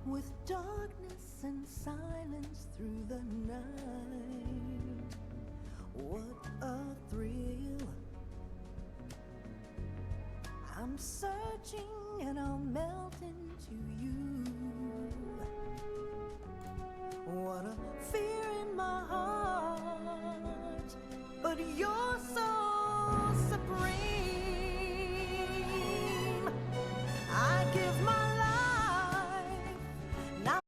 with darkness and silence through the night. What a thrill. I'm searching and I'll melt into you. What a fear in my heart, but you're so supreme. I give my life now.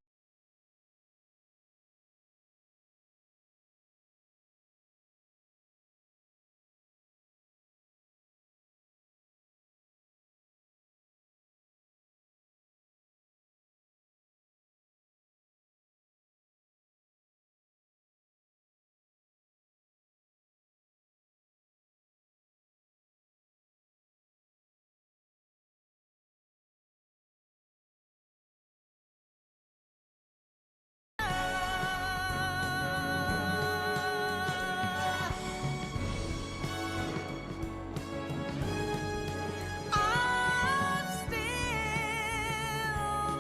I'm still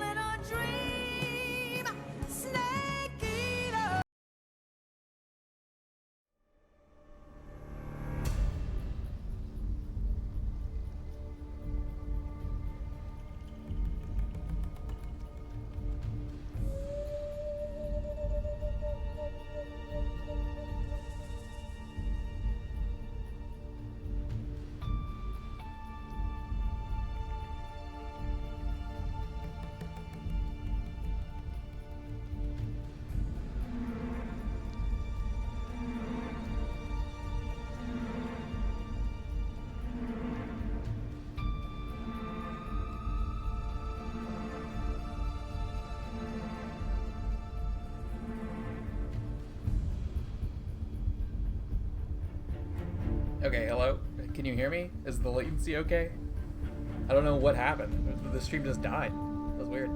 in a dream, snake eater. Okay, hello? Can you hear me? Is the latency okay? I don't know what happened. The stream just died. That was weird.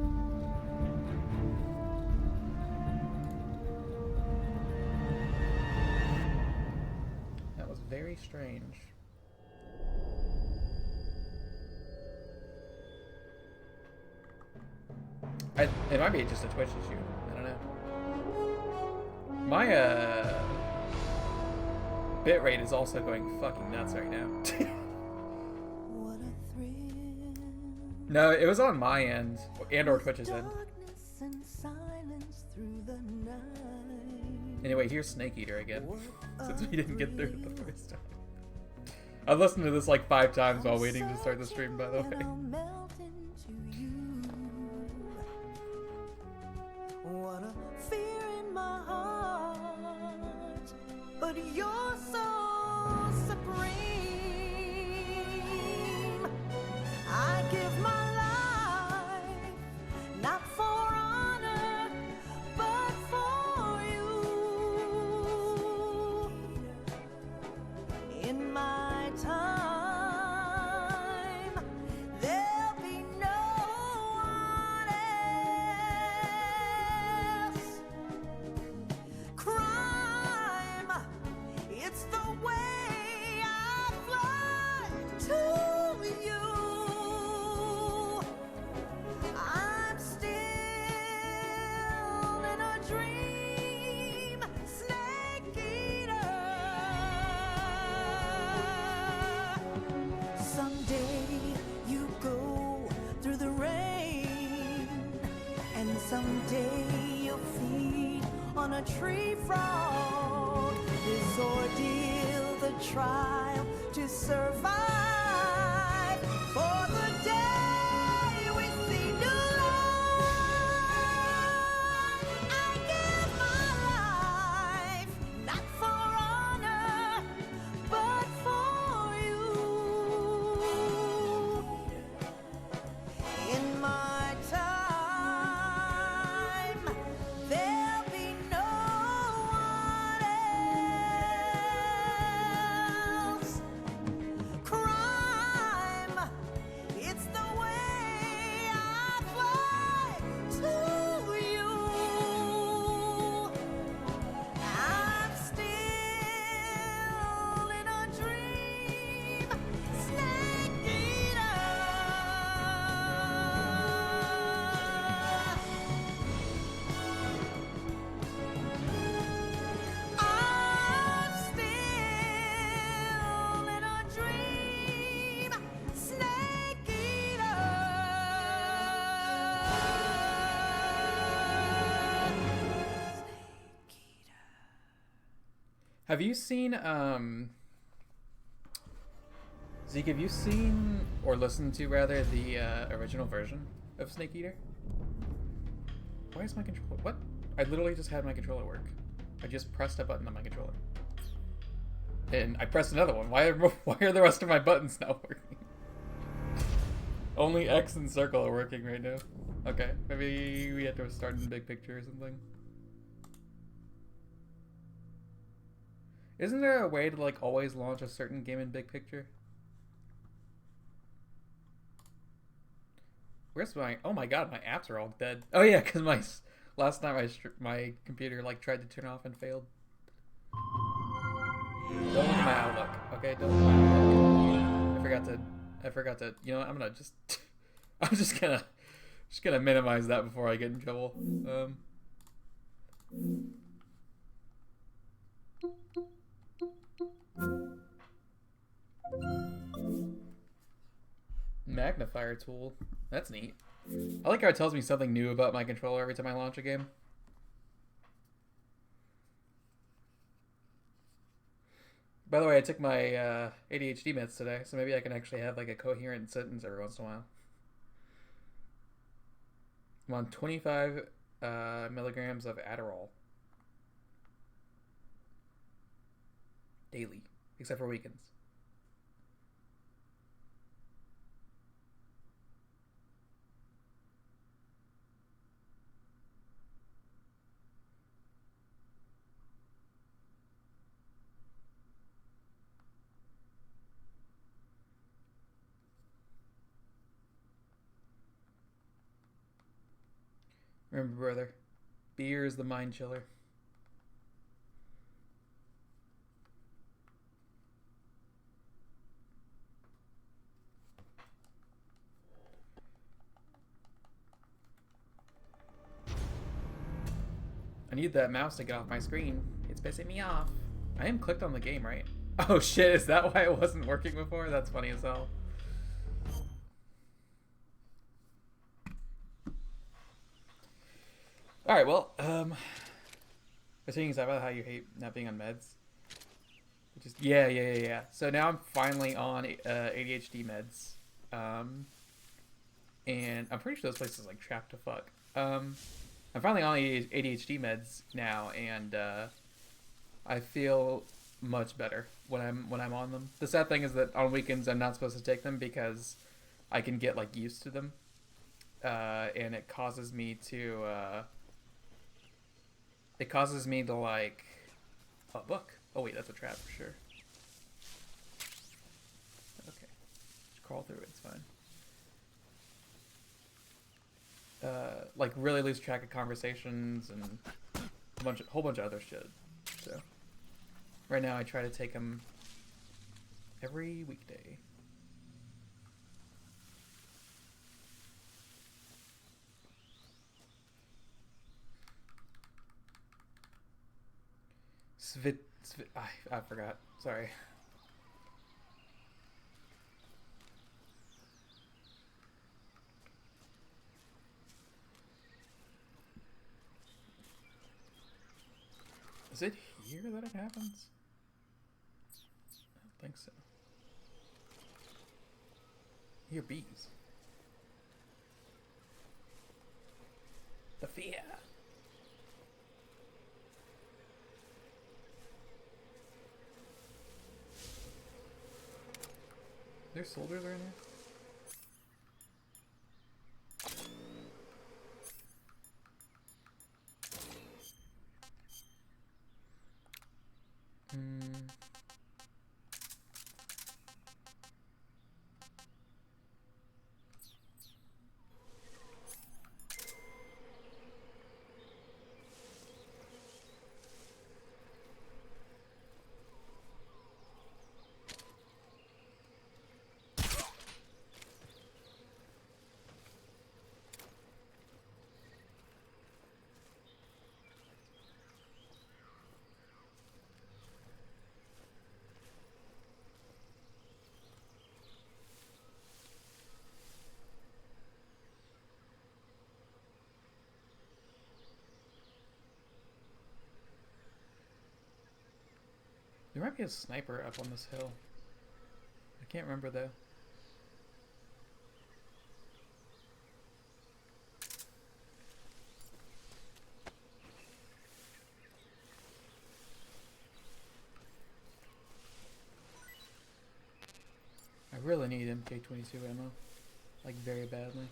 That was very strange. It might be just a Twitch issue. I don't know. My, bitrate is also going fucking nuts right now. What a thrill. No, it was on my end, and or Twitch's end. Darkness and silence through the night. Anyway, here's Snake Eater again, since we didn't get through it the first time. I've listened to this like 5 times while waiting to start the stream, by the way. I'll melt into you. What a fear in my heart, but you're so supreme. I give my life not for honor, but for you. In my time, there'll be no one else. Crime, it's the way I fly to you. I'm still in a dream, snake eater. Someday you go through the rain, and someday you'll feed on a tree frog. This ordeal, the trial to survive for the day we see new light. I give my life not for honor, but for you. In my time, there'll be no one else. Cry Have you seen Zeke, have you seen or listened to rather the original version of Snake Eater? Why is my controller what? I literally just had my controller work. I just pressed a button on my controller. And I pressed another one. Why are the rest of my buttons not working? Only X and circle are working right now. Okay, maybe we have to start in big picture or something. Isn't there a way to like always launch a certain game in big picture? Where's my? Oh my god, my apps are all dead. Oh yeah, because last night my computer like tried to turn off and failed. Don't look at my Outlook, okay? Don't look at my Outlook. I forgot to. You know what? I'm gonna just. I'm just gonna minimize that before I get in trouble. Magnifier tool. That's neat. I like how it tells me something new about my controller every time I launch a game. By the way, I took my ADHD meds today, so maybe I can actually have like a coherent sentence every once in a while. I'm on 25 milligrams of Adderall daily, except for weekends. Remember, brother, beer is the mind chiller. I need that mouse to get off my screen. It's pissing me off. I am clicked on the game, right? Oh shit, is that why it wasn't working before? That's funny as hell. Alright, well, I was thinking about how you hate not being on meds. Just yeah. So now I'm finally on ADHD meds. And I'm pretty sure this place is like trapped to fuck. I'm finally on ADHD meds now, and I feel much better when I'm on them. The sad thing is that on weekends I'm not supposed to take them because I can get like used to them, and it causes me to like a book. Oh wait, that's a trap for sure. Okay, just crawl through it. It's fine. Like really lose track of conversations and whole bunch of other shit. So right now I try to take them every weekday. I forgot. Sorry. Is it here that it happens? I don't think so. I hear bees. The fear. There's soldiers right here? might be a sniper up on this hill. I can't remember though. I really need MK22 ammo. Like, very badly.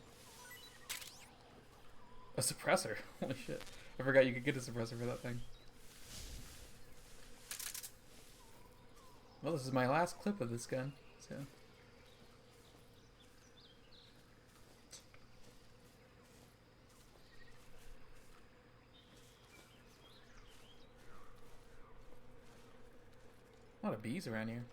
A suppressor? Holy shit. I forgot you could get a suppressor for that thing. Well, this is my last clip of this gun, so... A lot of bees around here.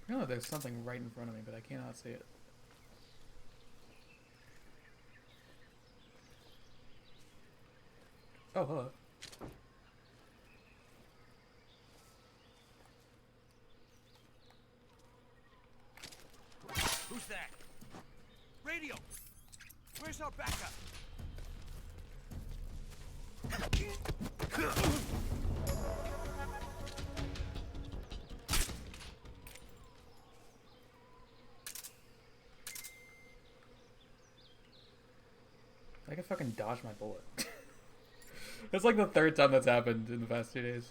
I know there's something right in front of me, but I cannot see it. Oh, hello. Who's that? Radio! Where's our backup? I can fucking dodge my bullet. That's like the third time that's happened in the past 2 days.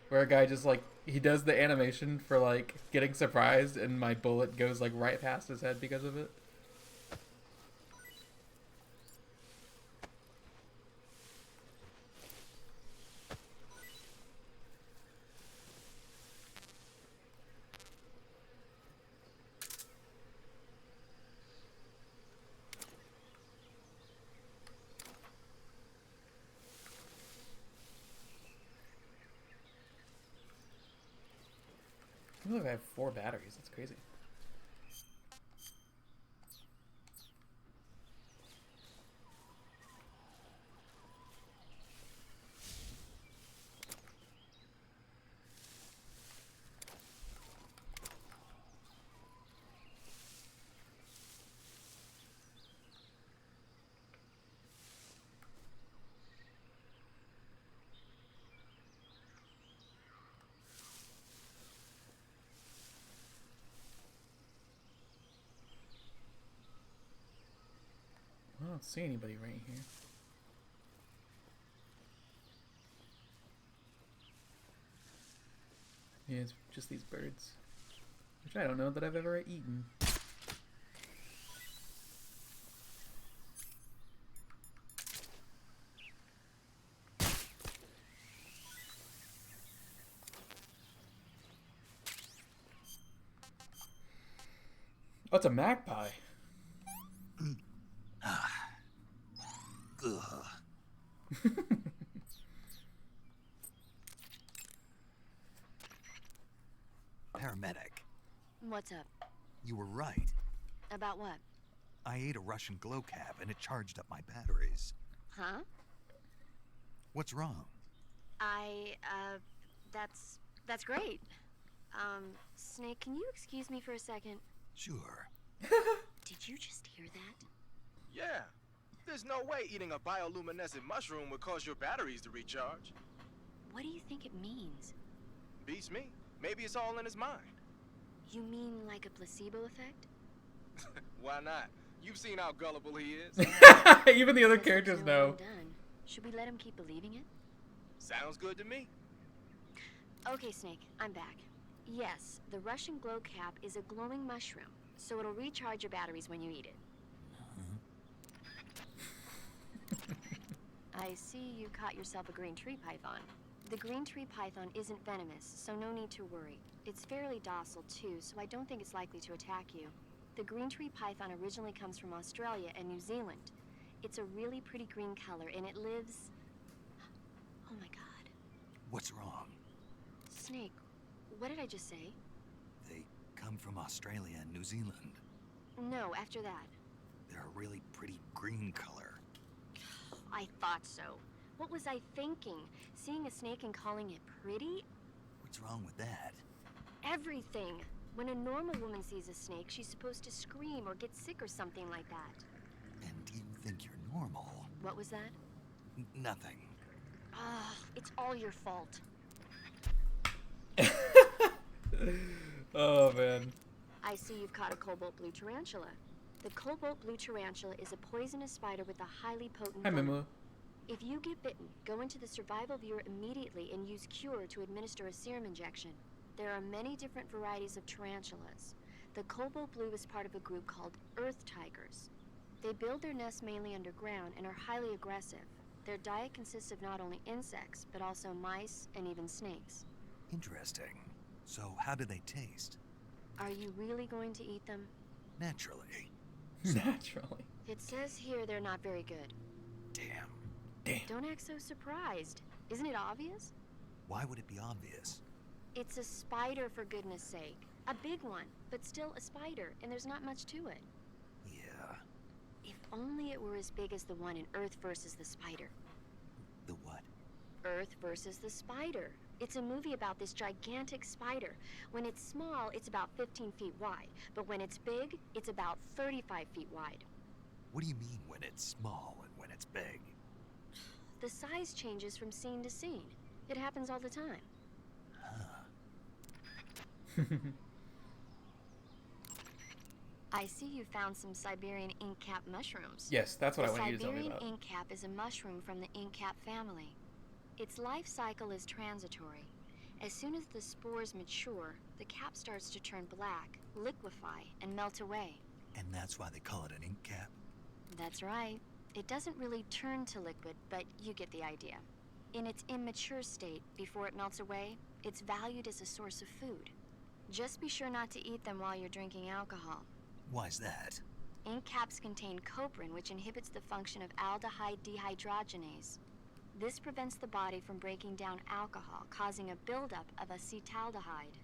Where a guy just like, he does the animation for like getting surprised and my bullet goes like right past his head because of it. I feel like I have 4 batteries. That's crazy. I don't see anybody right here. Yeah, it's just these birds. Which I don't know that I've ever eaten. Oh, it's a magpie. Paramedic, What's up? you were right. About what? I ate a Russian glow cap and it charged up my batteries. Huh? What's wrong? That's great. Snake, can you excuse me for a second? Sure. Did you just hear that? Yeah. There's no way eating a bioluminescent mushroom would cause your batteries to recharge. What do you think it means? Beats me. Maybe it's all in his mind. You mean like a placebo effect? Why not? You've seen how gullible he is. Even the other Guess there's characters no know. harm done. Should we let him keep believing it? Sounds good to me. Okay, Snake, I'm back. Yes, the Russian glow cap is a glowing mushroom, so it'll recharge your batteries when you eat it. I see you caught yourself a green tree python. The green tree python isn't venomous, so no need to worry. It's fairly docile too, so I don't think it's likely to attack you. The green tree python originally comes from Australia and New Zealand. It's a really pretty green color, and it lives... Oh my god. What's wrong? Snake, what did I just say? They come from Australia and New Zealand. No, after that. They're a really pretty green color. I thought so. What was I thinking? Seeing a snake and calling it pretty? What's wrong with that? Everything. When a normal woman sees a snake, she's supposed to scream or get sick or something like that. And you think you're normal? What was that? Nothing. It's all your fault. Oh man. I see you've caught a cobalt blue tarantula. The cobalt blue tarantula is a poisonous spider with a highly potent Hi, venom. Mimu. If you get bitten, go into the survival viewer immediately and use Cure to administer a serum injection. There are many different varieties of tarantulas. The cobalt blue is part of a group called earth tigers. They build their nests mainly underground and are highly aggressive. Their diet consists of not only insects, but also mice and even snakes. Interesting. So how do they taste? Are you really going to eat them? Naturally. Naturally. It says here they're not very good. Damn. Damn. Don't act so surprised. Isn't it obvious? Why would it be obvious? It's a spider, for goodness sake. A big one, but still a spider, and there's not much to it. Yeah. If only it were as big as the one in Earth versus the Spider. The what? Earth versus the Spider. It's a movie about this gigantic spider. When it's small, it's about 15 feet wide, but when it's big, it's about 35 feet wide. What do you mean when it's small and when it's big? The size changes from scene to scene. It happens all the time. I see you found some Siberian ink cap mushrooms. Yes, that's what I The want you to tell me Siberian about. ink cap is a mushroom from the ink cap family. Its life cycle is transitory. As soon as the spores mature, the cap starts to turn black, liquefy, and melt away. And that's why they call it an ink cap? That's right. It doesn't really turn to liquid, but you get the idea. In its immature state, before it melts away, it's valued as a source of food. Just be sure not to eat them while you're drinking alcohol. Why's that? Ink caps contain coprin, which inhibits the function of aldehyde dehydrogenase. This prevents the body from breaking down alcohol, causing a buildup of acetaldehyde.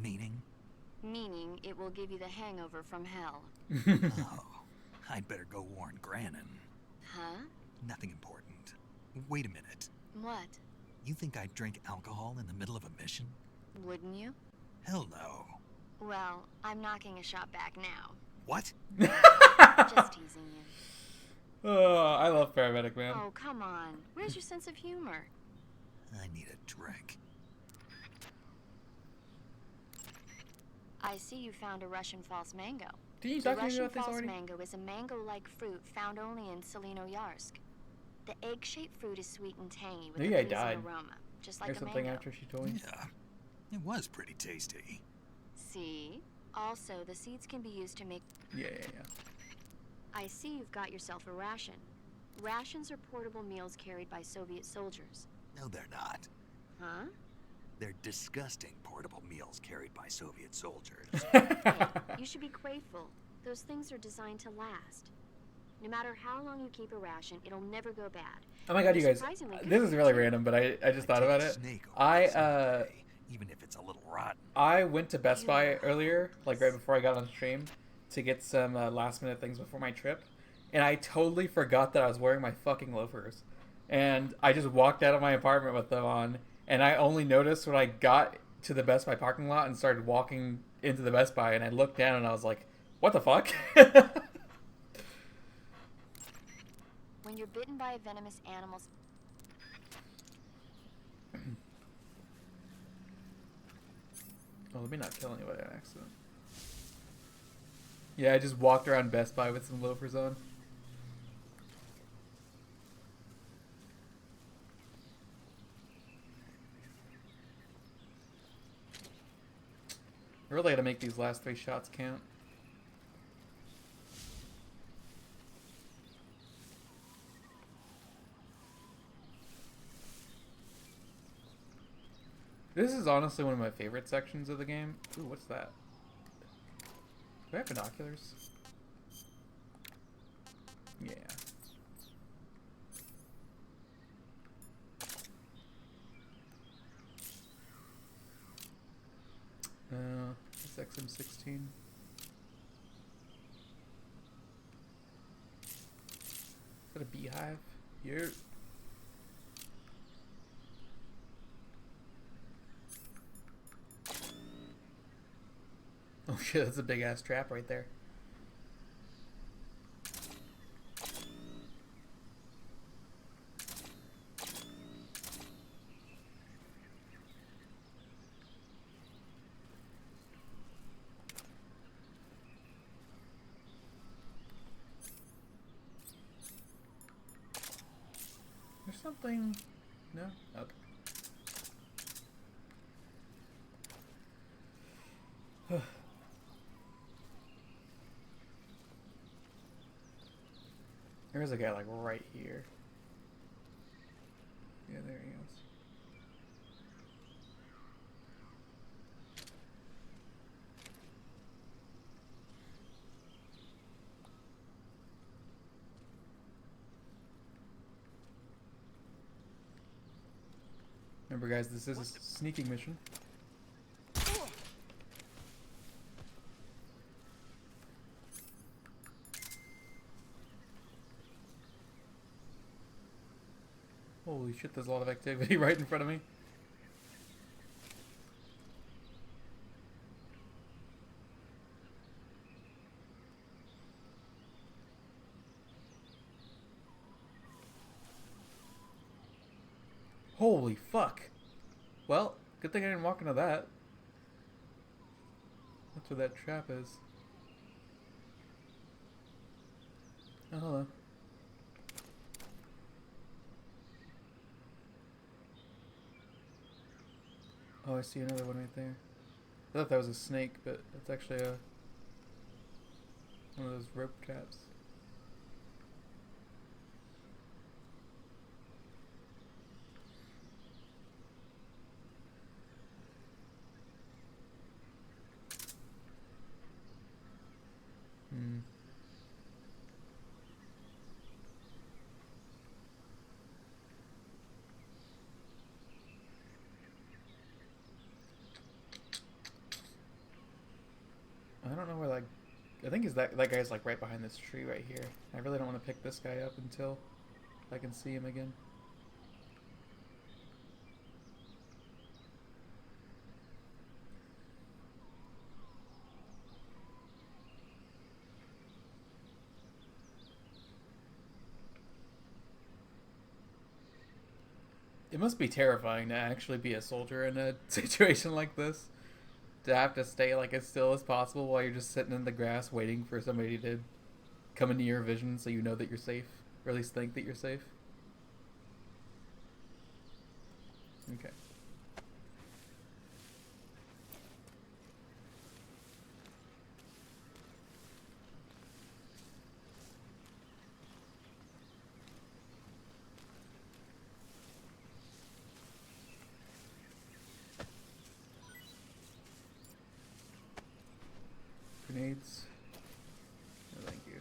Meaning? Meaning it will give you the hangover from hell. Oh, I'd better go warn Grannon. Huh? Nothing important. Wait a minute. What? You think I'd drink alcohol in the middle of a mission? Wouldn't you? Hell no. Well, I'm knocking a shot back now. What? Just teasing you. Oh, I love Paramedic Man. Oh, come on. Where's your sense of humor? I need a drink. I see you found a Russian false mango. Didn't you The talk to me Russian about this false already? mango is a mango-like fruit found only in Selino-Yarsk. The egg-shaped fruit is sweet and tangy with Maybe a I pleasing died. aroma, just like Or a something mango. after she told me. Yeah, it was pretty tasty. See? Also, the seeds can be used to make... Yeah. I see you've got yourself a ration. Rations are portable meals carried by Soviet soldiers. No, they're not. Huh? They're disgusting portable meals carried by Soviet soldiers. Hey, you should be grateful. Those things are designed to last. No matter how long you keep a ration, it'll never go bad. Oh my god, you guys. Surprisingly good This is for really you. random, but I just thought I'd about take a it. snake over I this any day, even if it's a little rotten. I went to Best Buy earlier, like right before I got on stream, to get some last minute things before my trip, and I totally forgot that I was wearing my fucking loafers, and I just walked out of my apartment with them on, and I only noticed when I got to the Best Buy parking lot and started walking into the Best Buy, and I looked down and I was like, what the fuck? When you're bitten by a venomous animal... Oh, let me not kill anybody on accident. Yeah, I just walked around Best Buy with some loafers on. I really gotta make these last 3 shots count. This is honestly one of my favorite sections of the game. Ooh, what's that? Do I have binoculars? Yeah. It's XM16. Is that a beehive? You. Oh shit, that's a big ass trap right there. There's something. No? Okay. There's a guy like right here. Yeah, there he is. Remember, guys, this is a sneaking mission. Holy shit, there's a lot of activity right in front of me. Holy fuck. Well, good thing I didn't walk into that. That's where that trap is. Oh, hello. Oh, I see another one right there. I thought that was a snake, but it's actually a one of those rope traps. Hmm. I don't know where, like, I think that guy's like right behind this tree right here. I really don't want to pick this guy up until I can see him again. It must be terrifying to actually be a soldier in a situation like this. To have to stay like as still as possible while you're just sitting in the grass waiting for somebody to come into your vision so you know that you're safe. Or at least think that you're safe. Okay. Grenades. No, thank you.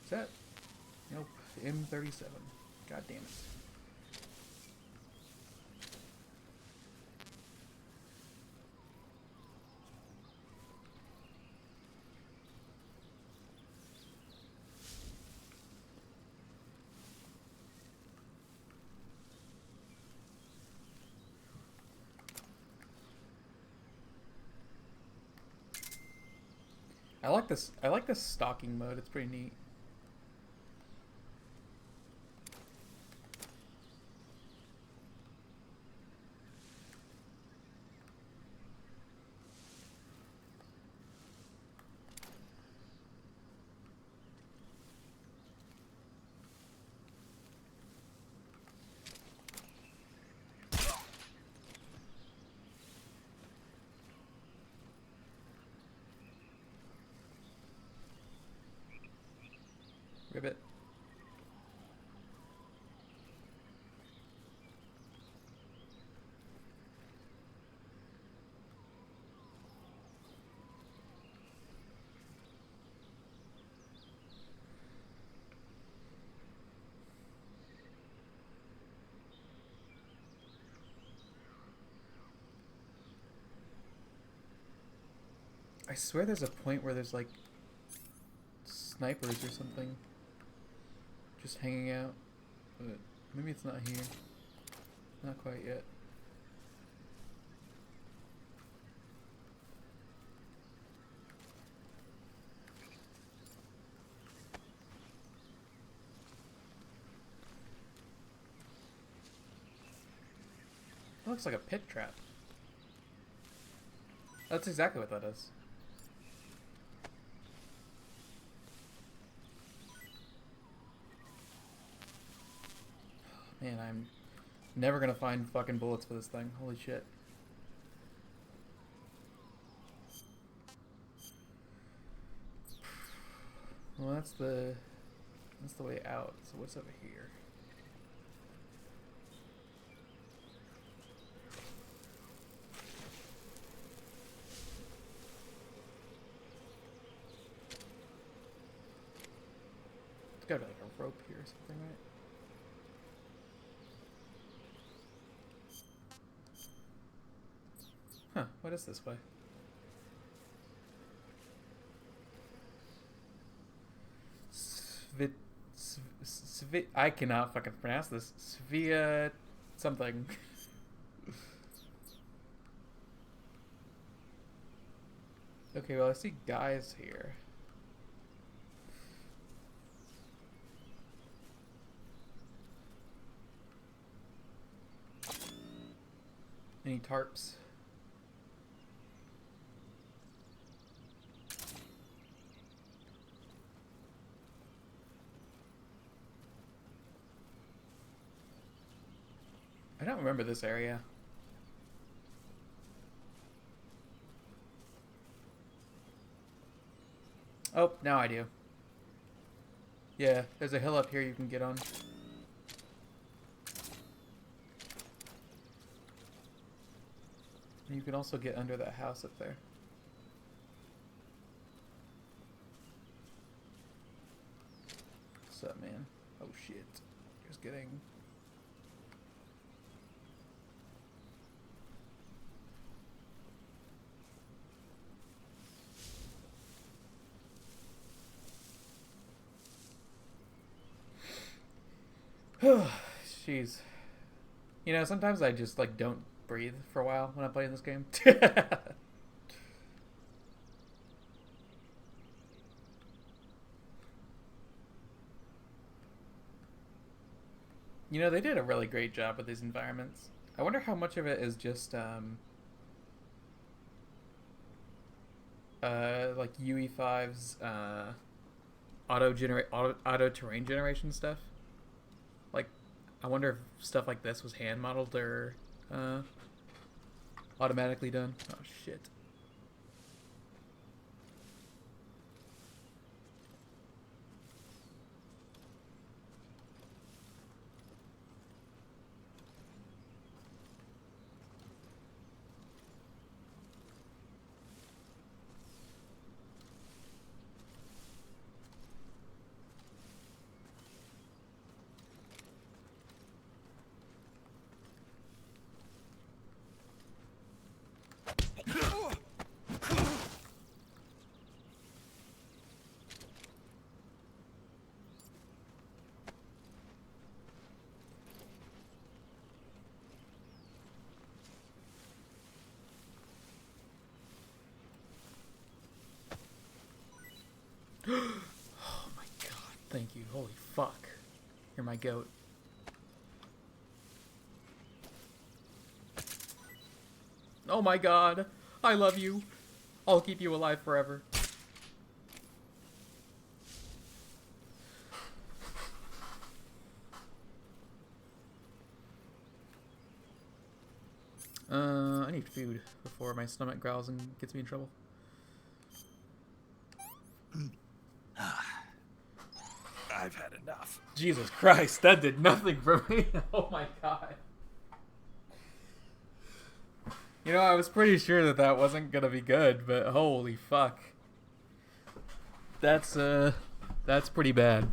Is that? Nope. M37. God damn it. I like this. I like this stalking mode. It's pretty neat. Ribbit. I swear there's a point where there's like snipers or something just hanging out. But maybe it's not here. Not quite yet. That looks like a pit trap. That's exactly what that is. Man, I'm never gonna find fucking bullets for this thing. Holy shit. Well, that's the way out. So what's over here? There's gotta be like a rope here or something, right? Huh, what is this way? I cannot fucking pronounce this. Svia something. Okay, well I see guys here. Any tarps? I don't remember this area. Oh, now I do. Yeah, there's a hill up here you can get on. And you can also get under that house up there. What's up, man? Oh shit. Just getting... Jeez. You know, sometimes I just, like, don't breathe for a while when I'm playing this game. You know, they did a really great job with these environments. I wonder how much of it is just, like UE5's, auto terrain generation stuff. Like, I wonder if stuff like this was hand modeled or automatically done. Oh shit. Oh my god, thank you. Holy fuck. You're my goat. Oh my god. I love you. I'll keep you alive forever. I need food before my stomach growls and gets me in trouble. I've had enough. Jesus Christ, that did nothing for me. Oh my god. You know, I was pretty sure that that wasn't gonna be good, but holy fuck. That's pretty bad.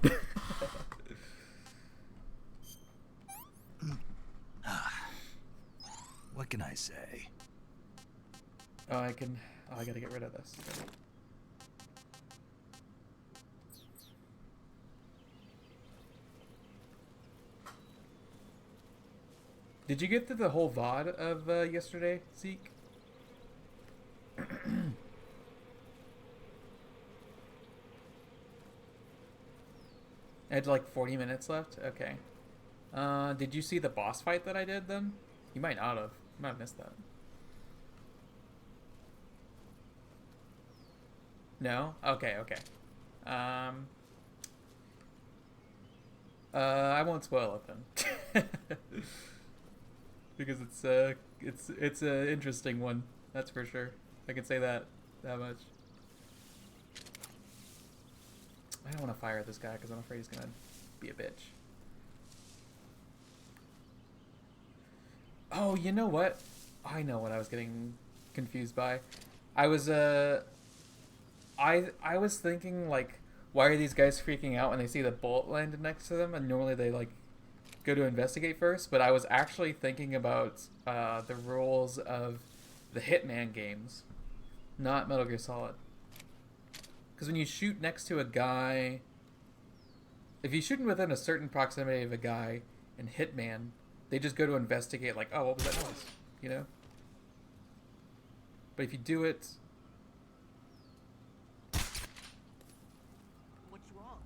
What can I say? Oh, I gotta get rid of this. Did you get through the whole VOD of yesterday, Zeke? I had like 40 minutes left? Okay. Did you see the boss fight that I did then? You might not have. You might have missed that. No? Okay, okay. I won't spoil it then. Because it's an interesting one. That's for sure. I can say that much. I don't want to fire at this guy because I'm afraid he's gonna be a bitch. Oh, you know what? I know what I was getting confused by. I was I was thinking, like, why are these guys freaking out when they see the bullet landed next to them? And normally they, like, go to investigate first. But I was actually thinking about the rules of the Hitman games, not Metal Gear Solid. Because when you shoot next to a guy, if you shoot within a certain proximity of a guy in Hitman, they just go to investigate, like, oh, what was that noise? You know? But if you do it... What's wrong?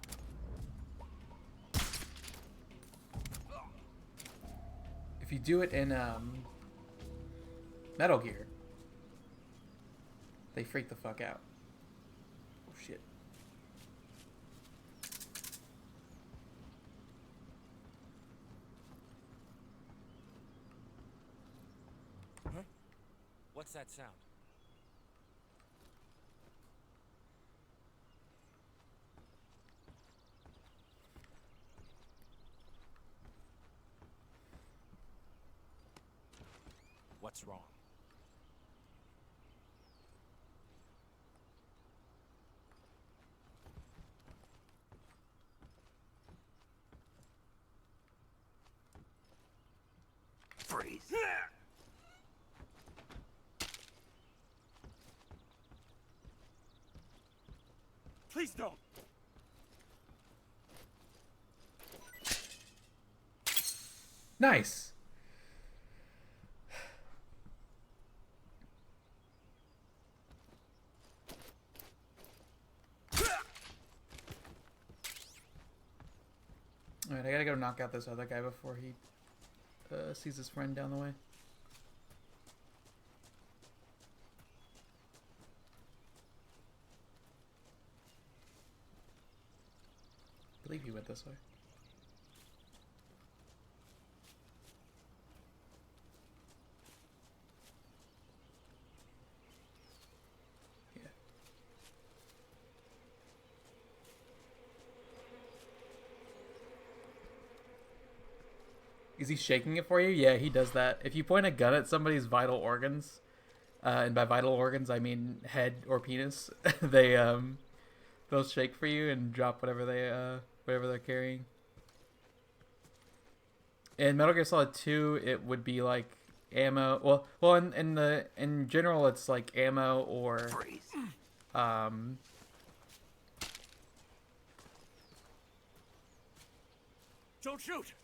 If you do it in Metal Gear, they freak the fuck out. Oh shit. Huh? What's that sound? What's wrong? Freeze. Please don't. Nice. Alright, I gotta go knock out this other guy before he sees his friend down the way. I believe he went this way. Yeah. Is he shaking it for you? Yeah, he does that. If you point a gun at somebody's vital organs, and by vital organs I mean head or penis, they'll shake for you and drop whatever they're carrying. In Metal Gear Solid 2, it would be like ammo. Well, in general, it's like ammo or Freeze. Don't shoot.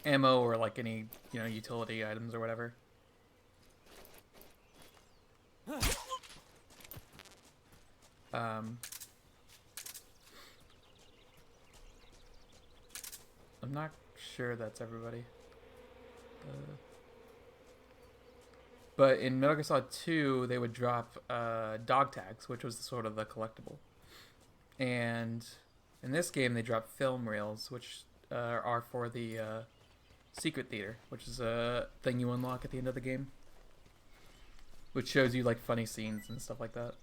ammo or like any utility items or whatever. I'm not sure that's everybody. But in Metal Gear Solid 2, they would drop dog tags, which was sort of the collectible. And in this game, they drop film reels, which are for the secret theater, which is a thing you unlock at the end of the game, which shows you like funny scenes and stuff like that.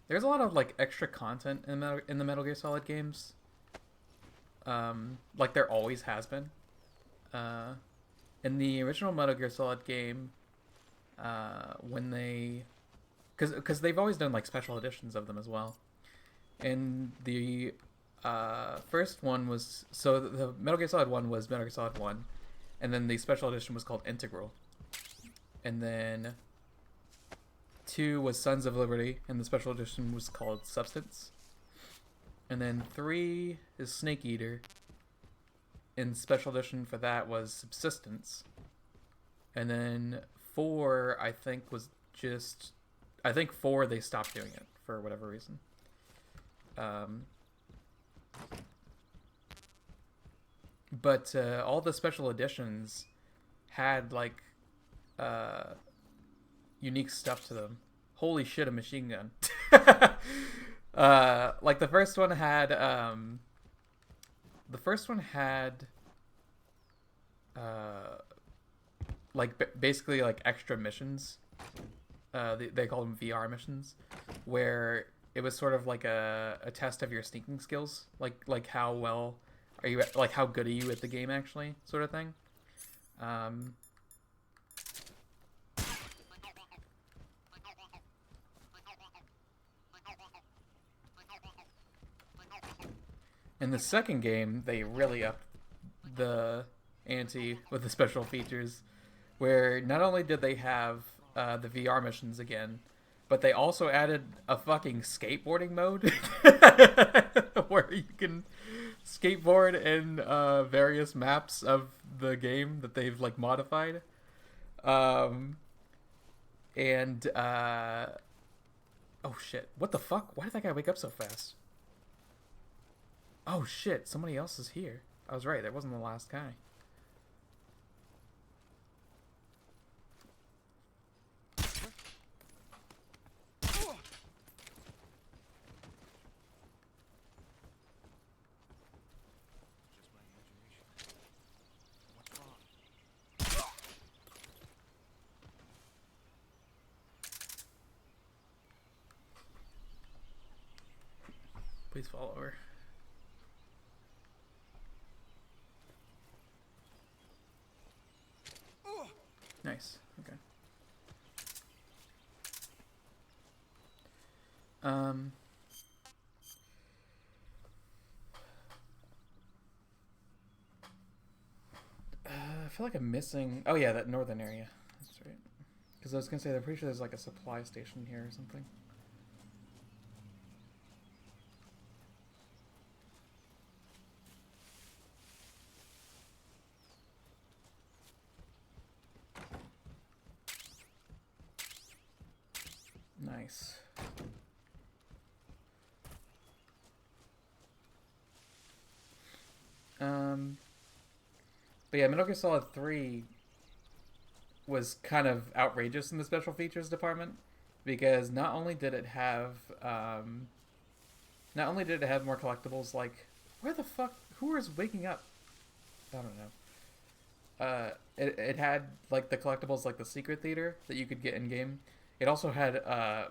There's a lot of like extra content in the Metal Gear Solid games. Like there always has been. In the original Metal Gear Solid game, when because they've always done like special editions of them as well. And the first one was the Metal Gear Solid 1 was Metal Gear Solid 1, and then the special edition was called Integral. And then 2 was Sons of Liberty, and the special edition was called Substance. And then 3 is Snake Eater, and special edition for that was Subsistence. And then 4, I think, was just... I think 4, they stopped doing it for whatever reason. But all the special editions had, like, unique stuff to them. Holy shit, a machine gun. Like, the first one had... basically, like, extra missions. They call them VR missions, where it was sort of like a test of your sneaking skills, like how well are you, like how good are you at the game actually, sort of thing. In the second game, they really upped the ante with the special features, where not only did they have the VR missions again, but they also added a fucking skateboarding mode where you can skateboard in various maps of the game that they've like modified. Oh shit, what the fuck? Why did that guy wake up so fast? Oh shit, somebody else is here. I was right, that wasn't the last guy. Please fall over. Nice. Okay. I feel like I'm missing... Oh yeah, that northern area. That's right. Because I was gonna say, I'm pretty sure there's like a supply station here or something. Nice. But yeah, Metal Gear Solid 3 was kind of outrageous in the special features department, because not only did it have more collectibles, like, where the fuck, who is waking up? I don't know. It had like the collectibles like the secret theater that you could get in game. It also had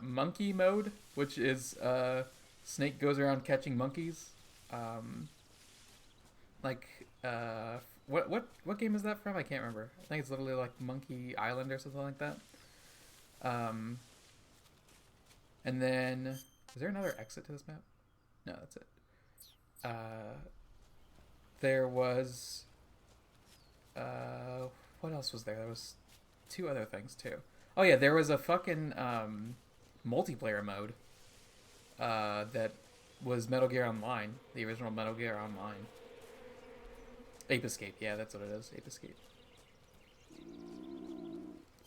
monkey mode, which is Snake goes around catching monkeys. What game is that from? I can't remember. I think it's literally like Monkey Island or something like that. And then is there another exit to this map? No, that's it. There was what else was there? There was 2 other things too. Oh yeah, there was a fucking multiplayer mode that was Metal Gear Online, the original Metal Gear Online. Ape Escape, yeah, that's what it is. Ape Escape.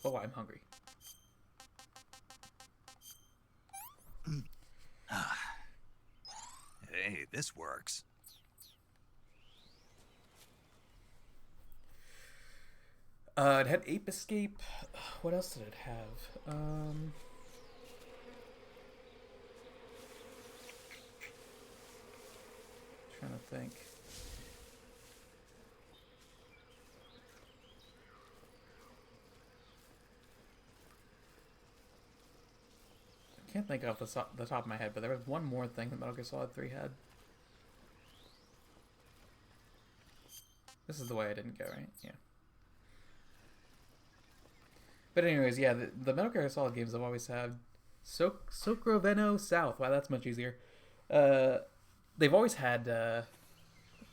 Oh, I'm hungry. Hey, this works. It had Ape Escape. What else did it have? Trying to think. I can't think off the top of my head, but there was one more thing that Metal Gear Solid 3 had. This is the way I didn't go, right? Yeah. But anyways, yeah, the Metal Gear Solid games I've always had. Socroveno South. Wow, that's much easier. They've always had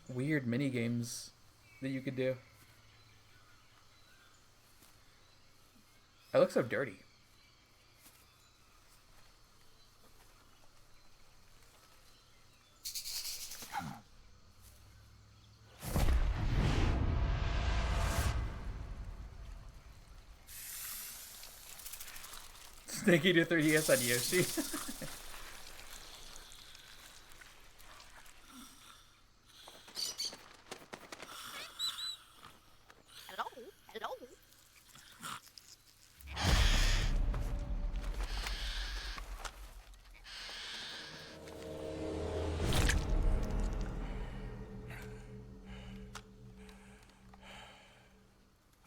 weird mini games that you could do. I look so dirty. Snake Eater 3DS on Yoshi. Hello? Hello?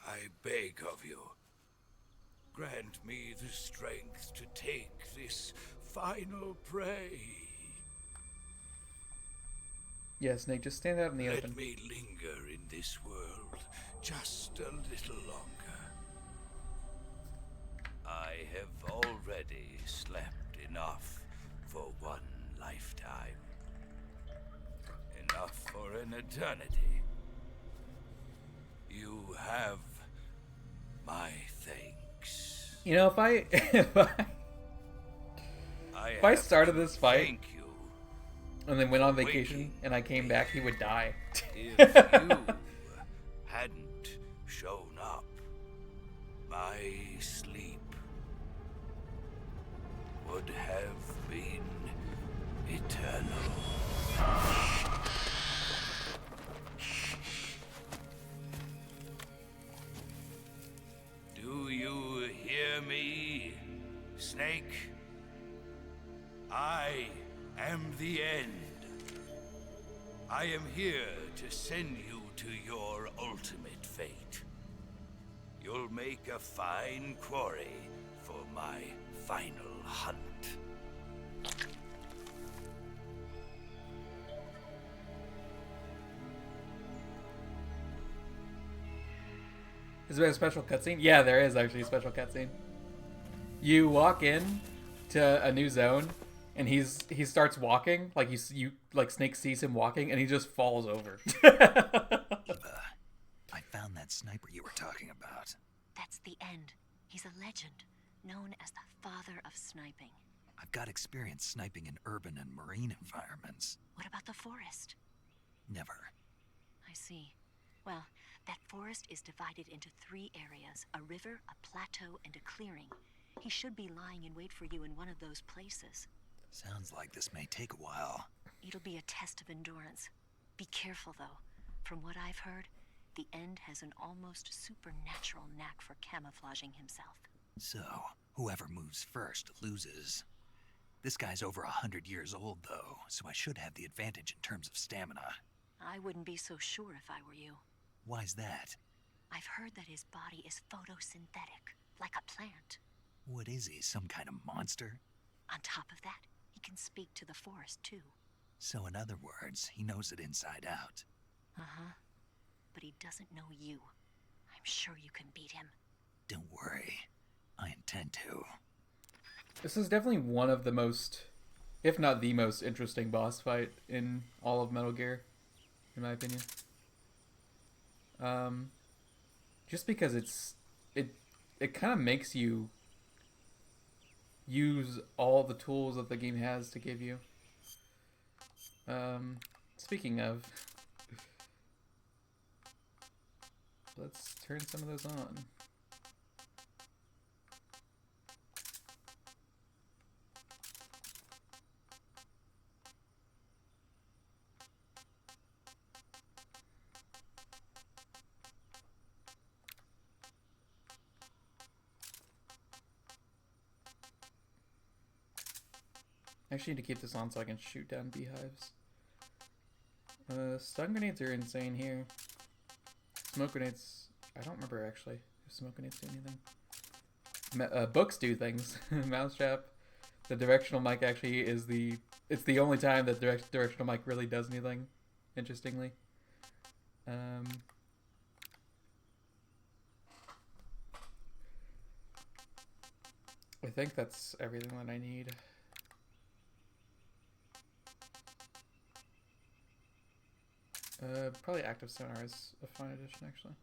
I beg of you, grant me the strength to take this final prey. Yeah, Snake, just stand out in the Let open. me linger in this world just a little longer. I have already slept enough for one lifetime. Enough for an eternity. You have my thanks. You know, if I if I have started to this fight thank you. and then went on vacation and I came back, he would die. If you hadn't shown up, my sleep would have been eternal. Do you hear me, Snake? I am the end. I am here to send you to your ultimate fate. You'll make a fine quarry for my final hunt. Is there a special cutscene? Yeah, there is actually a special cutscene. You walk in to a new zone, and he starts walking like you like Snake sees him walking, and he just falls over. Eva, I found that sniper you were talking about. That's the end. He's a legend, known as the father of sniping. I've got experience sniping in urban and marine environments. What about the forest? Never. I see. Well, that forest is divided into 3 areas, a river, a plateau, and a clearing. He should be lying in wait for you in one of those places. Sounds like this may take a while. It'll be a test of endurance. Be careful, though. From what I've heard, the End has an almost supernatural knack for camouflaging himself. So, whoever moves first loses. This guy's over 100 years old, though, so I should have the advantage in terms of stamina. I wouldn't be so sure if I were you. Why's that? I've heard that his body is photosynthetic, like a plant. What is he, some kind of monster? On top of that, he can speak to the forest, too. So in other words, he knows it inside out. Uh-huh. But he doesn't know you. I'm sure you can beat him. Don't worry. I intend to. This is definitely one of the most, if not the most interesting boss fight in all of Metal Gear, in my opinion. Just because it kind of makes you use all the tools that the game has to give you. Speaking of, let's turn some of those on. I actually need to keep this on so I can shoot down beehives. Stun grenades are insane here. Smoke grenades, I don't remember actually if smoke grenades do anything. Books do things. Mousetrap. The directional mic actually is it's the only time that directional mic really does anything, interestingly. I think that's everything that I need. Probably active sonar is a fine addition, actually.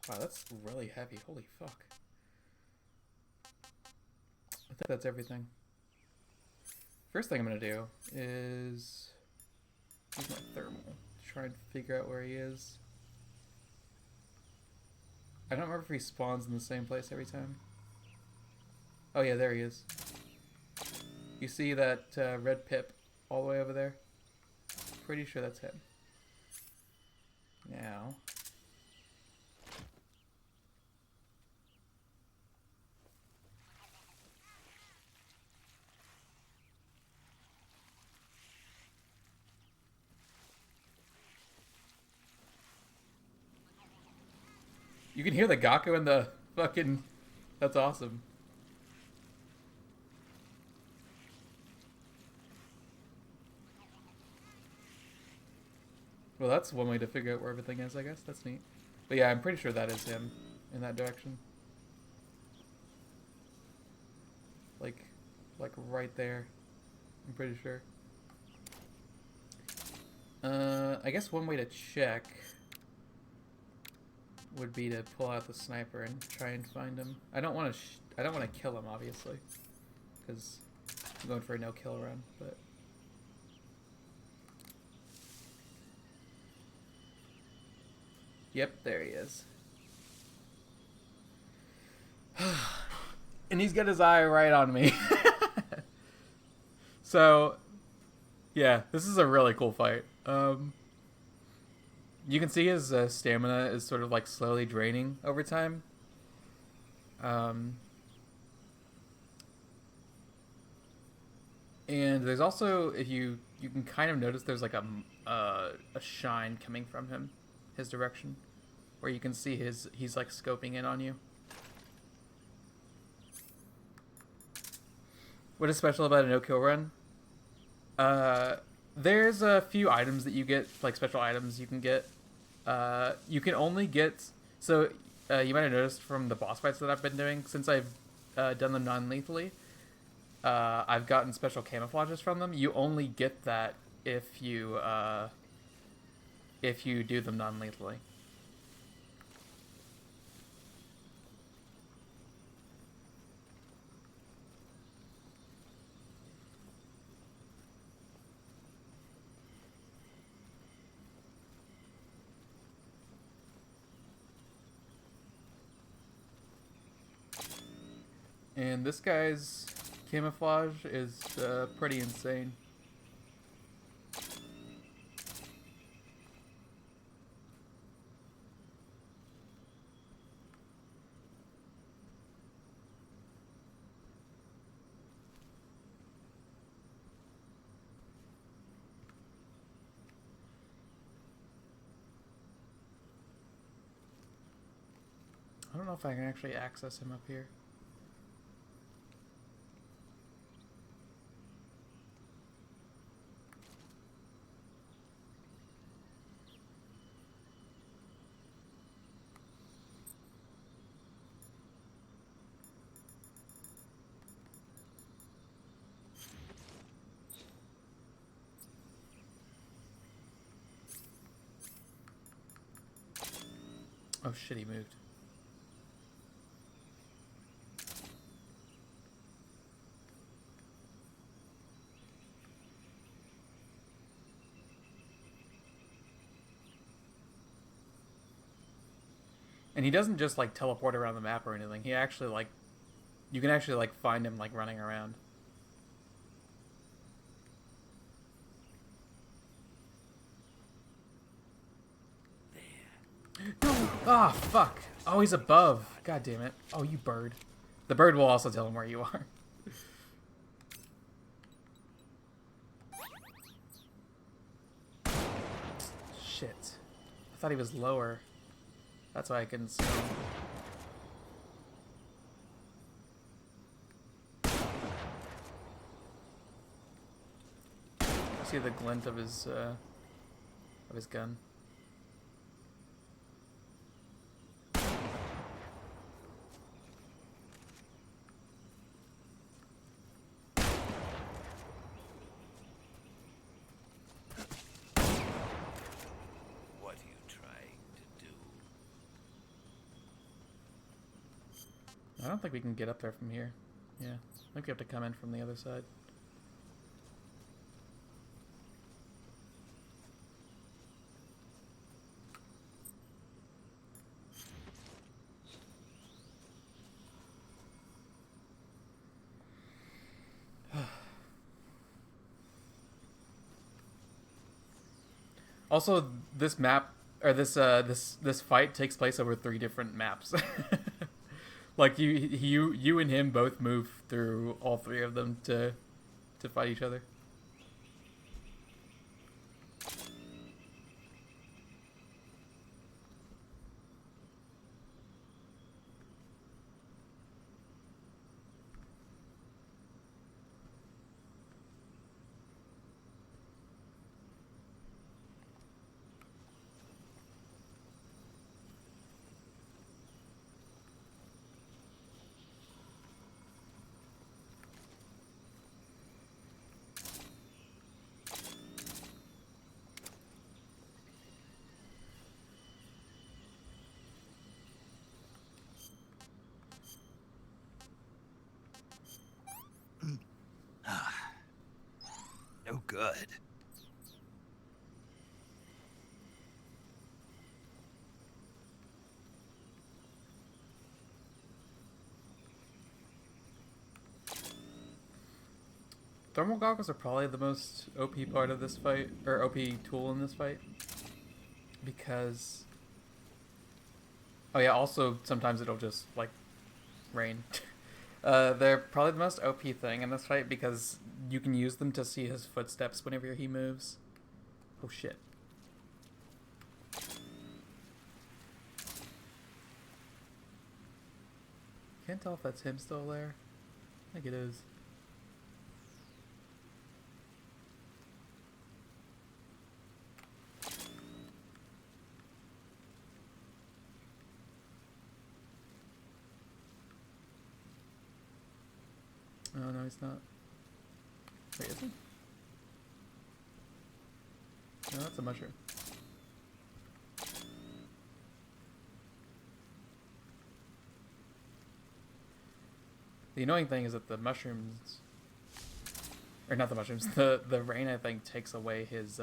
Wow, that's really heavy. Holy fuck. I think that's everything. First thing I'm gonna do is use my thermal to try and figure out where he is. I don't remember if he spawns in the same place every time. Oh yeah, there he is. You see that red pip all the way over there? Pretty sure that's him. Now... You can hear the Gaku and the fucking... That's awesome. Well, that's one way to figure out where everything is, I guess. That's neat. But yeah, I'm pretty sure that is him in that direction. Like right there. I'm pretty sure. I guess one way to check would be to pull out the sniper and try and find him. I don't want to kill him, obviously, because I'm going for a no-kill run. But yep, there he is. And he's got his eye right on me. So, yeah, this is a really cool fight. You can see his stamina is sort of like slowly draining over time. And there's also, if you can kind of notice there's like a shine coming from him, his direction, where you can see he's like scoping in on you. What is special about a no-kill run? There's a few items that you get, like special items you can get. You can only get... So, you might have noticed from the boss fights that I've been doing, since I've done them non-lethally, I've gotten special camouflages from them. You only get that if you do them non-lethally. And this guy's camouflage is pretty insane. I don't know if I can actually access him up here. Oh shit, he moved. And he doesn't just like teleport around the map or anything. He actually like, you can actually like find him like running around. No! Ah, fuck! Oh, he's above. God damn it. Oh, you bird. The bird will also tell him where you are. Shit. I thought he was lower. That's why I couldn't see him. See the glint of his gun. What are you trying to do? I don't think we can get up there from here. Yeah, I think we have to come in from the other side. Also, this map or this fight takes place over 3 different maps. Like you and him both move through all 3 of them to fight each other. No good. Thermal goggles are probably the most OP part of this fight, or OP tool in this fight, because oh yeah, also sometimes it'll just like rain. They're probably the most OP thing in this fight because you can use them to see his footsteps whenever he moves. Oh shit. Can't tell if that's him still there. I think it is. Oh, no, he's not. Wait, is he? No, that's a mushroom. The annoying thing is that the mushrooms... Or not the mushrooms, the rain, I think, takes away his,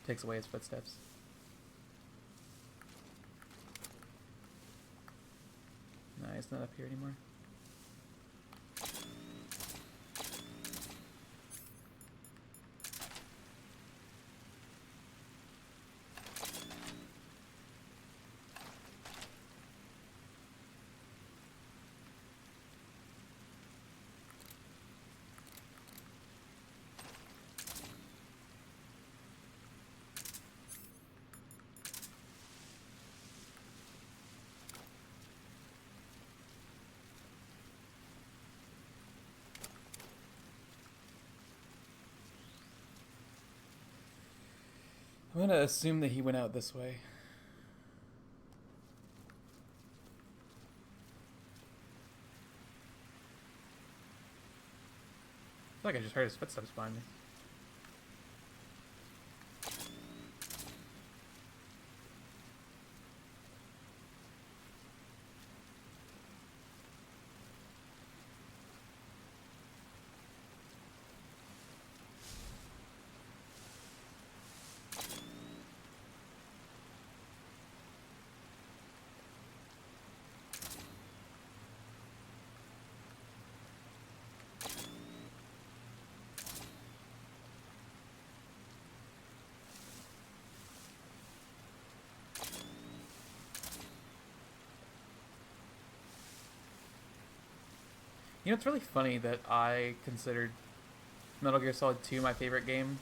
takes away his footsteps. No, he's not up here anymore. I'm gonna assume that he went out this way. I feel like I just heard his footsteps behind me. You know, it's really funny that I considered Metal Gear Solid 2 my favorite game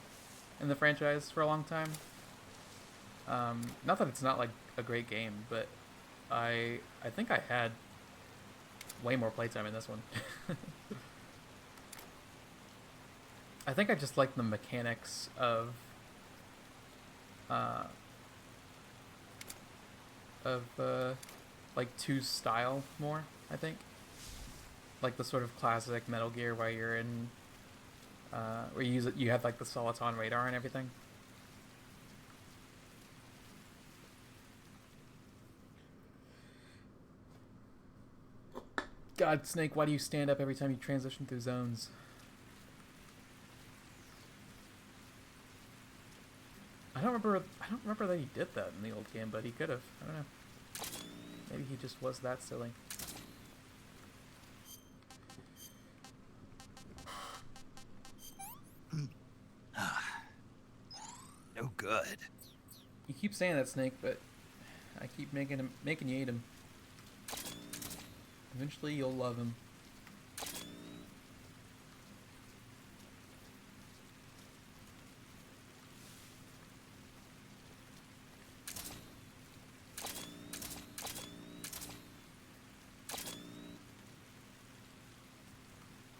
in the franchise for a long time. Not that it's not like a great game, but I think I had way more playtime in this one. I think I just like the mechanics of like 2's style more, I think. Like the sort of classic Metal Gear where you're in, where you have like the Soliton radar and everything. God, Snake, why do you stand up every time you transition through zones? I don't remember that he did that in the old game, but he could have. I don't know. Maybe he just was that silly. no good. You keep saying that, Snake, but I keep making you eat him. Eventually, you'll love him.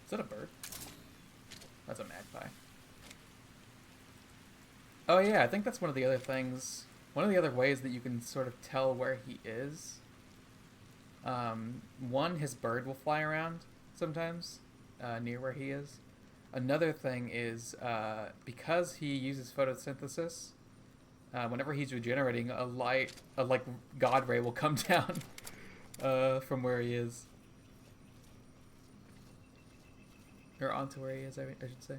Is that a bird? That's a magpie. Oh yeah, I think that's one of the other things. One of the other ways that you can sort of tell where he is. One, his bird will fly around sometimes near where he is. Another thing is because he uses photosynthesis, whenever he's regenerating, a like God ray will come down from where he is, or onto where he is. I should say.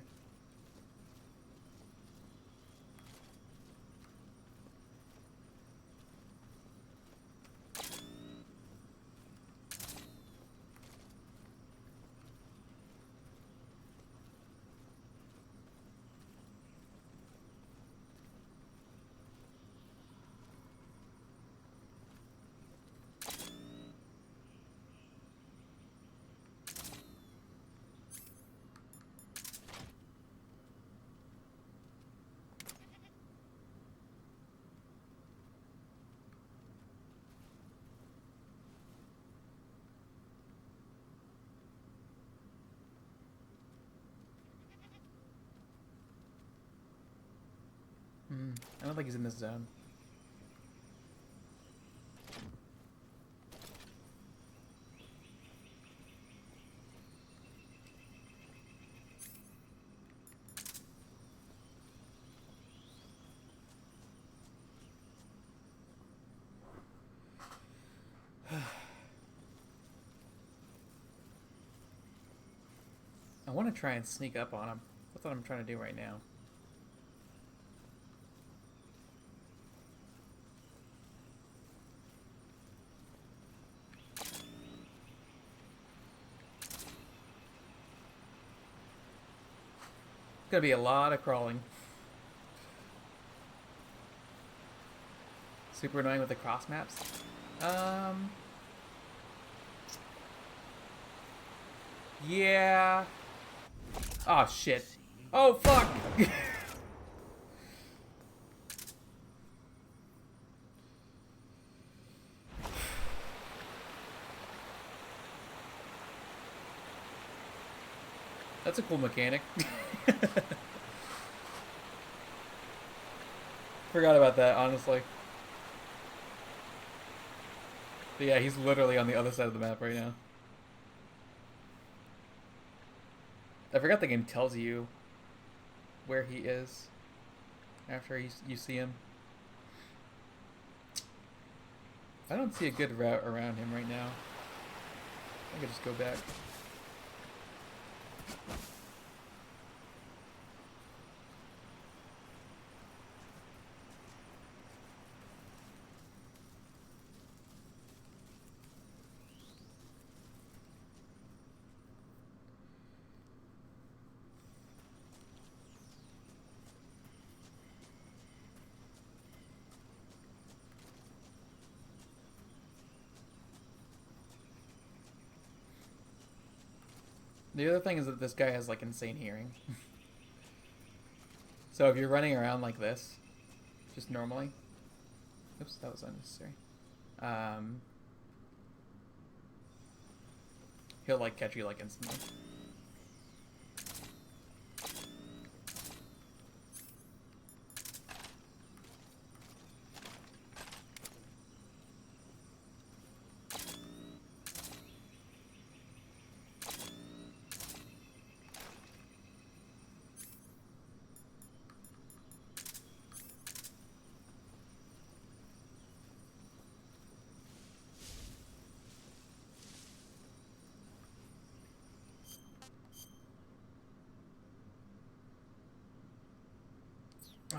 I don't think he's in this zone. I want to try and sneak up on him. That's what I'm trying to do right now. Gonna be a lot of crawling. Super annoying with the cross maps. Yeah. Oh shit. Oh fuck. That's a cool mechanic. Forgot about that, honestly. But yeah, he's literally on the other side of the map right now. I forgot the game tells you where he is after you see him. I don't see a good route around him right now. I could just go back. The other thing is that this guy has like insane hearing. So if you're running around like this, just normally, oops, that was unnecessary. He'll like catch you like instantly.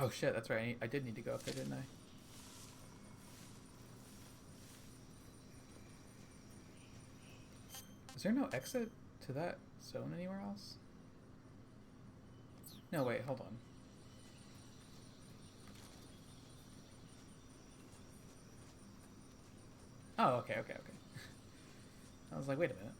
Oh shit, that's right. I did need to go up there, didn't I? Is there no exit to that zone anywhere else? No, wait, hold on. Oh, okay. I was like, wait a minute.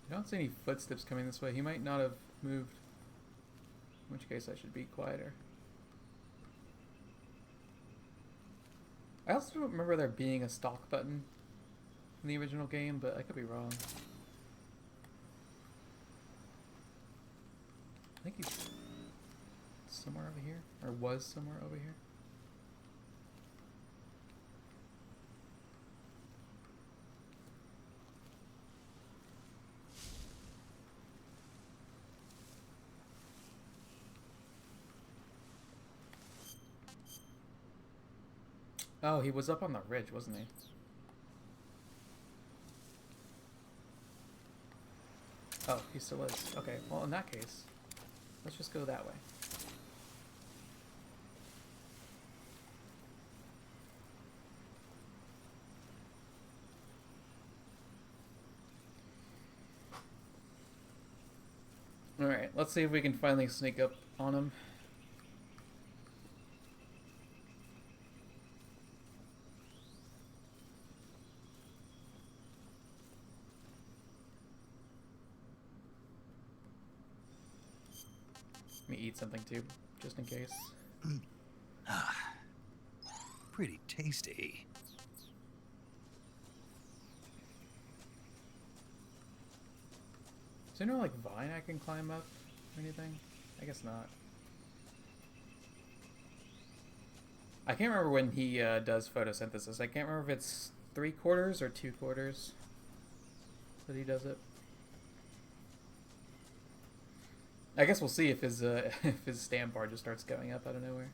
I don't see any footsteps coming this way. He might not have moved. In which case I should be quieter. I also don't remember there being a stalk button in the original game, but I could be wrong. I think he's somewhere over here, or was somewhere over here. Oh, he was up on the ridge, wasn't he? Oh, he still is. Okay, well, in that case, let's just go that way. Alright, let's see if we can finally sneak up on him. Let me eat something too, just in case. Pretty tasty. Is there no, like, vine I can climb up or anything? I guess not. I can't remember when he does photosynthesis. I can't remember if it's 3/4 or 2/4 that he does it. I guess we'll see if his if his stamp bar just starts going up out of nowhere.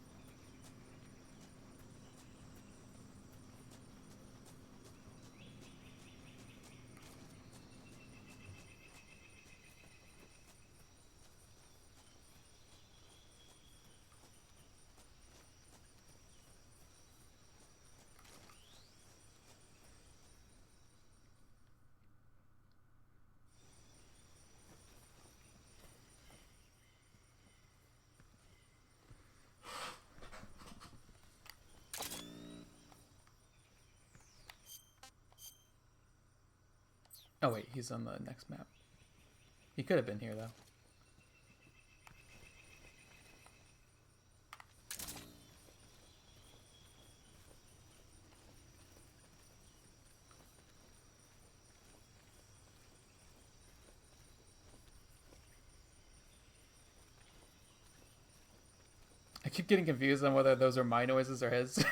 Oh wait, he's on the next map. He could have been here though. I keep getting confused on whether those are my noises or his.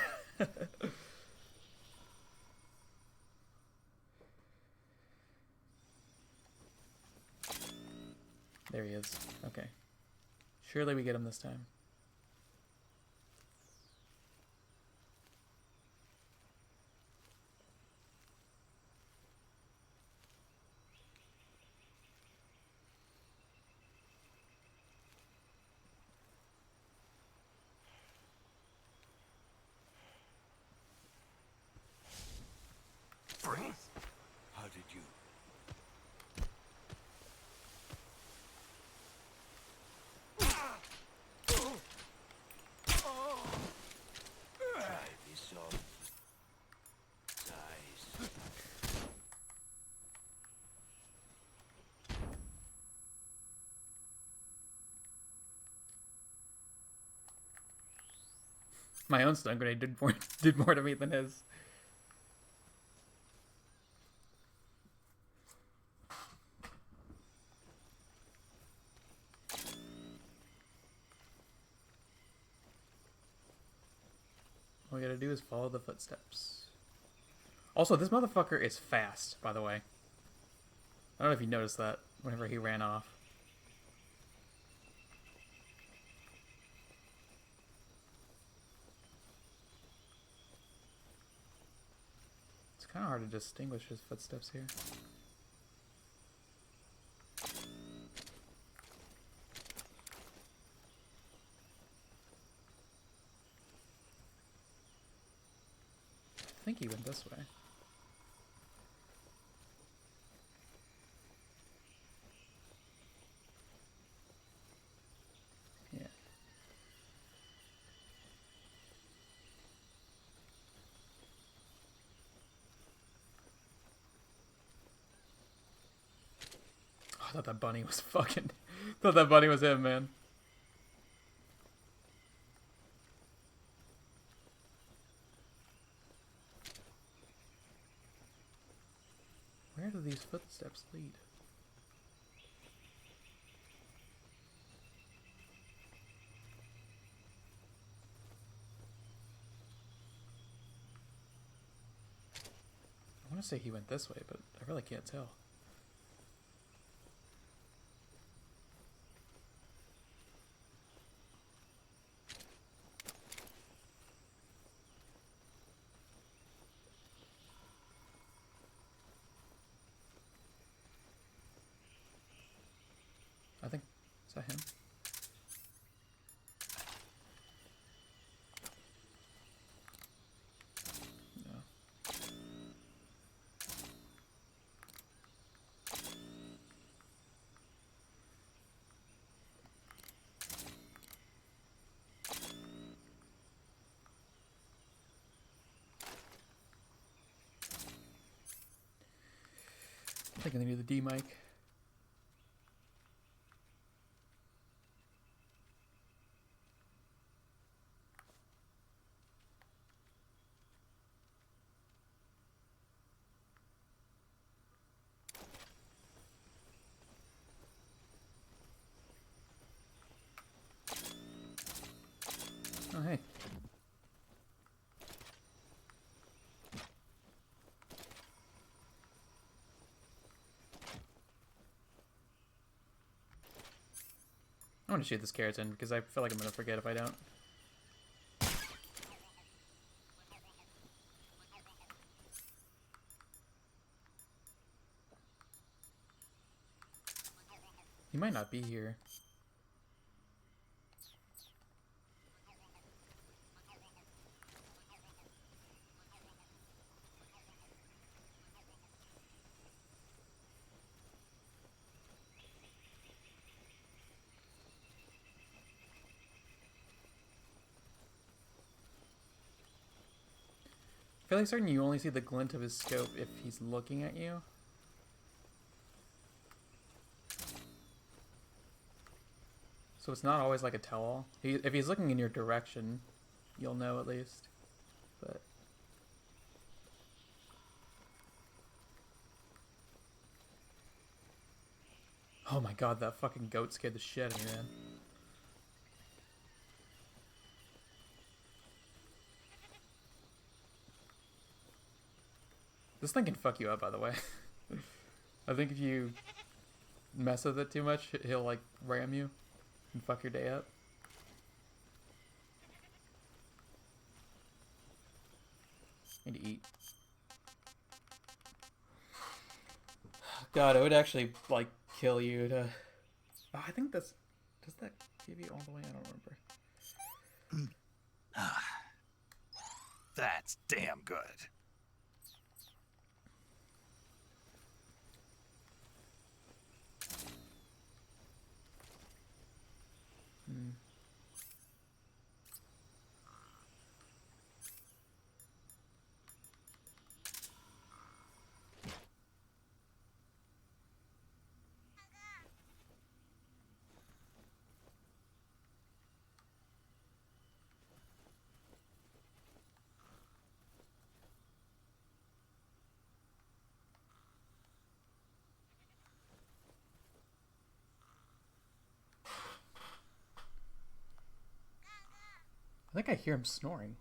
There he is. Okay. Surely we get him this time. How did you? Try this on. Size. My own stun grenade did more to me than his. All we gotta do is follow the footsteps. Also, this motherfucker is fast, by the way. I don't know if you noticed that whenever he ran off. It's kind of hard to distinguish his footsteps here. I think he went this way. Yeah. Oh, I thought that bunny was fucking... thought that bunny was him, man. Where do these footsteps lead? I want to say he went this way, but I really can't tell. I think, is that him? No. I think I need the D mic. Oh, hey. I want to shoot this keratin because I feel like I'm going to forget if I don't. He might not be here. I feel like certain you only see the glint of his scope if he's looking at you. So it's not always like a tell-all. If he's looking in your direction, you'll know at least. But oh my god, that fucking goat scared the shit out of me, man. This thing can fuck you up, by the way. I think if you mess with it too much, he'll like ram you and fuck your day up. Need to eat. God, it would actually like kill you to. Oh, I think that's. Does that give you all the way? I don't remember. That's damn good. Hmm. I think I hear him snoring.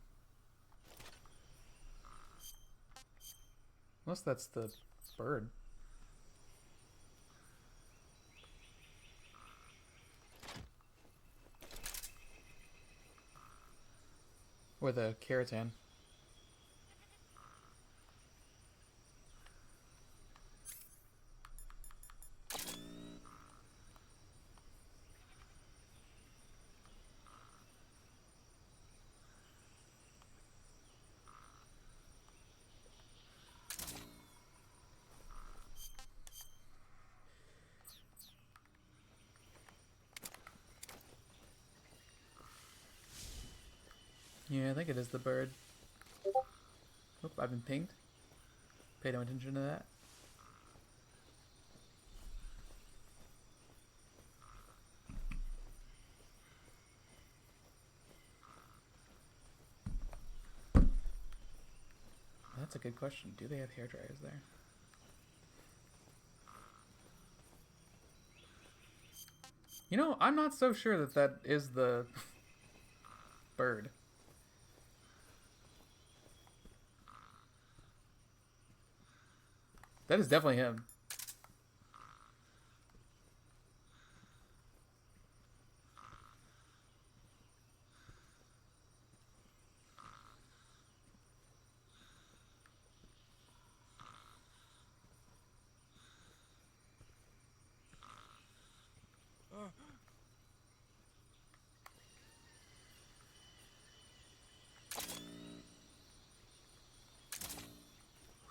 Unless that's the bird. Or the keratin. Yeah, I think it is the bird. Oop, I've been pinged. Pay no attention to that. That's a good question. Do they have hair dryers there? You know, I'm not so sure that that is the bird. That is definitely him. Oh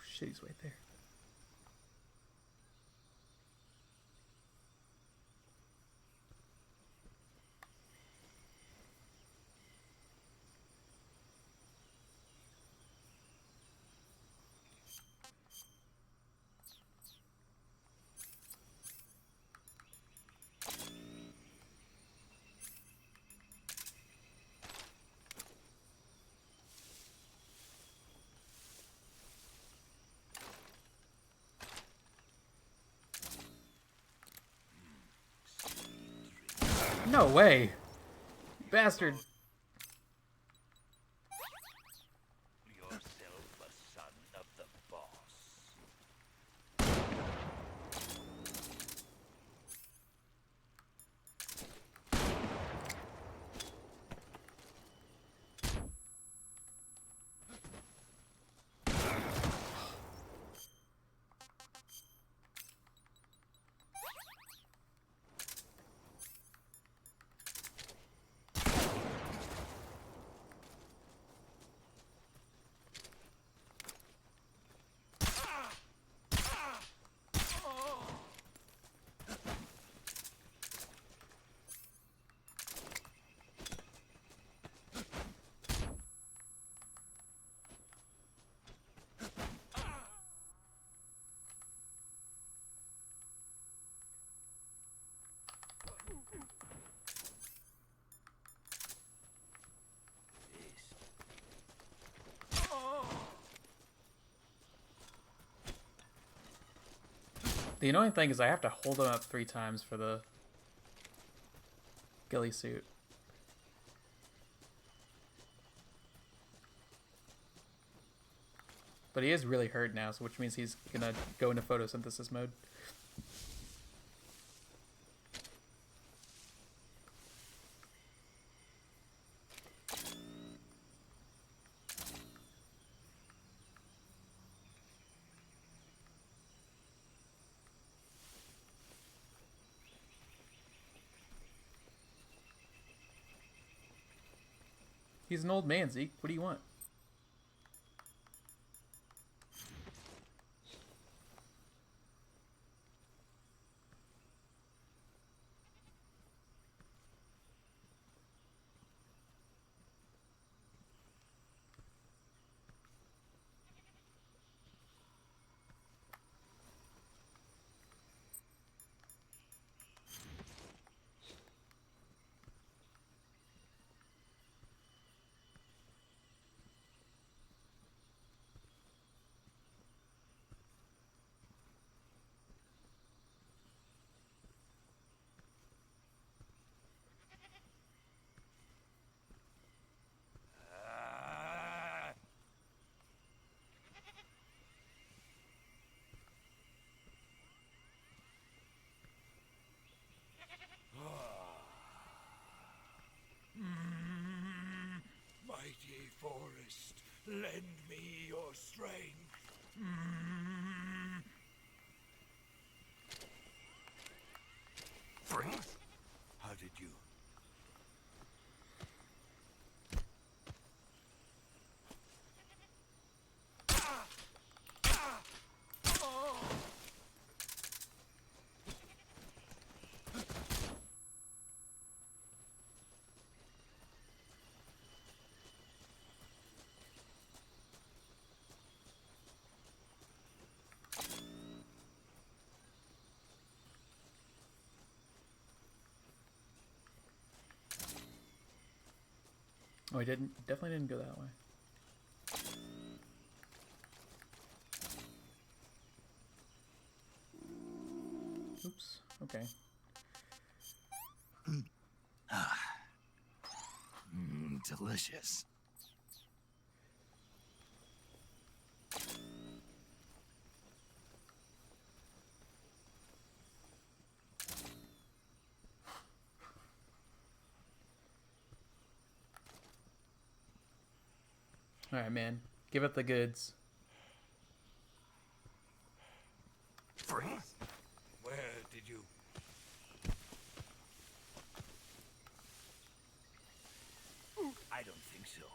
shit, he's right there. No way! Bastard! Yourself a son of the boss. The annoying thing is I have to hold him up 3 times for the ghillie suit. But he is really hurt now, so which means he's gonna go into photosynthesis mode. He's an old man, Zeke. What do you want? Mighty forest, lend me your strength. Freeze? How did you? Oh, he didn't. Definitely didn't go that way. Oops. Okay. Delicious. All right, man. Give up the goods. Freeze. Where did you... I don't think so.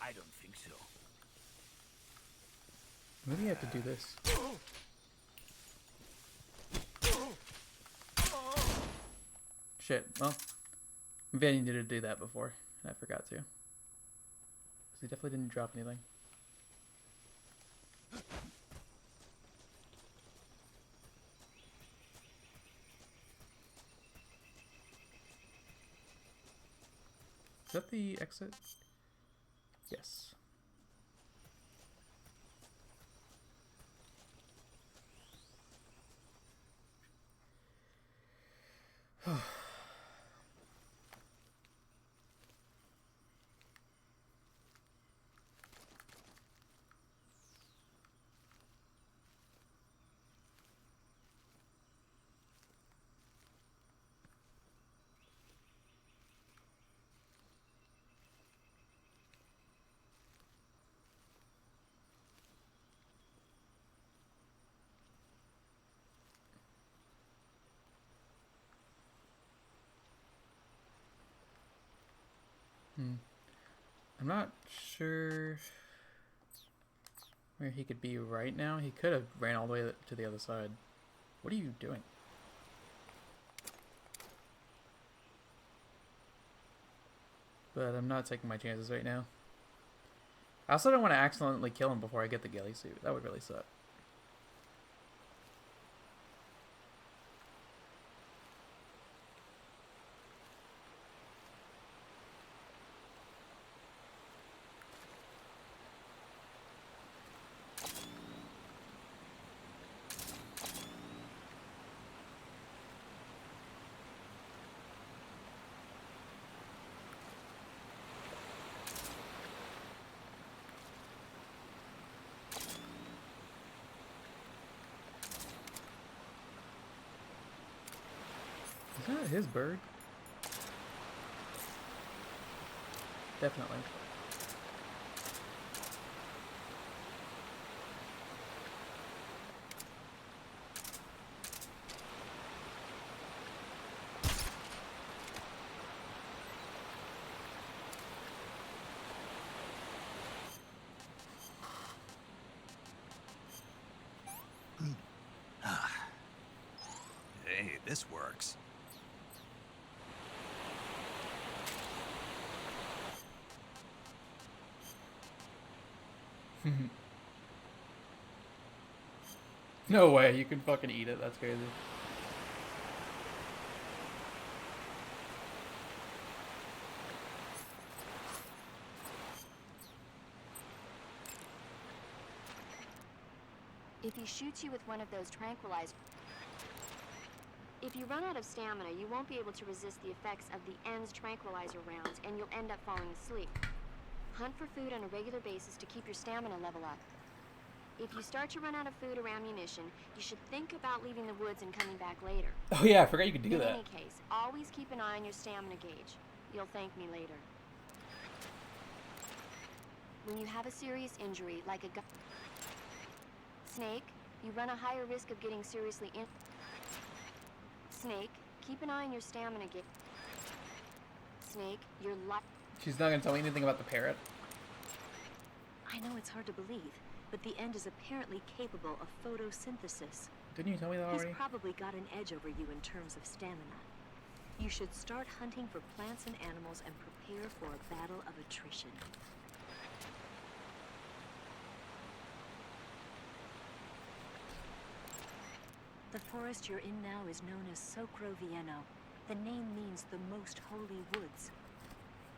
I don't think so. Maybe you have to do this. Shit. Well, maybe I needed to do that before, and I forgot to. Because he definitely didn't drop anything. Is that the exit? Yes. I'm not sure where he could be right now. He could have ran all the way to the other side. What are you doing? But I'm not taking my chances right now. I also don't want to accidentally kill him before I get the ghillie suit. That would really suck. Is that his bird? Definitely. Hey, this works. No way, you can fucking eat it. That's crazy. If he shoots you with one of those tranquilizers... If you run out of stamina, you won't be able to resist the effects of the End's tranquilizer rounds, and you'll end up falling asleep. Hunt for food on a regular basis to keep your stamina level up. If you start to run out of food or ammunition, you should think about leaving the woods and coming back later. Oh yeah, I forgot you could do In that. any case, always keep an eye on your stamina gauge. You'll thank me later. When you have a serious injury, like a Snake, you run a higher risk of getting seriously in... Snake, keep an eye on your stamina gauge. Snake, your life... She's not gonna tell me anything about the parrot. I know it's hard to believe, but the End is apparently capable of photosynthesis. Didn't you tell me that He's already? probably got an edge over you in terms of stamina. You should start hunting for plants and animals and prepare for a battle of attrition. The forest you're in now is known as Socro Vieno. The name means the most holy woods.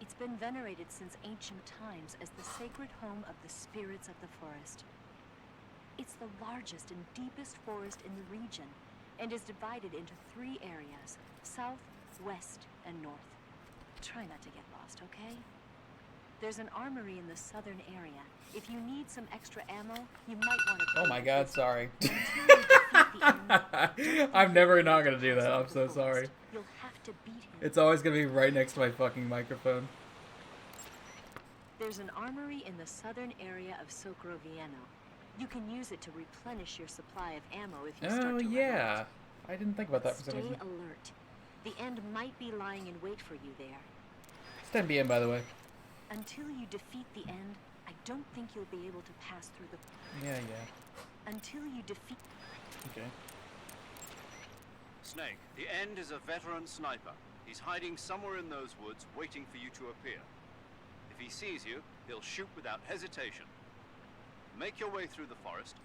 It's been venerated since ancient times as the sacred home of the spirits of the forest. It's the largest and deepest forest in the region and is divided into 3 areas: south, west, and north. Try not to get lost, okay? There's an armory in the southern area. If you need some extra ammo, you might want to... Oh my god, sorry. Until you defeat the enemy, I'm never not gonna do that. I'm so sorry. you'll have to beat him. It's always gonna be right next to my fucking microphone. There's an armory in the southern area of Socrovieno. You can use it to replenish your supply of ammo if you start Oh to run yeah. out. I didn't think about that for some Stay reason. alert. The end might be lying in wait for you there. It's 10 p.m. by the way. Until you defeat the end, I don't think you'll be able to pass through the... Yeah, yeah. Until you defeat... Okay. Snake, the End is a veteran sniper. He's hiding somewhere in those woods, waiting for you to appear. If he sees you, he'll shoot without hesitation. Make your way through the forest.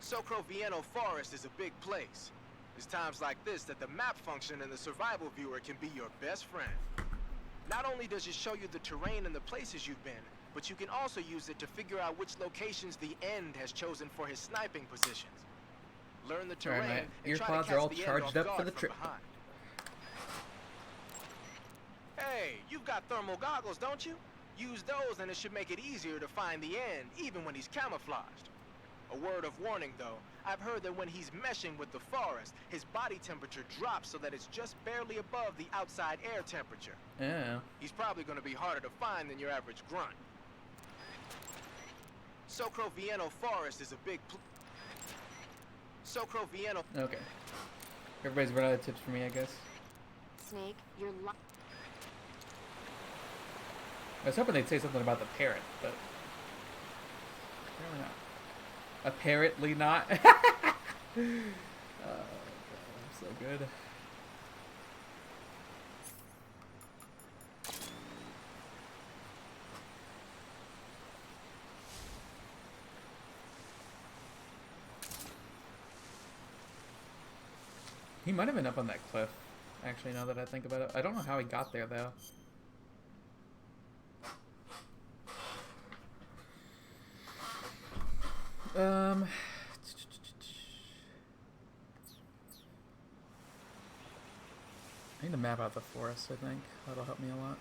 Socrovieno Forest is a big place. It's times like this that the map function in the survival viewer can be your best friend. Not only does it show you the terrain and the places you've been, but you can also use it to figure out which locations the End has chosen for his sniping positions. Learn the terrain Alright, and try earpods to are catch all the End charged off up for guard the from trip. behind. Hey, you've got thermal goggles, don't you? Use those and it should make it easier to find the End, even when he's camouflaged. A word of warning, though. I've heard that when he's meshing with the forest, his body temperature drops so that it's just barely above the outside air temperature. Yeah. He's probably going to be harder to find than your average grunt. Socrovieno Forest is a big Socrovieno... Okay. Everybody's run out of tips for me, I guess. Snake, you're I was hoping they'd say something about the parrot, but apparently not. Apparently not. Oh, God, I'm so good. He might have been up on that cliff, actually, now that I think about it. I don't know how he got there, though. I need to map out the forest, I think. That'll help me a lot.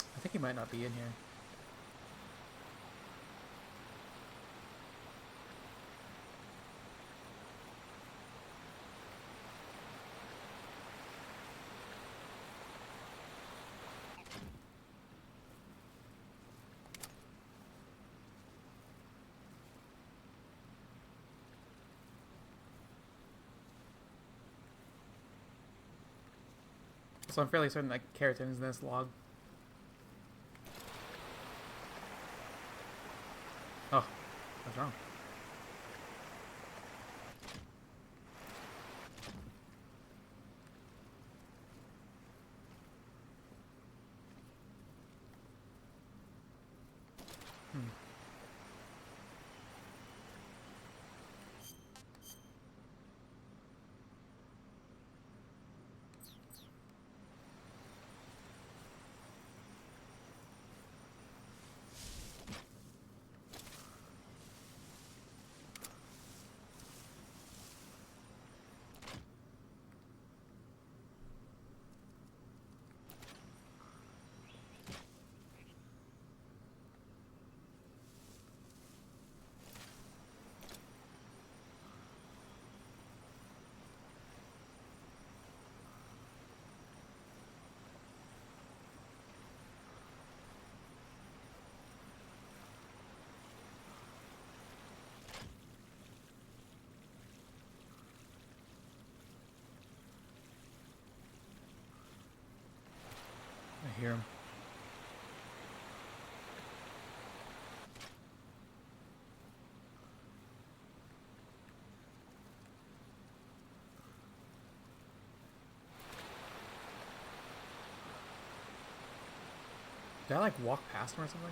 I think he might not be in here. So I'm fairly certain that keratin's in this log. Oh, what's wrong? I hear him. Did I like walk past him or something?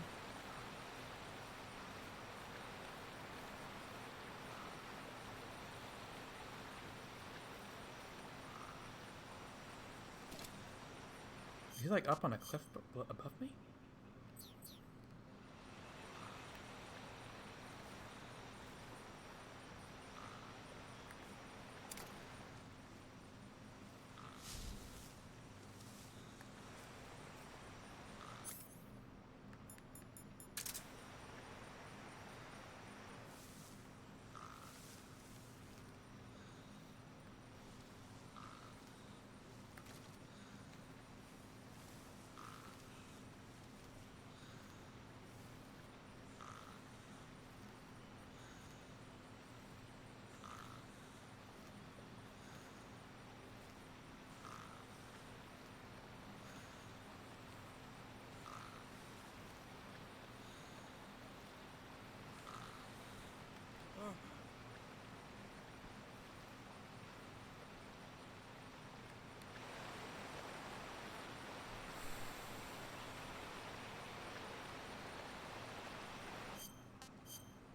Is he like up on a cliff above me?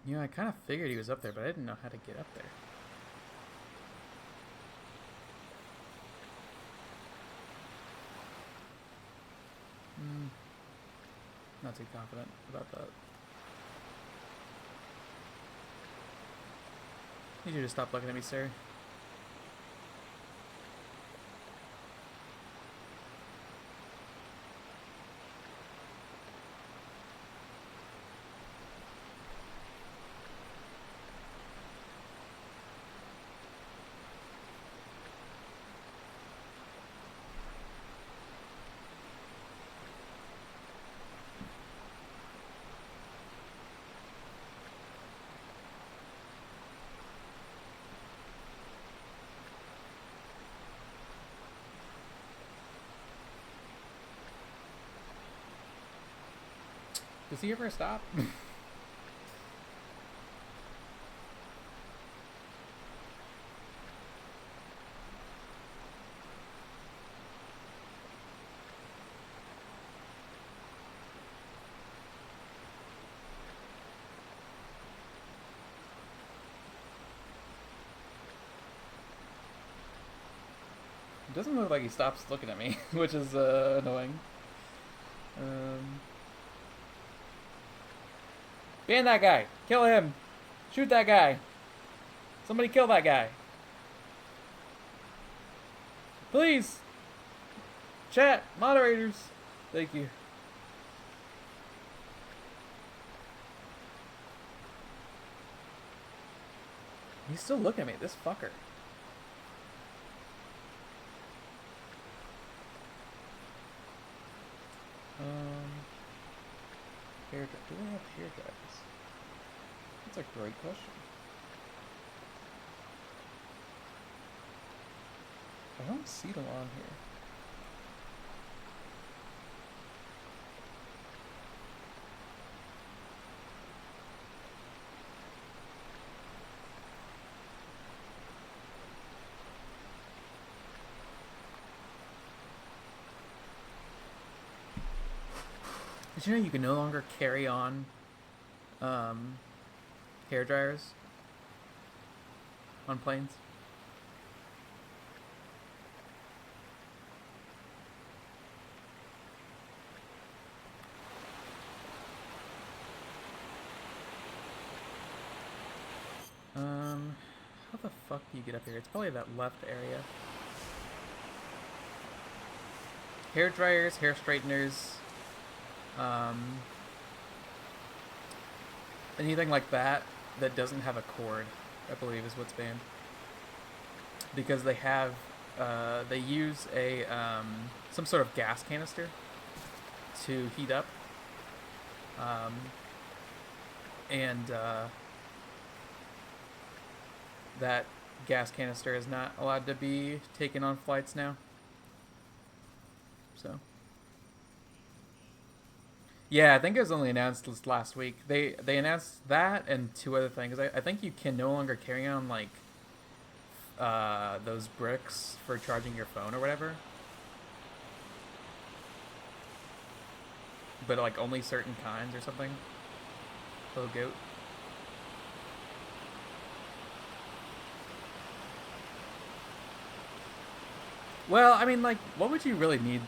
You know, I kind of figured he was up there, but I didn't know how to get up there. Not too confident about that. Need you to stop looking at me, sir. Does he ever stop? It doesn't look like he stops looking at me, which is annoying. Ban that guy! Kill him! Shoot that guy! Somebody kill that guy! Please! Chat! Moderators! Thank you. He's still looking at me, this fucker. Hair dry. Do I have hair dryers? That's a great question. I don't see them on here. Did you know you can no longer carry on hair dryers on planes? How the fuck do you get up here? It's probably that left area. Hair dryers, hair straighteners, anything like that that doesn't have a cord, I believe, is what's banned. Because they have, they use a, some sort of gas canister to heat up. That gas canister is not allowed to be taken on flights now. So, Yeah, I think it was only announced last week. They announced that and two other things. I think you can no longer carry on like those bricks for charging your phone or whatever. But like only certain kinds or something. Little goat. Well, I mean, like, what would you really need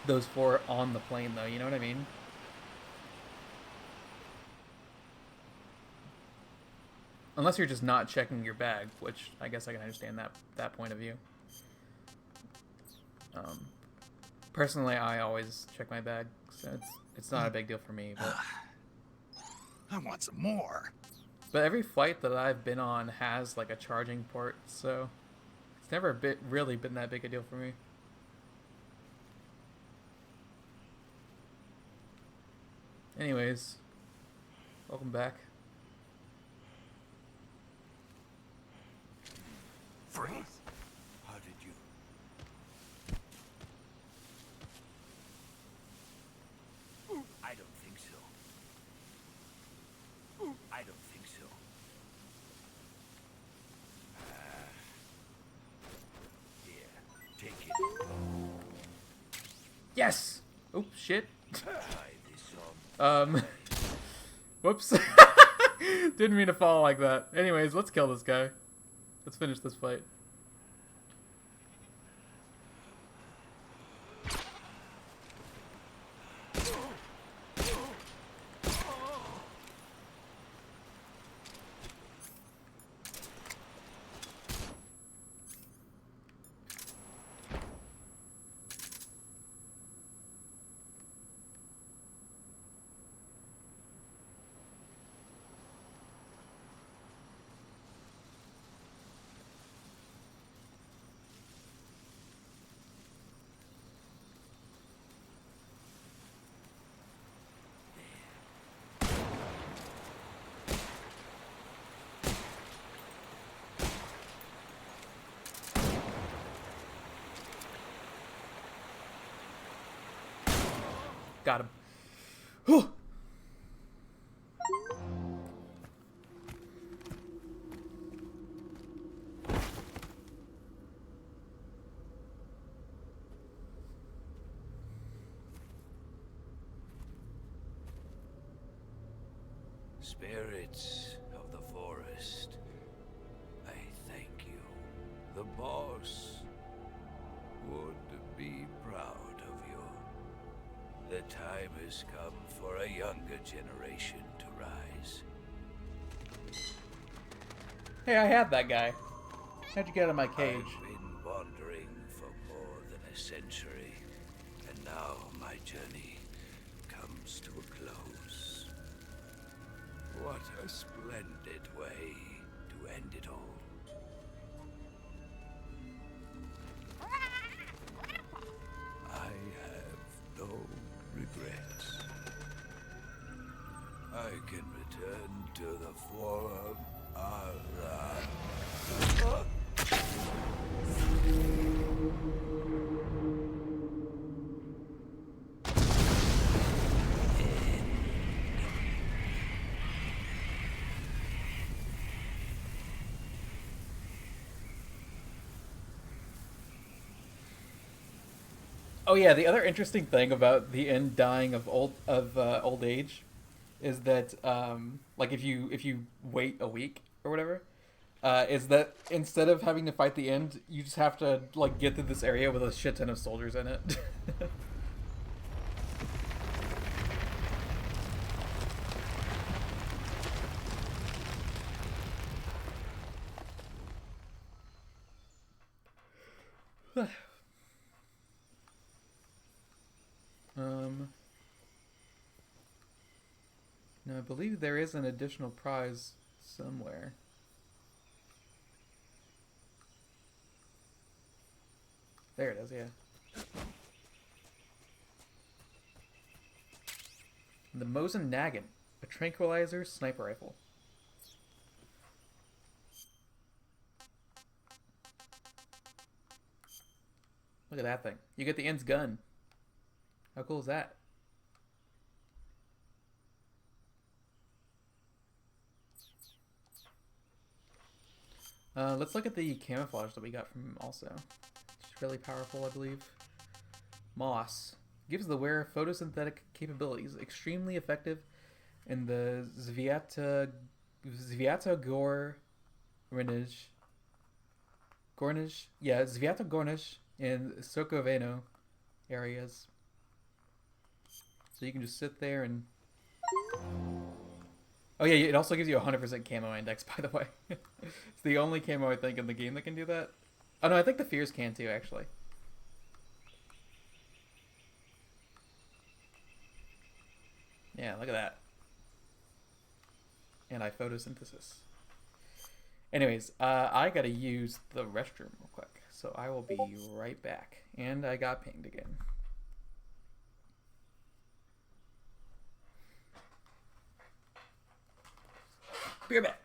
those for on the plane, though? You know what I mean? Unless you're just not checking your bag, which I guess I can understand that point of view. Personally, I always check my bag, so it's not a big deal for me. But I want some more. But every flight that I've been on has like a charging port, so it's never really been that big a deal for me. Anyways, welcome back. Freeze. How did you? I don't think so. I don't think so. Here, take it. Yes! Oh, shit. Try this on. Whoops. Didn't mean to fall like that. Anyways, let's kill this guy. Let's finish this fight. Got him. Whew. Spirits of the forest, I thank you. The boss would be proud of you. The time has come for a younger generation to rise. Hey, I had that guy. How'd you get out of my cage? I've been wandering for more than a century, and now my journey comes to a close. What a splendid way to end it all. I have no regrets. I can return to the Forum Oh yeah, the other interesting thing about the end dying of old age is that like if you wait a week or whatever, is that instead of having to fight the end, you just have to like get to this area with a shit ton of soldiers in it. Now I believe there is an additional prize somewhere. There it is, yeah. The Mosin Nagant, a tranquilizer sniper rifle. Look at that thing. You get the end's gun. How cool is that? Let's look at the camouflage that we got from him also. It's really powerful, I believe. Moss. Gives the wearer photosynthetic capabilities. Extremely effective in the Zviata-Gornish and Sokoveno areas. So you can just sit there and... Oh yeah, it also gives you a 100% camo index, by the way. It's the only camo, I think, in the game that can do that. Oh no, I think the Fears can too, actually. Yeah, look at that. Anti-photosynthesis. Anyways, I gotta use the restroom real quick, so I will be right back. And I got pinged again. Be right back.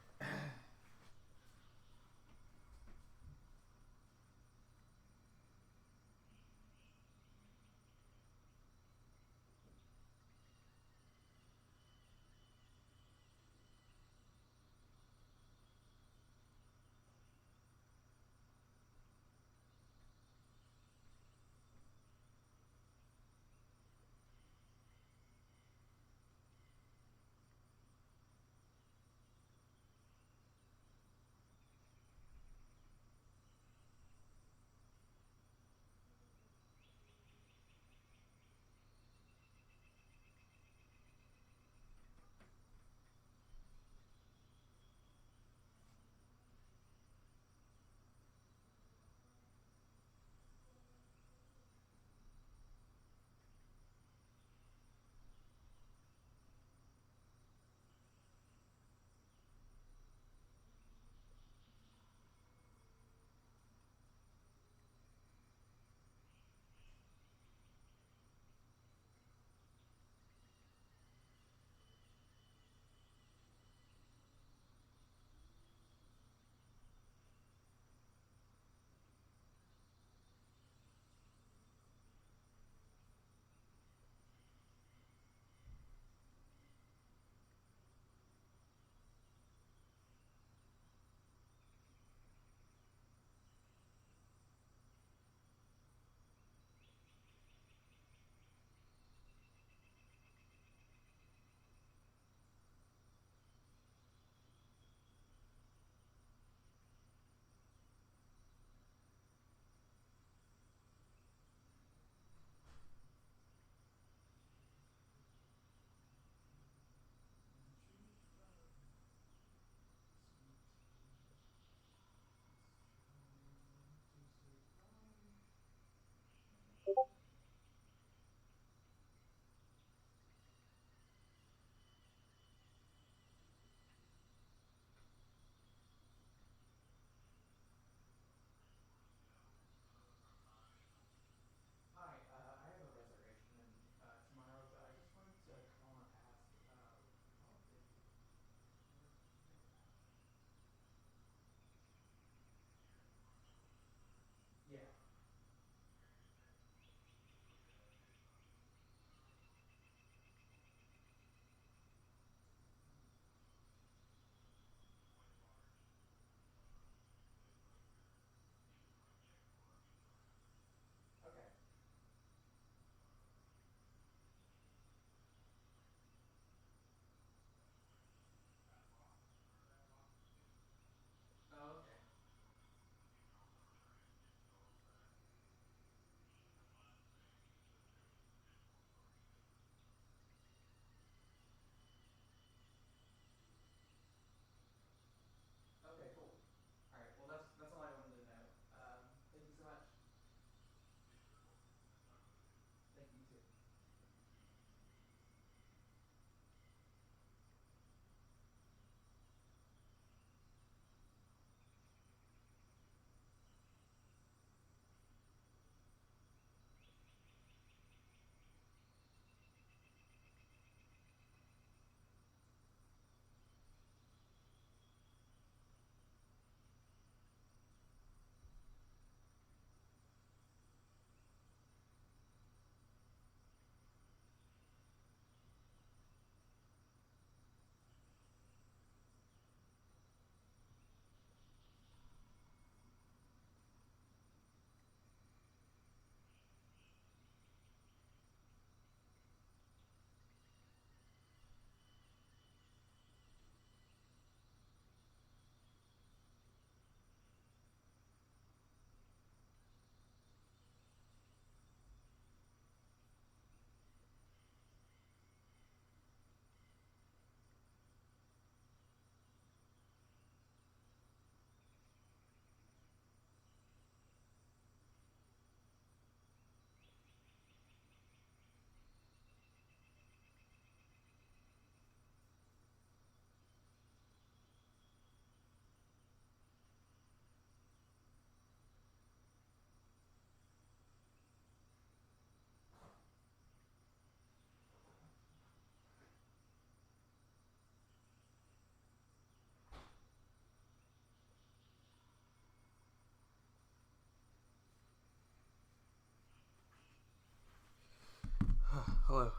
hello.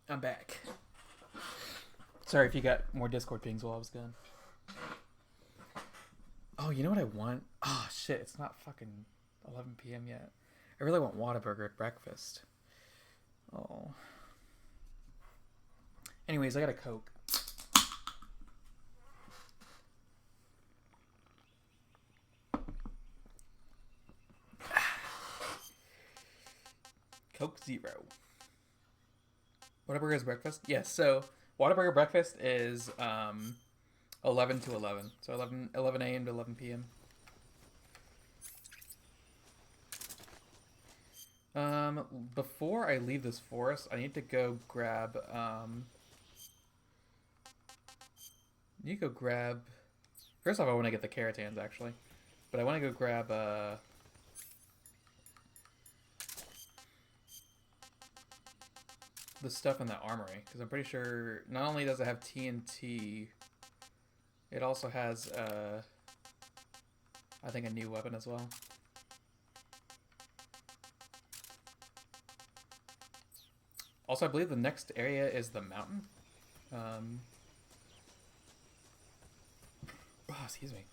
I'm back. Sorry if you got more Discord pings while I was gone. Oh, you know what I want? Oh, shit. It's not fucking 11 p.m. yet. I really want Whataburger at breakfast. Oh. Anyways, I got a Coke. Coke Zero. Whataburger's breakfast? Yes, so Whataburger breakfast is 11 to 11. So 11 a.m. to 11 p.m. Before I leave this forest, I need to go grab, first off, I want to get the Caratans, actually. But I want to go grab, the stuff in the armory, because I'm pretty sure not only does it have TNT, it also has I think a new weapon as well. Also, I believe the next area is the mountain. Oh, excuse me.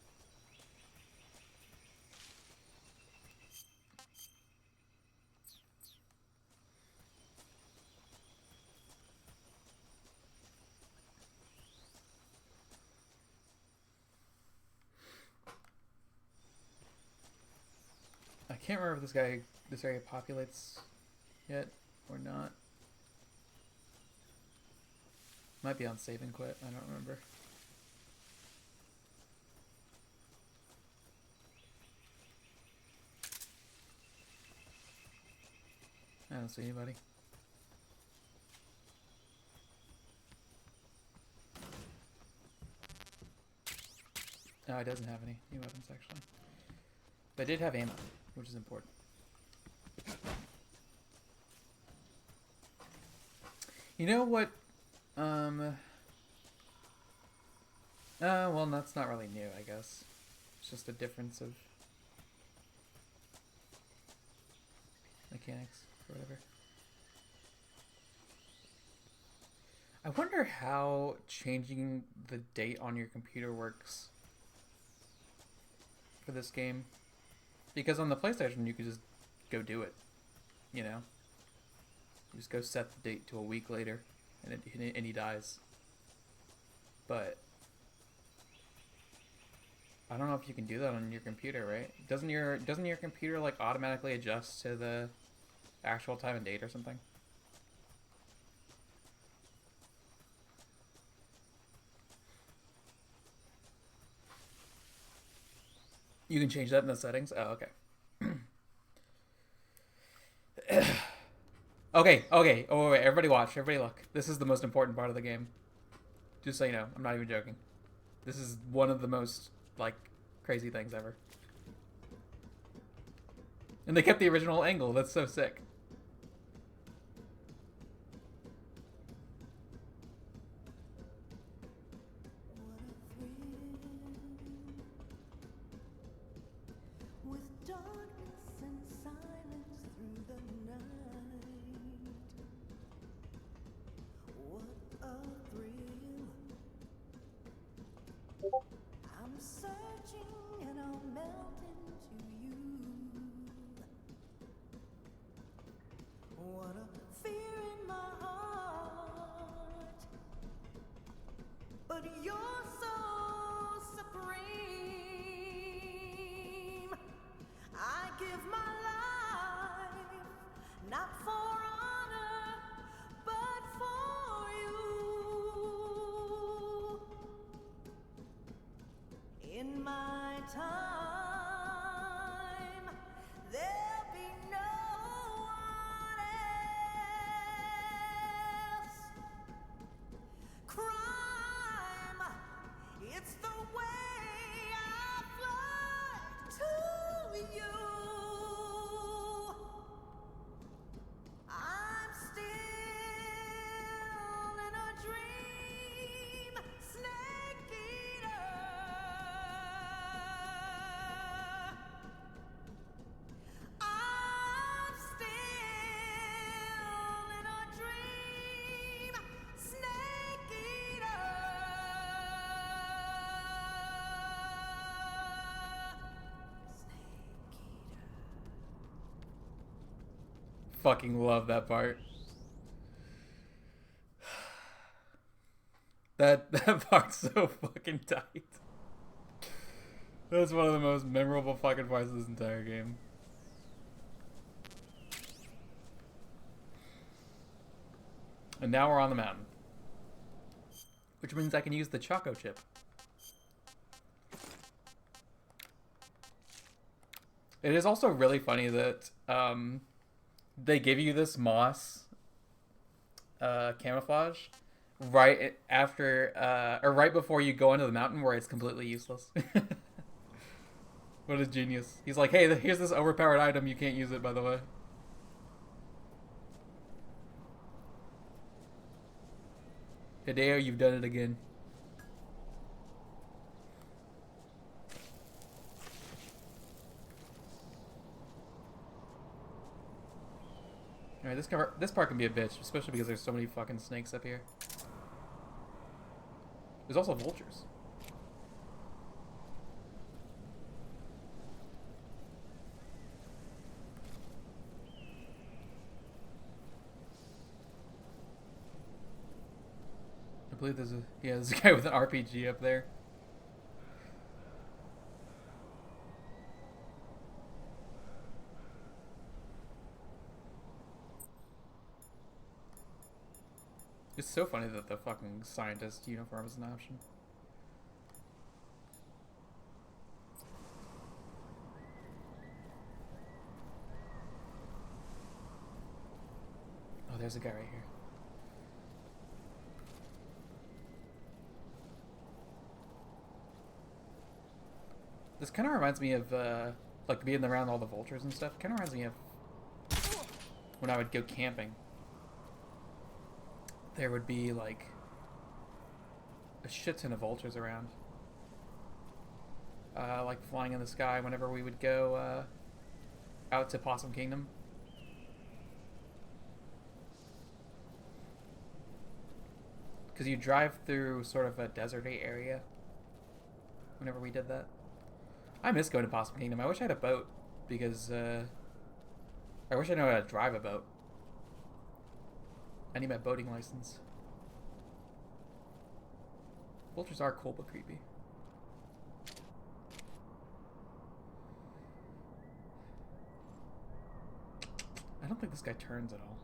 I can't remember if this area populates yet or not. Might be on save and quit, I don't remember. I don't see anybody. No, it doesn't have any new weapons actually. But it did have ammo, which is important. You know what? Well, that's not really new, I guess. It's just a difference of mechanics or whatever. I wonder how changing the date on your computer works for this game. Because on the PlayStation, you could just go do it, you know? You just go set the date to a week later, and he dies. But I don't know if you can do that on your computer, right? Doesn't your computer like automatically adjust to the actual time and date or something? You can change that in the settings? Oh, okay. Okay. Oh, wait. Everybody watch. Everybody look. This is the most important part of the game. Just so you know. I'm not even joking. This is one of the most, like, crazy things ever. And they kept the original angle. That's so sick. With darkness and silence through the night. What a thrill. I'm searching and I'll melt into you. fucking love that part. That part's so fucking tight. That's one of the most memorable fucking parts of this entire game. And now we're on the mountain. Which means I can use the Choco Chip. It is also really funny that they give you this moss camouflage right after or right before you go into the mountain, where it's completely useless. What a genius. He's like, hey, here's this overpowered item, you can't use it, by the way. Hideo, you've done it again. Alright, this part can be a bitch, especially because there's so many fucking snakes up here. There's also vultures. I believe there's a guy with an RPG up there. It's so funny that the fucking scientist uniform is an option. Oh, there's a guy right here. This kind of reminds me of, like, being around all the vultures and stuff. Kind of reminds me of when I would go camping. There would be, like, a shit ton of vultures around. Like, flying in the sky whenever we would go, out to Possum Kingdom. Because you drive through sort of a deserty area whenever we did that. I miss going to Possum Kingdom. I wish I had a boat, because, I wish I knew how to drive a boat. I need my boating license. Vultures are cool but creepy. I don't think this guy turns at all.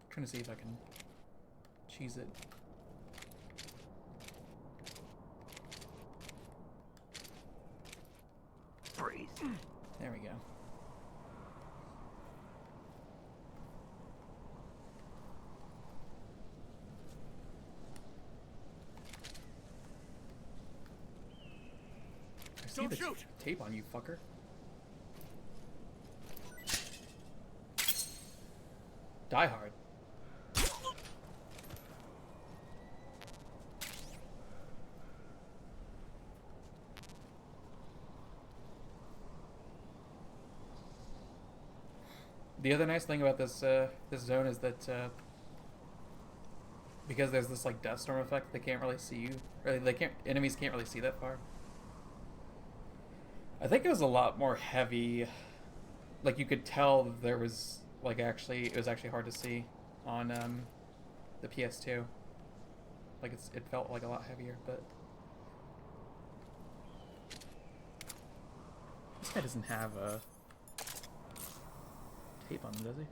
I'm trying to see if I can cheese it. Breathe. There we go. I see Don't the shoot! tape on you, fucker. Die Hard. The other nice thing about this this zone is that because there's this like dust storm effect, they can't really see you. Or enemies can't really see that far. I think it was a lot more heavy. Like you could tell there was like it was actually hard to see on the PS2. Like it felt like a lot heavier, but this guy doesn't have a tape on him, does he?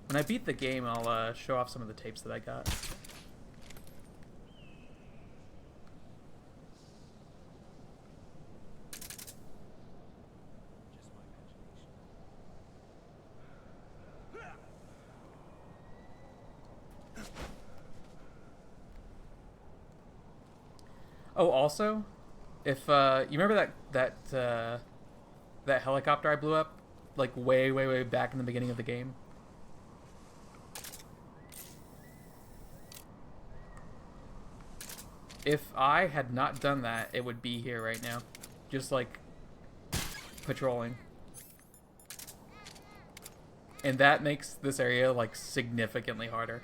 When I beat the game, I'll show off some of the tapes that I got. Oh, also, if you remember that helicopter I blew up, like way back in the beginning of the game. If I had not done that, it would be here right now, just like patrolling. And that makes this area like significantly harder.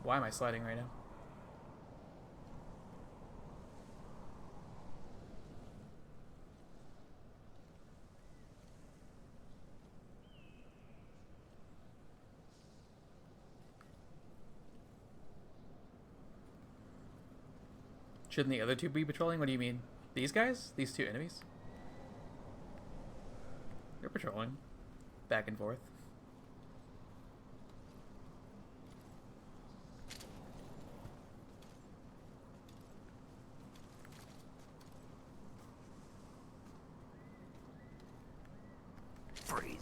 Why am I sliding right now? Shouldn't the other two be patrolling? What do you mean? These guys? These two enemies? They're patrolling. Back and forth. Freeze.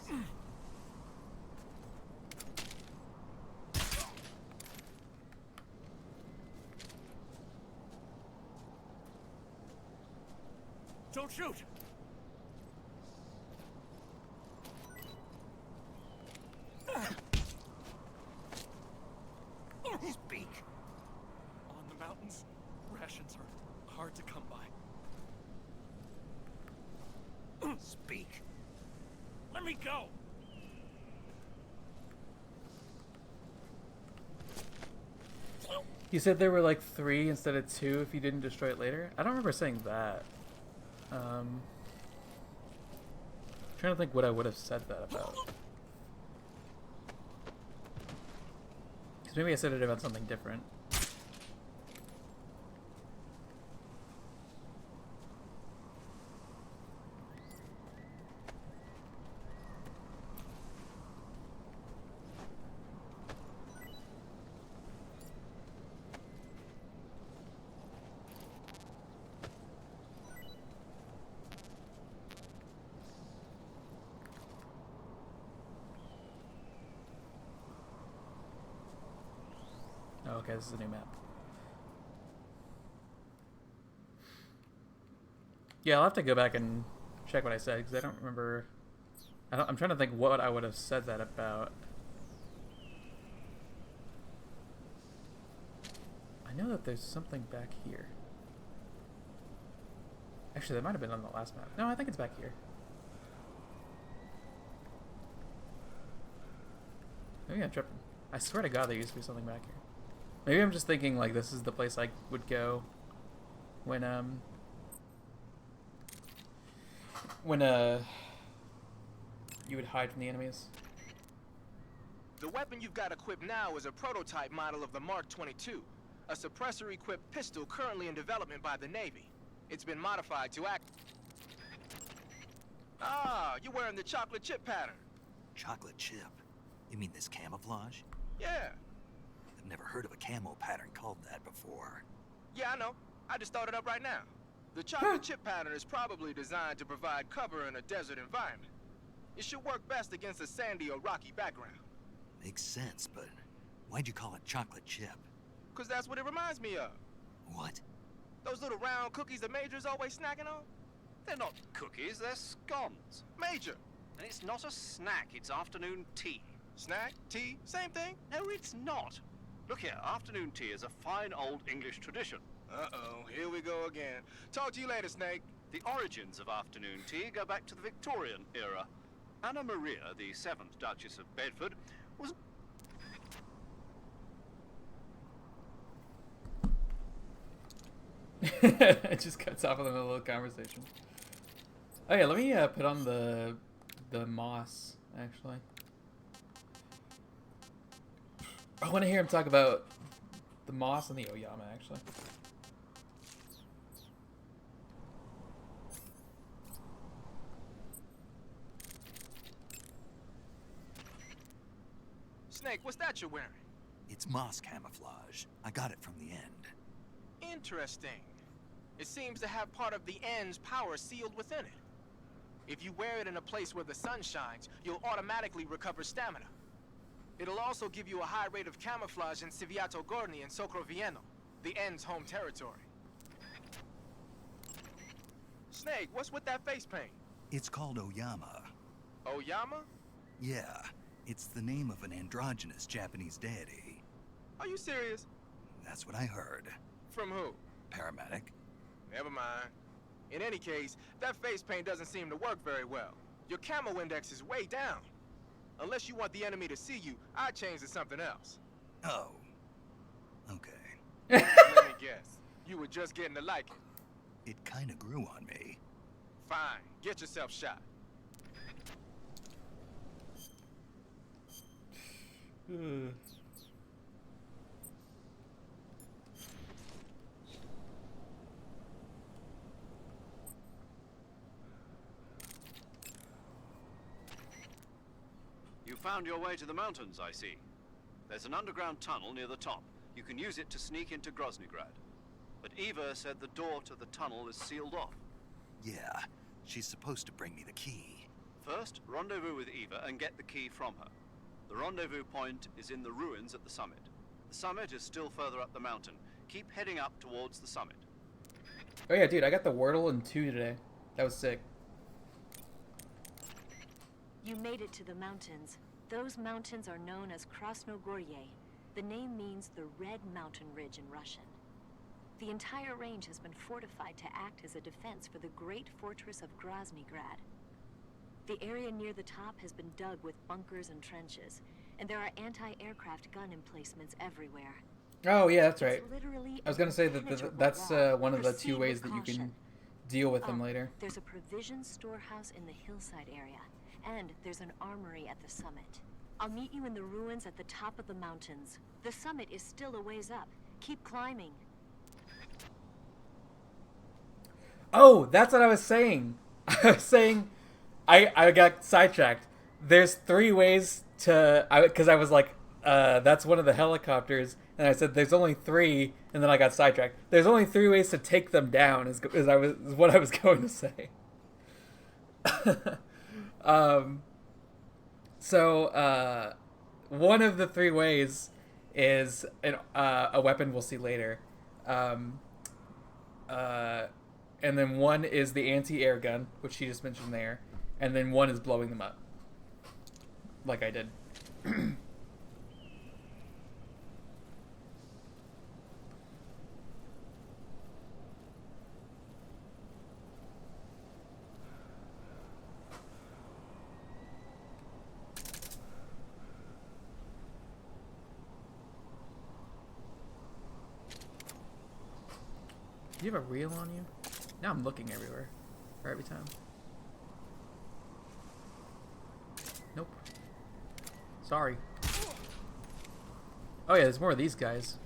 Don't shoot! Speak. On the mountains, rations are hard to come by. Speak. Let me go! You said there were like 3 instead of 2 if you didn't destroy it later? I don't remember saying that. Trying to think what I would have said that about. Because maybe I said it about something different. Oh, okay, this is a new map. Yeah, I'll have to go back and check what I said, because I don't remember... I'm trying to think what I would have said that about. I know that there's something back here. Actually, that might have been on the last map. No, I think it's back here. Maybe I'm tripping. I swear to God there used to be something back here. Maybe I'm just thinking like this is the place I would go when you would hide from the enemies. The weapon you've got equipped now is a prototype model of the Mark 22, a suppressor-equipped pistol currently in development by the Navy. It's been modified to act... Ah, you're wearing the chocolate chip pattern. Chocolate chip? You mean this camouflage? Yeah. I've never heard of a camo pattern called that before. Yeah, I know. I just thought it up right now. The chocolate chip pattern is probably designed to provide cover in a desert environment. It should work best against a sandy or rocky background. Makes sense, but why'd you call it chocolate chip? 'Cause that's what it reminds me of. What? Those little round cookies the Major's always snacking on? They're not cookies, they're scones. Major! And it's not a snack, it's afternoon tea. Snack? Tea? Same thing? No, it's not. Look here, afternoon tea is a fine old English tradition. Uh-oh, here we go again. Talk to you later, Snake. The origins of afternoon tea go back to the Victorian era. Anna Maria, the 7th Duchess of Bedford, was... It just cuts off in the middle of the conversation. Oh yeah, let me put on the moss, actually. I want to hear him talk about the moss and the Oyama, actually. Snake, what's that you're wearing? It's moss camouflage. I got it from the end. Interesting. It seems to have part of the end's power sealed within it. If you wear it in a place where the sun shines, you'll automatically recover stamina. It'll also give you a high rate of camouflage in Civiato Gorni and Socrovieno, the end's home territory. Snake, what's with that face paint? It's called Oyama. Oyama? Yeah, it's the name of an androgynous Japanese deity. Are you serious? That's what I heard. From who? Paramedic? Never mind. In any case, that face paint doesn't seem to work very well. Your camo index is way down. Unless you want the enemy to see you, I'd change to something else. Oh. Okay. Let me guess. You were just getting to like it. It kinda grew on me. Fine. Get yourself shot. You found your way to the mountains, I see. There's an underground tunnel near the top. You can use it to sneak into Groznygrad. But Eva said the door to the tunnel is sealed off. Yeah, she's supposed to bring me the key. First, rendezvous with Eva and get the key from her. The rendezvous point is in the ruins at the summit. The summit is still further up the mountain. Keep heading up towards the summit. Oh yeah, dude, I got the Wordle in 2 today. That was sick. You made it to the mountains. Those mountains are known as Krasnogorye. The name means the Red Mountain Ridge in Russian. The entire range has been fortified to act as a defense for the great fortress of Groznygrad. The area near the top has been dug with bunkers and trenches, and there are anti-aircraft gun emplacements everywhere. Oh yeah, that's right. It's literally I was gonna say that impenetrable that's wall. one of the Proceed 2 ways with that you can caution. deal with them later. There's a provision storehouse in the hillside area, and there's an armory at the summit. I'll meet you in the ruins at the top of the mountains. The summit is still a ways up. Keep climbing. Oh, that's what I was saying. I was saying, I got sidetracked. There's 3 ways to, because I was like, that's one of the helicopters, and I said there's only 3, and then I got sidetracked. There's only 3 ways to take them down, is what I was going to say. So one of the 3 ways is a weapon we'll see later. And then one is the anti-air gun, which she just mentioned there. And then one is blowing them up. Like I did. Do you have a reel on you? Now I'm looking everywhere. Or every time. Nope. Sorry. Oh yeah, there's more of these guys.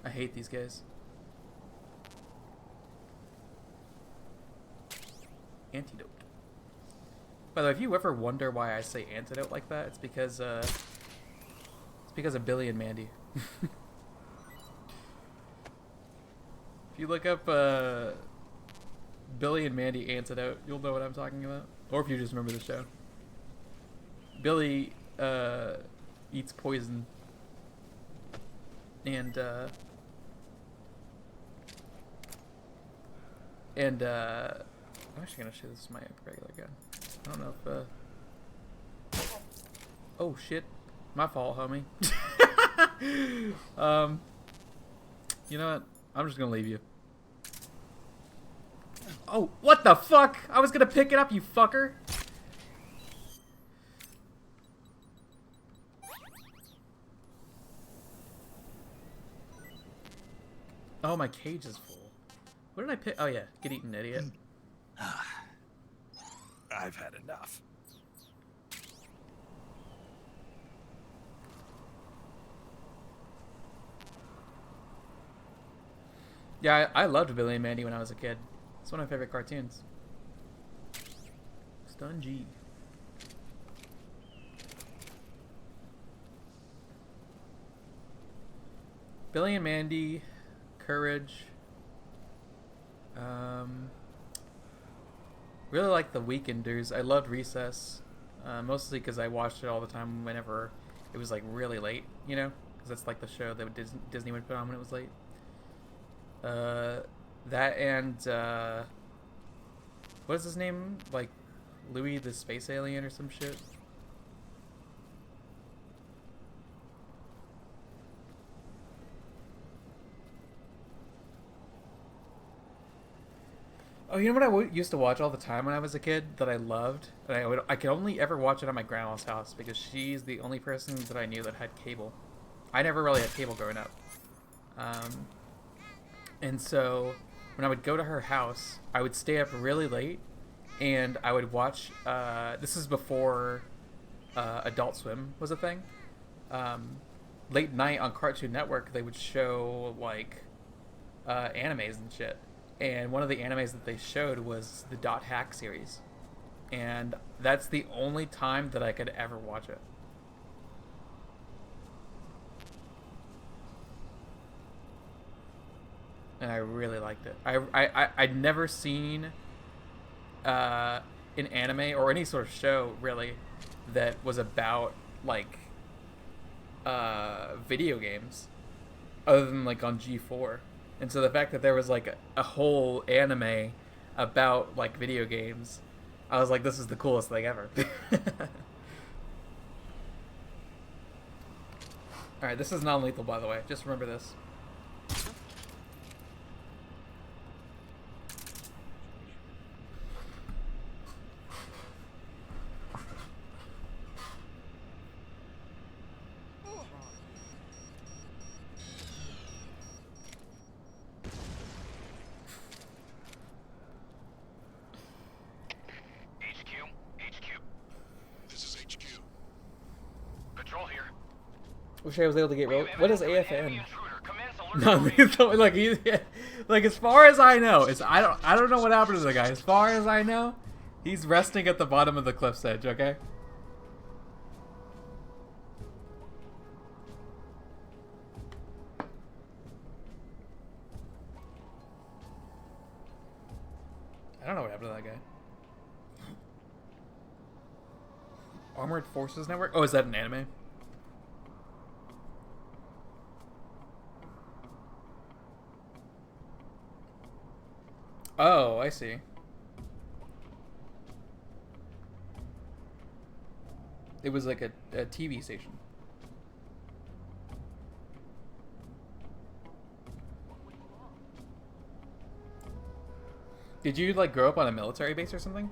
I hate these guys. Antidote. By the way, if you ever wonder why I say antidote like that, it's because of Billy and Mandy. If you look up Billy and Mandy Antidote, you'll know what I'm talking about. Or if you just remember the show. Billy eats poison. And I'm actually gonna show this with my regular gun. I don't know if oh shit. My fault, homie. You know what? I'm just gonna leave you. Oh, what the fuck? I was gonna pick it up, you fucker. Oh, my cage is full. What did I pick? Oh yeah, get eaten, idiot. I've had enough. Yeah, I loved Billy and Mandy when I was a kid. It's one of my favorite cartoons. Stun G. Billy and Mandy, Courage. Really like The Weekenders. I loved Recess, mostly because I watched it all the time whenever it was like really late, you know, because that's like the show that Disney would put on when it was late. That and what is his name? Like Louis the Space Alien or some shit. Oh, you know what used to watch all the time when I was a kid that I loved, and I could only ever watch it at my grandma's house because she's the only person that I knew that had cable. I never really had cable growing up, and so when I would go to her house, I would stay up really late, and I would watch. This is before Adult Swim was a thing. Late night on Cartoon Network, they would show like animes and shit. And one of the animes that they showed was the Dot Hack series. And that's the only time that I could ever watch it. And I really liked it. I'd never seen an anime or any sort of show, really, that was about, like, video games. Other than, like, on G4. And so the fact that there was, like, a whole anime about, like, video games, I was like, this is the coolest thing ever. Alright, this is non-lethal, by the way. Just remember this. Wish I was able to get real. What is AFN? Non-lethal. Like like as far as I know, I don't know what happened to the guy. As far as I know, he's resting at the bottom of the cliff's edge. Okay. I don't know what happened to that guy. Armored Forces Network. Oh, is that an anime? Oh, I see. It was like a TV station. Did you like grow up on a military base or something?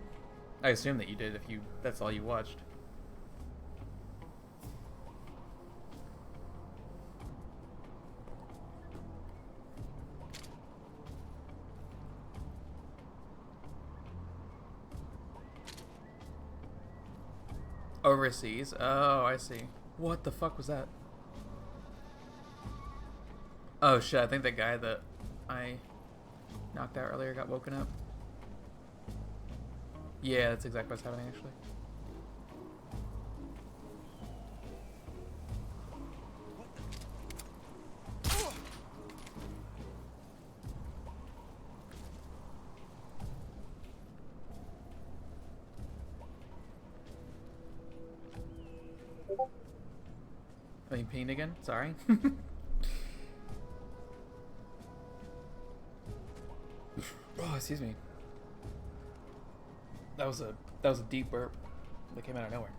I assume that you did if that's all you watched. Overseas? Oh, I see. What the fuck was that? Oh shit, I think the guy that I knocked out earlier got woken up. Yeah, that's exactly what's happening actually. I mean, pinged again? Sorry. Oh, excuse me. That was a deep burp that came out of nowhere.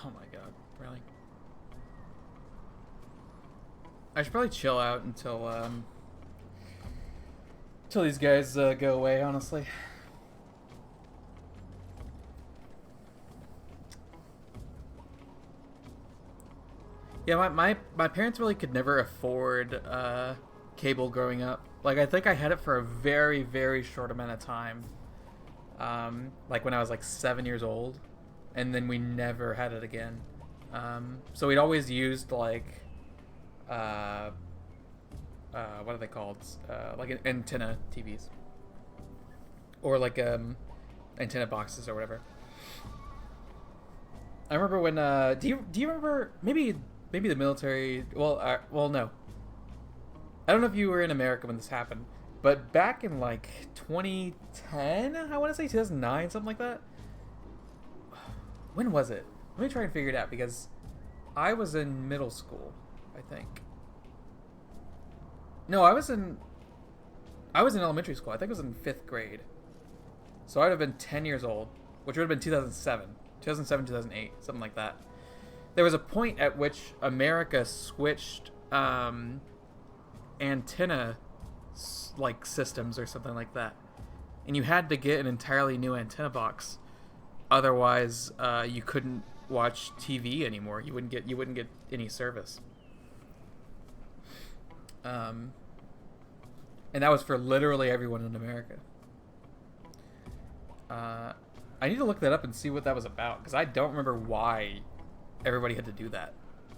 Oh my god, really? I should probably chill out until these guys go away, honestly. Yeah, my parents really could never afford cable growing up. Like, I think I had it for a very, very short amount of time. Like when I was like 7 years old, and then we never had it again. So we'd always used like what are they called? Like antenna TVs, or like antenna boxes or whatever. I remember when do you remember maybe the military? Well, no. I don't know if you were in America when this happened, but back in like 2010, I want to say 2009, something like that. When was it? Let me try and figure it out, because I was in middle school, I think. No, I was in elementary school. I think it was in 5th grade. So I'd have been 10 years old, which would have been 2008, something like that. There was a point at which America switched antenna like systems or something like that, and you had to get an entirely new antenna box, otherwise you couldn't watch TV anymore. You wouldn't get any service. And that was for literally everyone in America. I need to look that up and see what that was about, because I don't remember why everybody had to do that.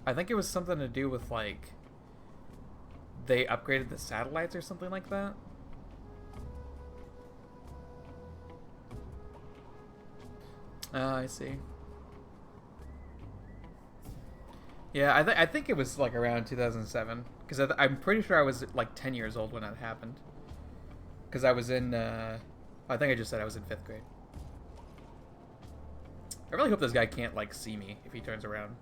I think it was something to do with, like, they upgraded the satellites or something like that. I see. Yeah, I think it was, like, around 2007, because I'm pretty sure I was, like, 10 years old when that happened. Because I was in, I think I just said I was in 5th grade. I really hope this guy can't, like, see me if he turns around.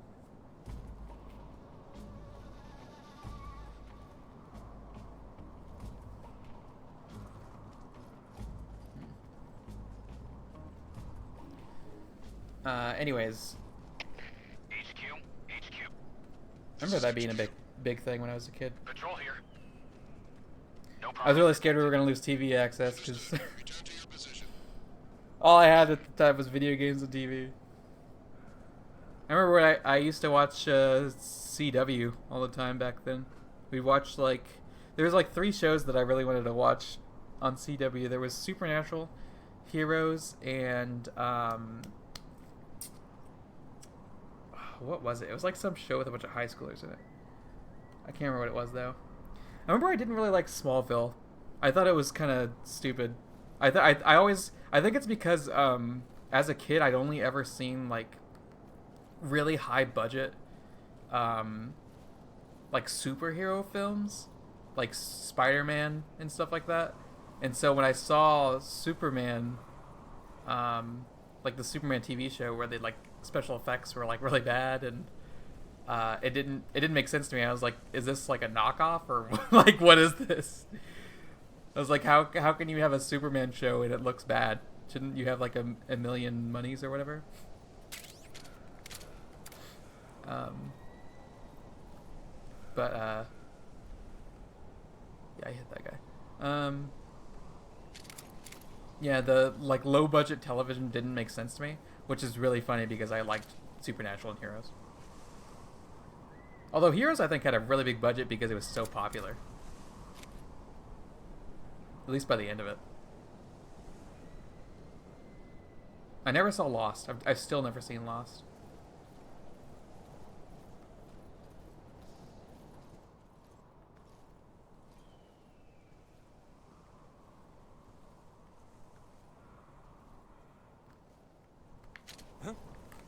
Anyways. HQ. I remember that being a big thing when I was a kid. Patrol here. No problem. I was really scared we were going to lose TV access, because all I had at the time was video games and TV. I remember when I used to watch CW all the time back then. We'd watch, like, there was like 3 shows that I really wanted to watch on CW. There was Supernatural, Heroes, and what was it? It was like some show with a bunch of high schoolers in it. I can't remember what it was though. I remember I didn't really like Smallville. I thought it was kind of stupid. I think it's because as a kid I'd only ever seen like really high budget like superhero films, like Spider-Man and stuff like that. And so when I saw Superman, like the Superman TV show where they like special effects were like really bad, and it didn't make sense to me. I was like, is this like a knockoff or like what is this? I was like, how can you have a Superman show and it looks bad? Shouldn't you have like a million monies or whatever? Yeah, I hit that guy. Yeah, the like low budget television didn't make sense to me, which is really funny because I liked Supernatural and Heroes. Although Heroes I think had a really big budget because it was so popular. At least by the end of it. I never saw Lost. I've still never seen Lost.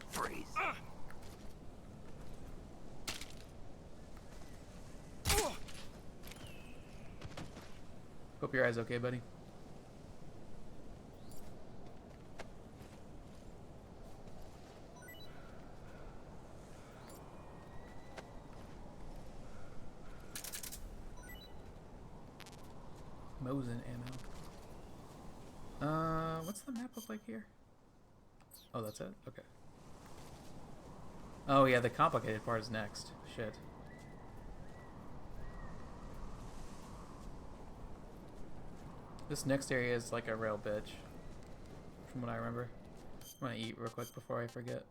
Freeze. Hope your eye's okay, buddy. Mosin ammo. What's the map look like here? Oh, that's it? Okay. Oh yeah, the complicated part is next. Shit. This next area is like a real bitch, from what I remember. I'm gonna eat real quick before I forget.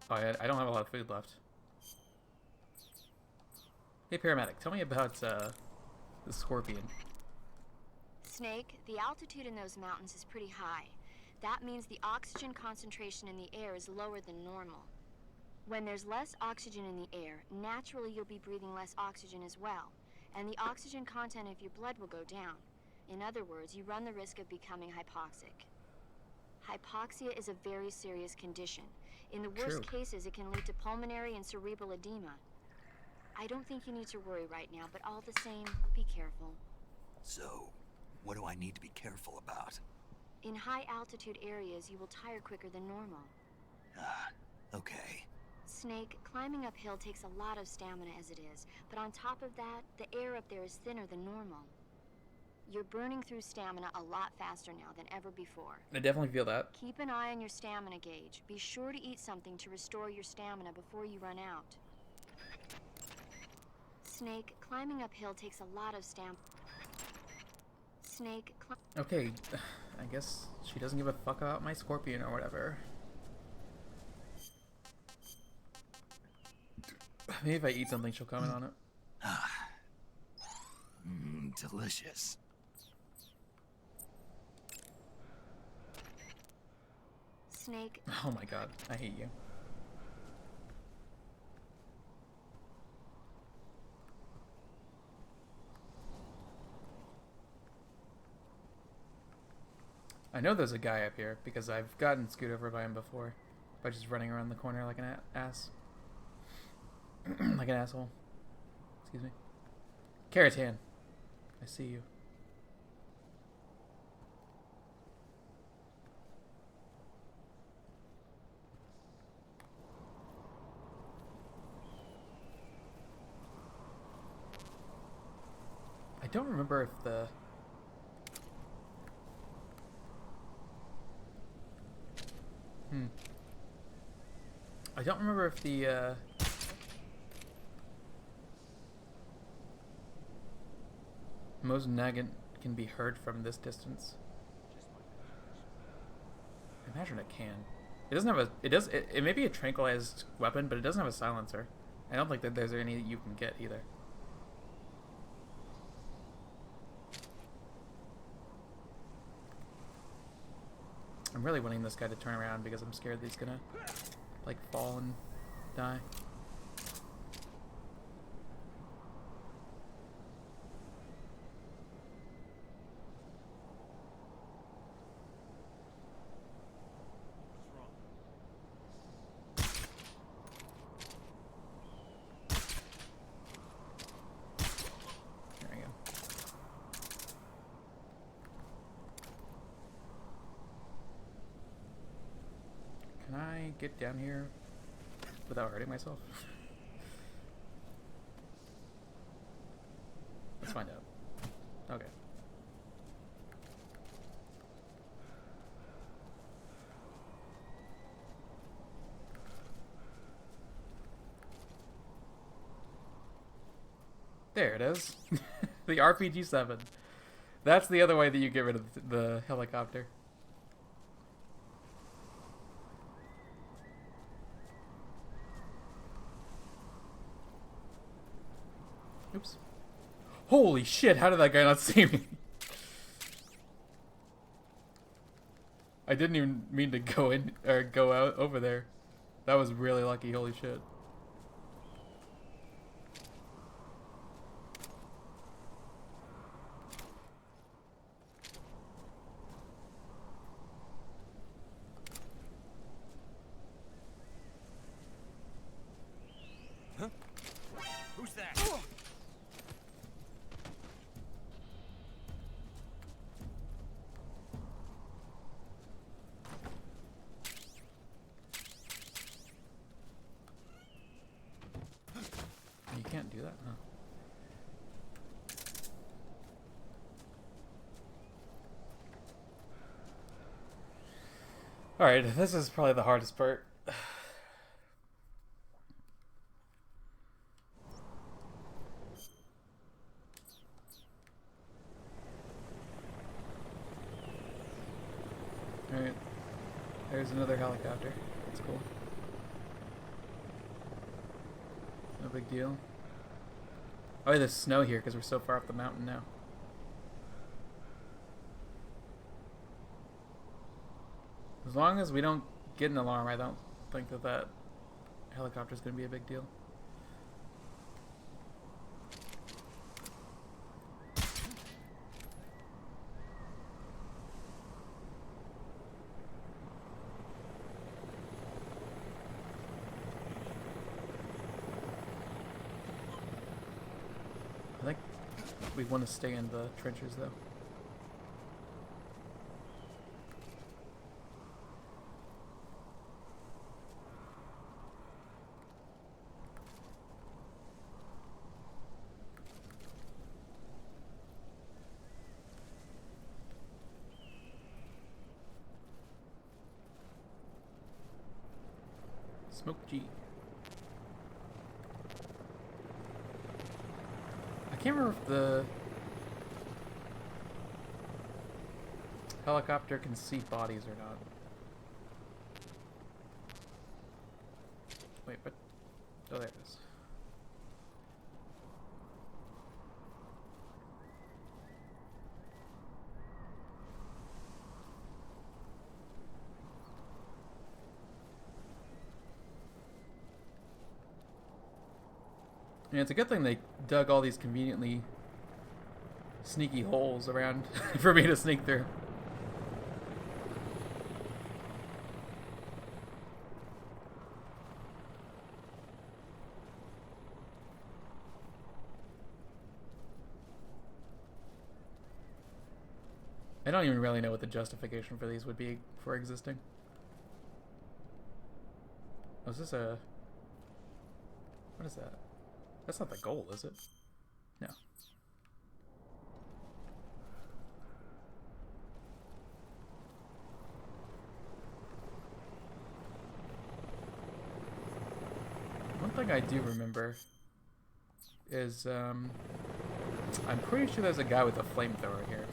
Oh yeah, I don't have a lot of food left. Hey paramedic, tell me about the scorpion. Snake, the altitude in those mountains is pretty high. That means the oxygen concentration in the air is lower than normal. When there's less oxygen in the air, naturally you'll be breathing less oxygen as well, and the oxygen content of your blood will go down. In other words, you run the risk of becoming hypoxic. Hypoxia is a very serious condition. In the worst cases, it can lead to pulmonary and cerebral edema. I don't think you need to worry right now, but all the same, be careful. So, what do I need to be careful about? In high altitude areas, you will tire quicker than normal. Okay. Snake, climbing uphill takes a lot of stamina as it is, but on top of that, the air up there is thinner than normal. You're burning through stamina a lot faster now than ever before. I definitely feel that. Keep an eye on your stamina gauge. Be sure to eat something to restore your stamina before you run out. Snake, climbing uphill takes a lot of stamina. Snake, Okay, I guess she doesn't give a fuck about my scorpion or whatever. Maybe if I eat something, she'll comment on it. Delicious. Snake. Oh my god, I hate you. I know there's a guy up here because I've gotten scooted over by him before by just running around the corner like an ass. Like an asshole. Excuse me. Caratan, I see you. I don't remember if the... I don't remember if the, Mos Nagant can be heard from this distance. I imagine it can. It doesn't have a... It may be a tranquilized weapon, but it doesn't have a silencer. I don't think that there's any that you can get either. I'm really wanting this guy to turn around because I'm scared that he's gonna, like, fall and die. There we go. Can I get down here without hurting myself? Let's find out. Okay. There it is. The RPG-7. That's the other way that you get rid of the helicopter. Oops. Holy shit, how did that guy not see me? I didn't even mean to go in or go out over there. That was really lucky, holy shit. Huh? Who's that? You can't do that, huh? Alright, this is probably the hardest part. Alright. There's another helicopter. That's cool. No big deal. Oh, there's snow here because we're so far up the mountain now. As long as we don't get an alarm, I don't think that that helicopter's going to be a big deal. I think we want to stay in the trenches, though. Smoke G. I can't remember if the helicopter can see bodies or not. Wait, what? Oh, there it is. And it's a good thing they dug all these conveniently sneaky holes around for me to sneak through. I don't even really know what the justification for these would be for existing. Oh, is this a... What is that? That's not the goal, is it? No. One thing I do remember is, I'm pretty sure there's a guy with a flamethrower here.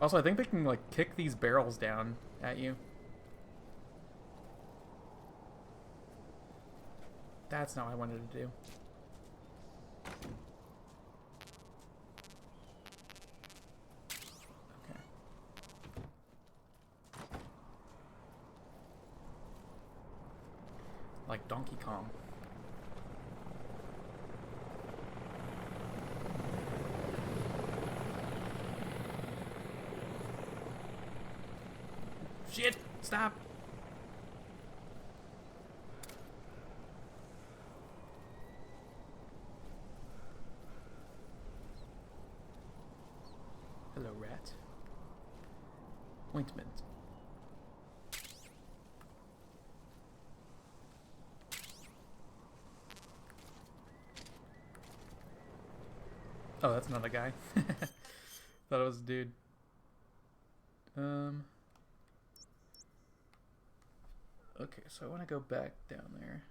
Also, I think they can, like, kick these barrels down at you. That's not what I wanted to do. Okay. Like Donkey Kong. Shit! Stop! Hello, rat. Ointment. Oh, that's not a guy. Thought it was a dude. Okay, so I want to go back down there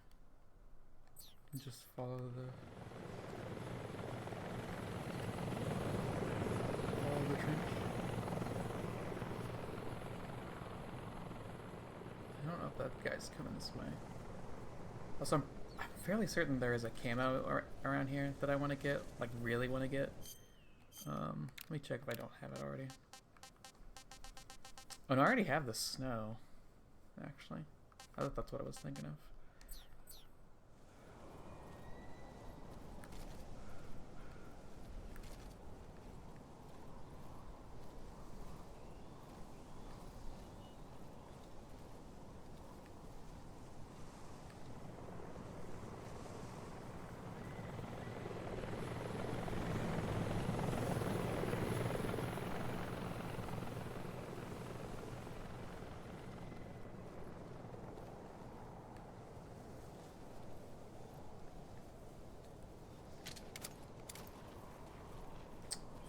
and just follow the trench. I don't know if that guy's coming this way. Also, I'm fairly certain there is a camo around here that I want to get, like really want to get. Let me check if I don't have it already. Oh no, I already have the snow, actually. I thought that's what I was thinking of.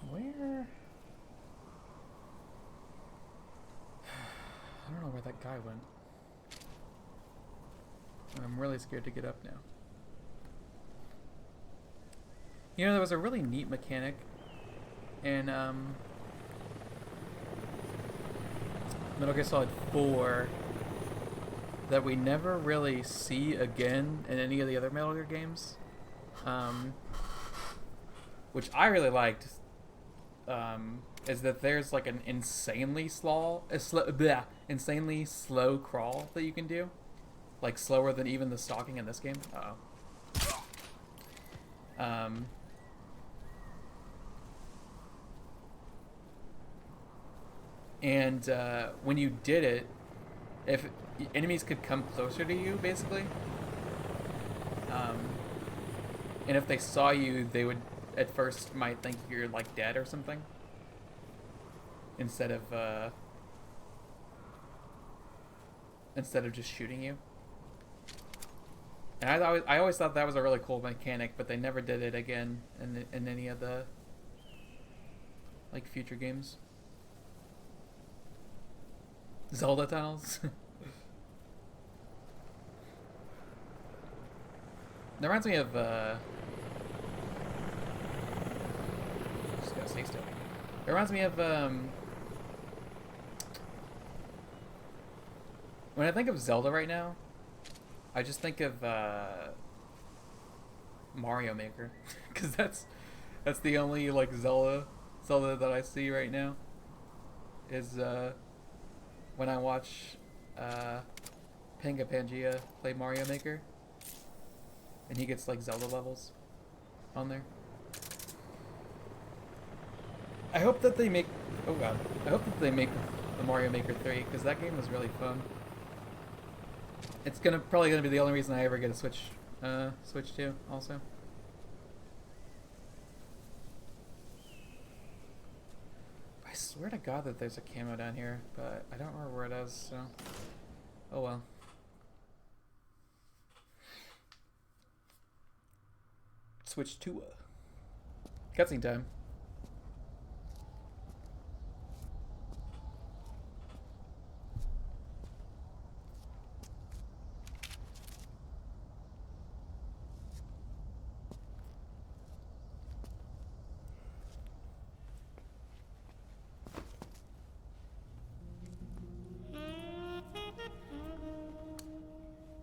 Where? I don't know where that guy went. And I'm really scared to get up now. You know, there was a really neat mechanic in Metal Gear Solid 4 that we never really see again in any of the other Metal Gear games. Which I really liked. Is that there's like an insanely slow crawl that you can do, like slower than even the stalking in this game. And when you did it, if enemies could come closer to you, basically, and if they saw you, they would at first might think you're like dead or something, instead of just shooting you. And I always thought that was a really cool mechanic, but they never did it again in any of the like future games. Zelda tunnels. That reminds me of just gotta stay still. It reminds me of when I think of Zelda right now, I just think of Mario Maker, because that's the only like Zelda that I see right now. Is when I watch Panga Pangaea play Mario Maker, and he gets like Zelda levels on there. I hope that they make. Oh god! I hope that they make the Mario Maker 3, because that game was really fun. It's probably gonna be the only reason I ever get a Switch 2 also. I swear to God that there's a camo down here, but I don't remember where it is, so oh well. Switch 2. Cutscene time.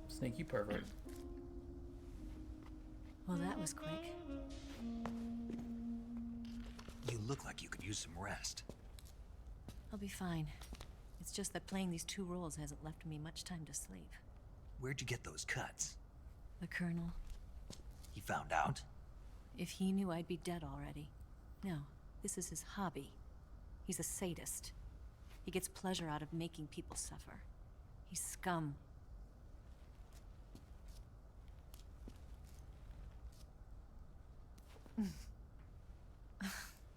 Snake, you pervert. Well, that was quick. You look like you could use some rest. I'll be fine. It's just that playing these 2 roles hasn't left me much time to sleep. Where'd you get those cuts? The Colonel. He found out? If he knew, I'd be dead already. No, this is his hobby. He's a sadist. He gets pleasure out of making people suffer. He's scum.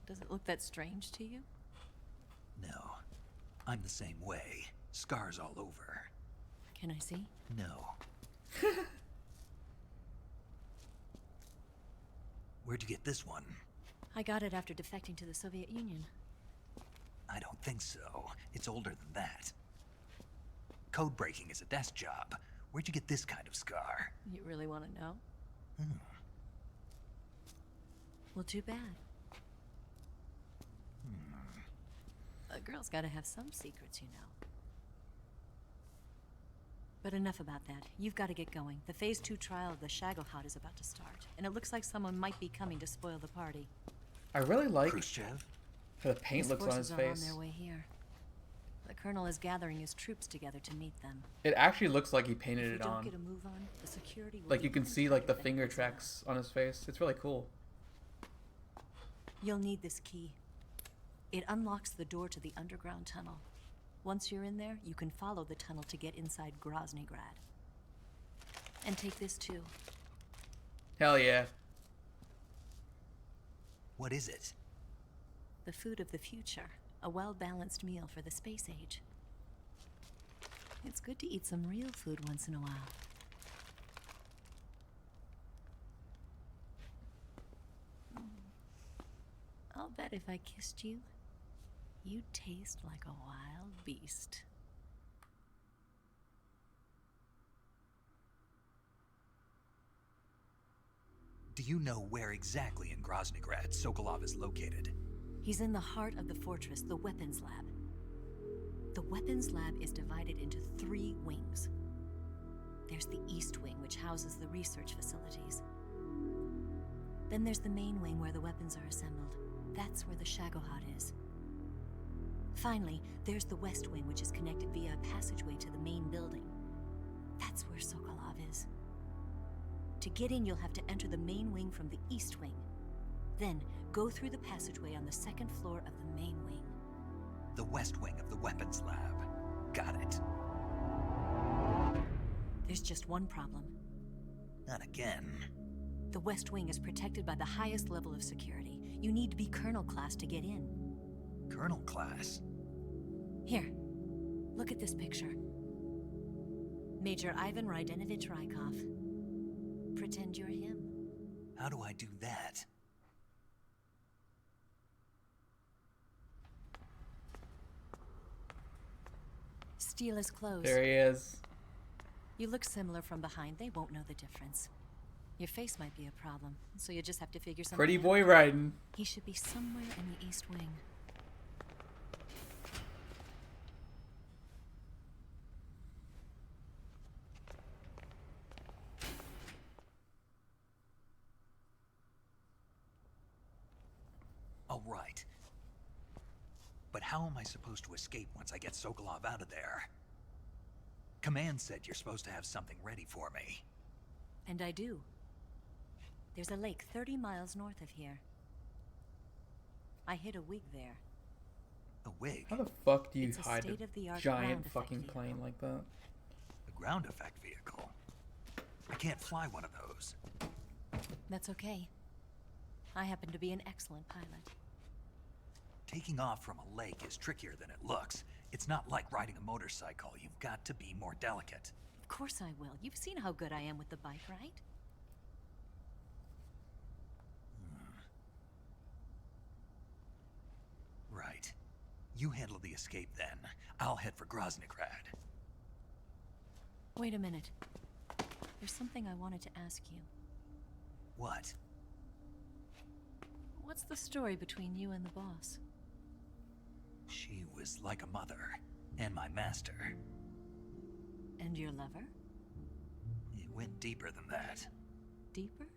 Does it look that strange to you? No. I'm the same way. Scars all over. Can I see? No. Where'd you get this one? I got it after defecting to the Soviet Union. I don't think so. It's older than that. Code breaking is a desk job. Where'd you get this kind of scar? You really want to know? Well, too bad. A girl's gotta have some secrets, you know. But enough about that. You've got to get going. The Phase 2 trial of the Shagohod is about to start, and it looks like someone might be coming to spoil the party. I really like Khrushchev? how the paint looks on his forces are on face. their way here. The Colonel is gathering his troops together to meet them. It actually looks like he painted If we it don't on. get a move on, the security will Like be you can even see like the tighter than finger it is now. tracks on his face. It's really cool. You'll need this key. It unlocks the door to the underground tunnel. Once you're in there, you can follow the tunnel to get inside Groznygrad. And take this too. Hell yeah. What is it? The food of the future. A well-balanced meal for the space age. It's good to eat some real food once in a while. I'll bet if I kissed you, you'd taste like a wild beast. Do you know where exactly in Groznygrad Sokolov is located? He's in the heart of the fortress, the weapons lab. The weapons lab is divided into 3 wings. There's the East Wing, which houses the research facilities. Then there's the main wing where the weapons are assembled. That's where the Shagohod is. Finally, there's the West Wing, which is connected via a passageway to the main building. That's where Sokolov is. To get in, you'll have to enter the main wing from the East Wing. Then, go through the passageway on the 2nd floor of the main wing. The West Wing of the weapons lab. Got it. There's just one problem. Not again. The West Wing is protected by the highest level of security. You need to be Colonel class to get in. Colonel class? Here, look at this picture. Major Ivan Rydenovich Rykov. Pretend you're him. How do I do that? Steal his clothes. There he is. You look similar from behind. They won't know the difference. Your face might be a problem, so you just have to figure something Pretty out. boy riding. He should be somewhere in the East Wing. All right. But how am I supposed to escape once I get Sokolov out of there? Command said you're supposed to have something ready for me. And I do. There's a lake 30 miles north of here. I hid a wig there. A wig? How the fuck do you It's a hide state-of-the-art a ground giant effect fucking vehicle. plane like that? A ground effect vehicle? I can't fly one of those. That's okay. I happen to be an excellent pilot. Taking off from a lake is trickier than it looks. It's not like riding a motorcycle. You've got to be more delicate. Of course I will. You've seen how good I am with the bike, right? Right. You handle the escape then. I'll head for Groznygrad. Wait a minute. There's something I wanted to ask you. What? What's the story between you and the boss? She was like a mother, and my master. And your lover? It went deeper than that. Deeper?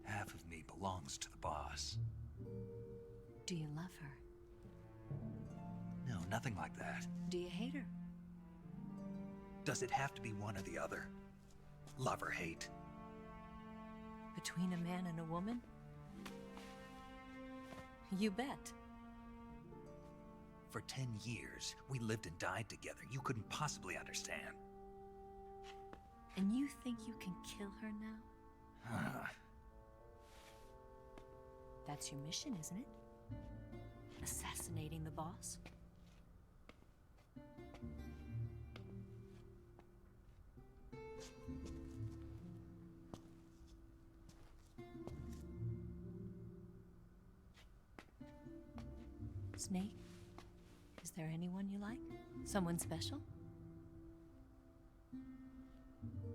Half of me belongs to the boss. Do you love her? No, nothing like that. Do you hate her? Does it have to be one or the other? Love or hate? Between a man and a woman? You bet. For 10 years, we lived and died together. You couldn't possibly understand. And you think you can kill her now? That's your mission, isn't it? Assassinating the boss? Snake? Is there anyone you like? Someone special?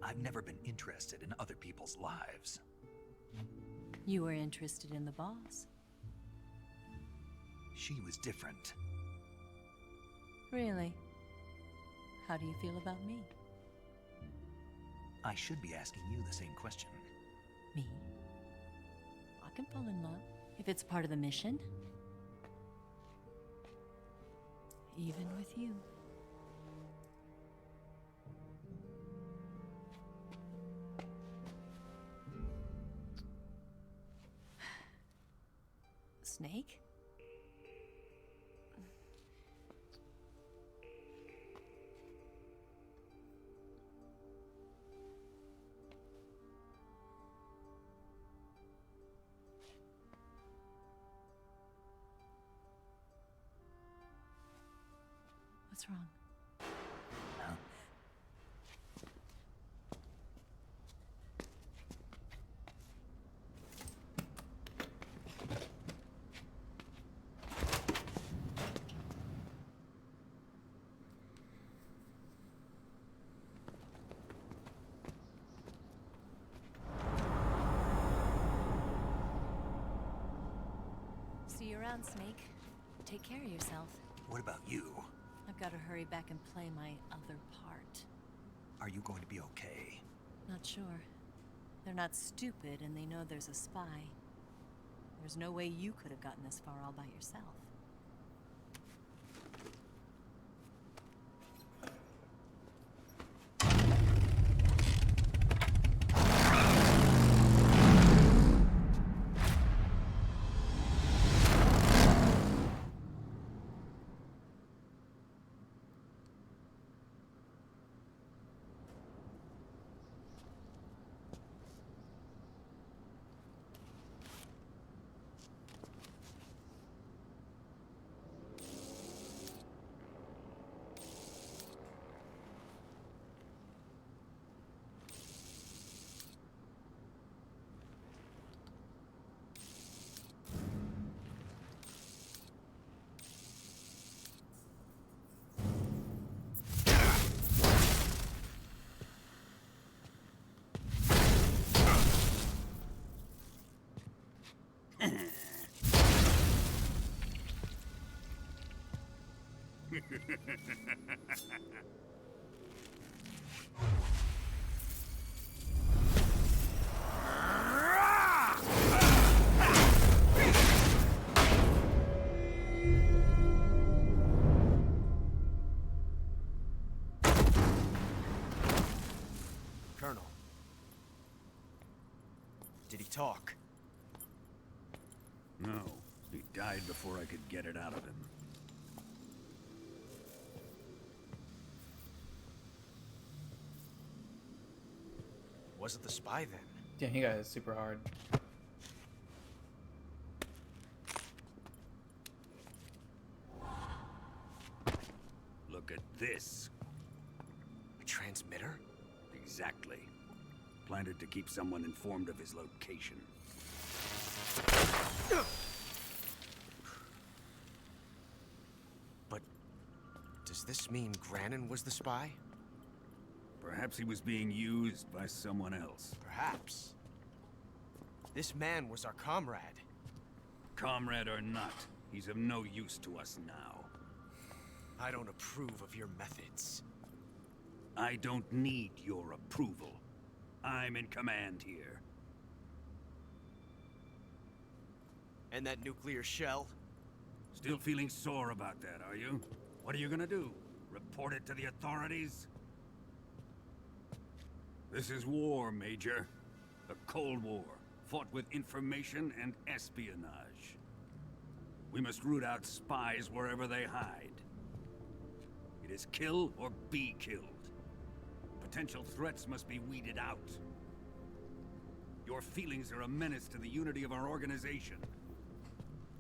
I've never been interested in other people's lives. You were interested in the boss. She was different. Really? How do you feel about me? I should be asking you the same question. Me? I can fall in love if it's part of the mission. Even with you. Snake? What's wrong? Huh? See you around, Snake. Take care of yourself. What about you? I've got to hurry back and play my other part. Are you going to be okay? Not sure. They're not stupid, and they know there's a spy. There's no way you could have gotten this far all by yourself. Colonel. Did he talk? No, he died before I could get it out of him. Was it the spy then? Damn, he got hit super hard. Look at this. A transmitter? Exactly. Planted to keep someone informed of his location. But does this mean Granin was the spy? Perhaps he was being used by someone else. Perhaps. This man was our comrade. Comrade or not, he's of no use to us now. I don't approve of your methods. I don't need your approval. I'm in command here. And that nuclear shell? Still feeling sore about that, are you? What are you gonna do? Report it to the authorities? This is war, Major. The Cold War, fought with information and espionage. We must root out spies wherever they hide. It is kill or be killed. Potential threats must be weeded out. Your feelings are a menace to the unity of our organization.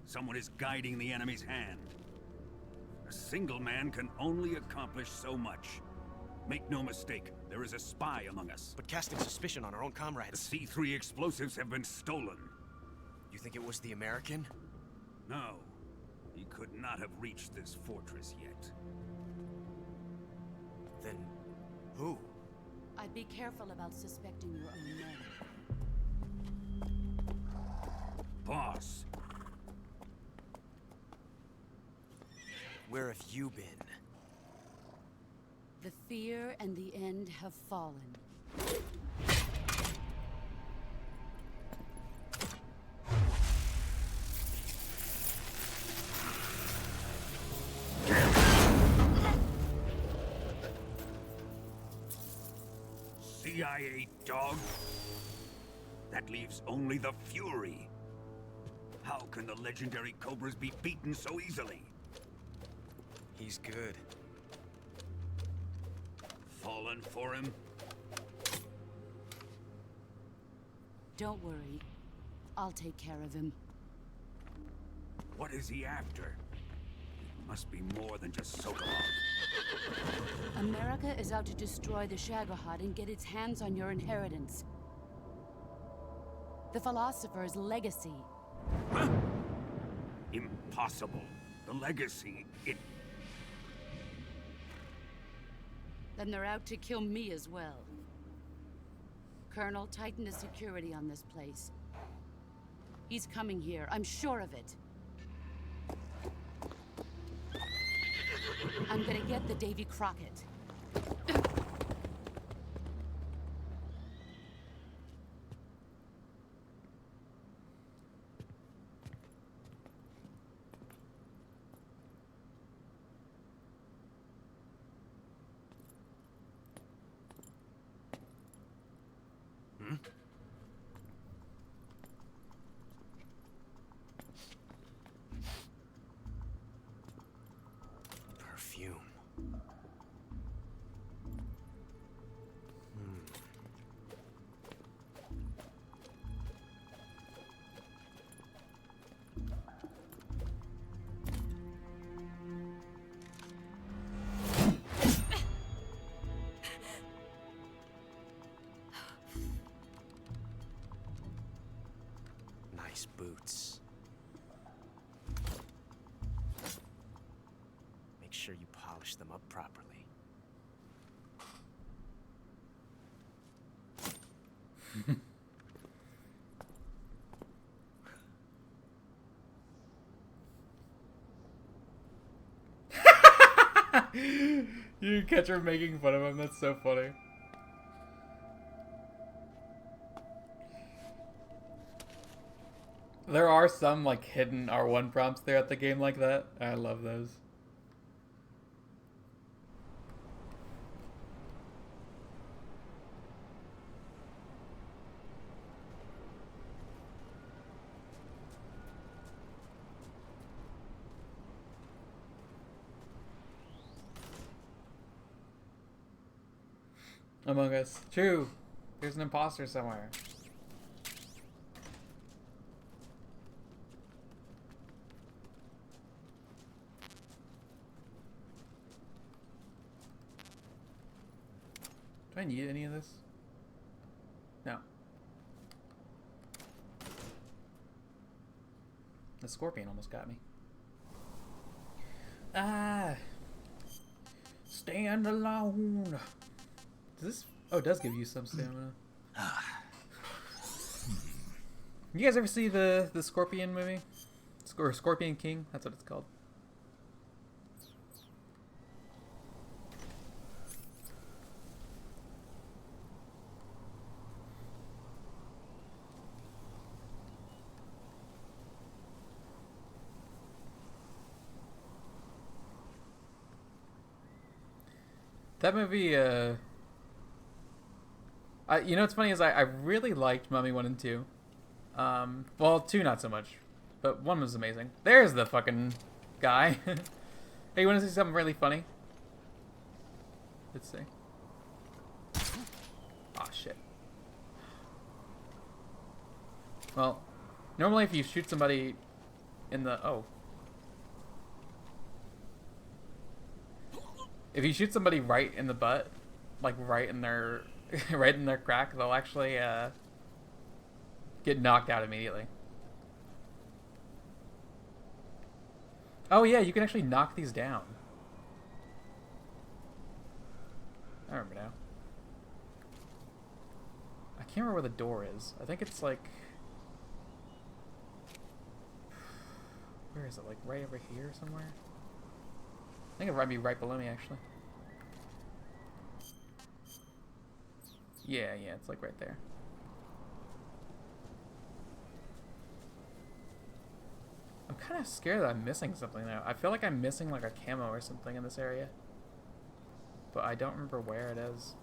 Someone is guiding the enemy's hand. A single man can only accomplish so much. Make no mistake, there is a spy among us. But casting suspicion on our own The comrades. C3 explosives have been stolen. You think it was the American? No, he could not have reached this fortress yet. Then who? I'd be careful about suspecting your own men. Boss, Where have you been? The fear and the end have fallen. CIA dog? That leaves only the Fury. How can the legendary Cobras be beaten so easily? He's good. Fallen for him? Don't worry. I'll take care of him. What is he after? It must be more than just Sokolov. America is out to destroy the Shagohod and get its hands on your inheritance. The Philosopher's legacy. Huh? Impossible. The legacy, it... Then they're out to kill me as well. Colonel, tighten the security on this place. He's coming here, I'm sure of it. I'm gonna get the Davy Crockett. Perfume. Nice boots. Make sure you polish them up properly. You catch her making fun of him. That's so funny. There are some like hidden R1 prompts there at the game like that. I love those. Among Us. True. There's an imposter somewhere. Do I need any of this? No. The scorpion almost got me. Ah. Stand alone. Does this? Oh, it does give you some stamina. You guys ever see the Scorpion movie? Or Scorpion King? That's what it's called. That movie, you know what's funny is I really liked Mummy 1 and 2. Well, 2 not so much, but 1 was amazing. There's the fucking guy. Hey, you want to see something really funny? Let's see. Aw, shit. Well, normally if you shoot somebody in the... Oh. If you shoot somebody right in the butt, like right in their right in their crack, they'll actually get knocked out immediately. Oh yeah, you can actually knock these down. I remember now. I can't remember where the door is. I think it's like... Where is it? Like right over here somewhere? I think it might be right below me, actually. Yeah, it's like right there. I'm kind of scared that I'm missing something now. I feel like I'm missing like a camo or something in this area. But I don't remember where it is.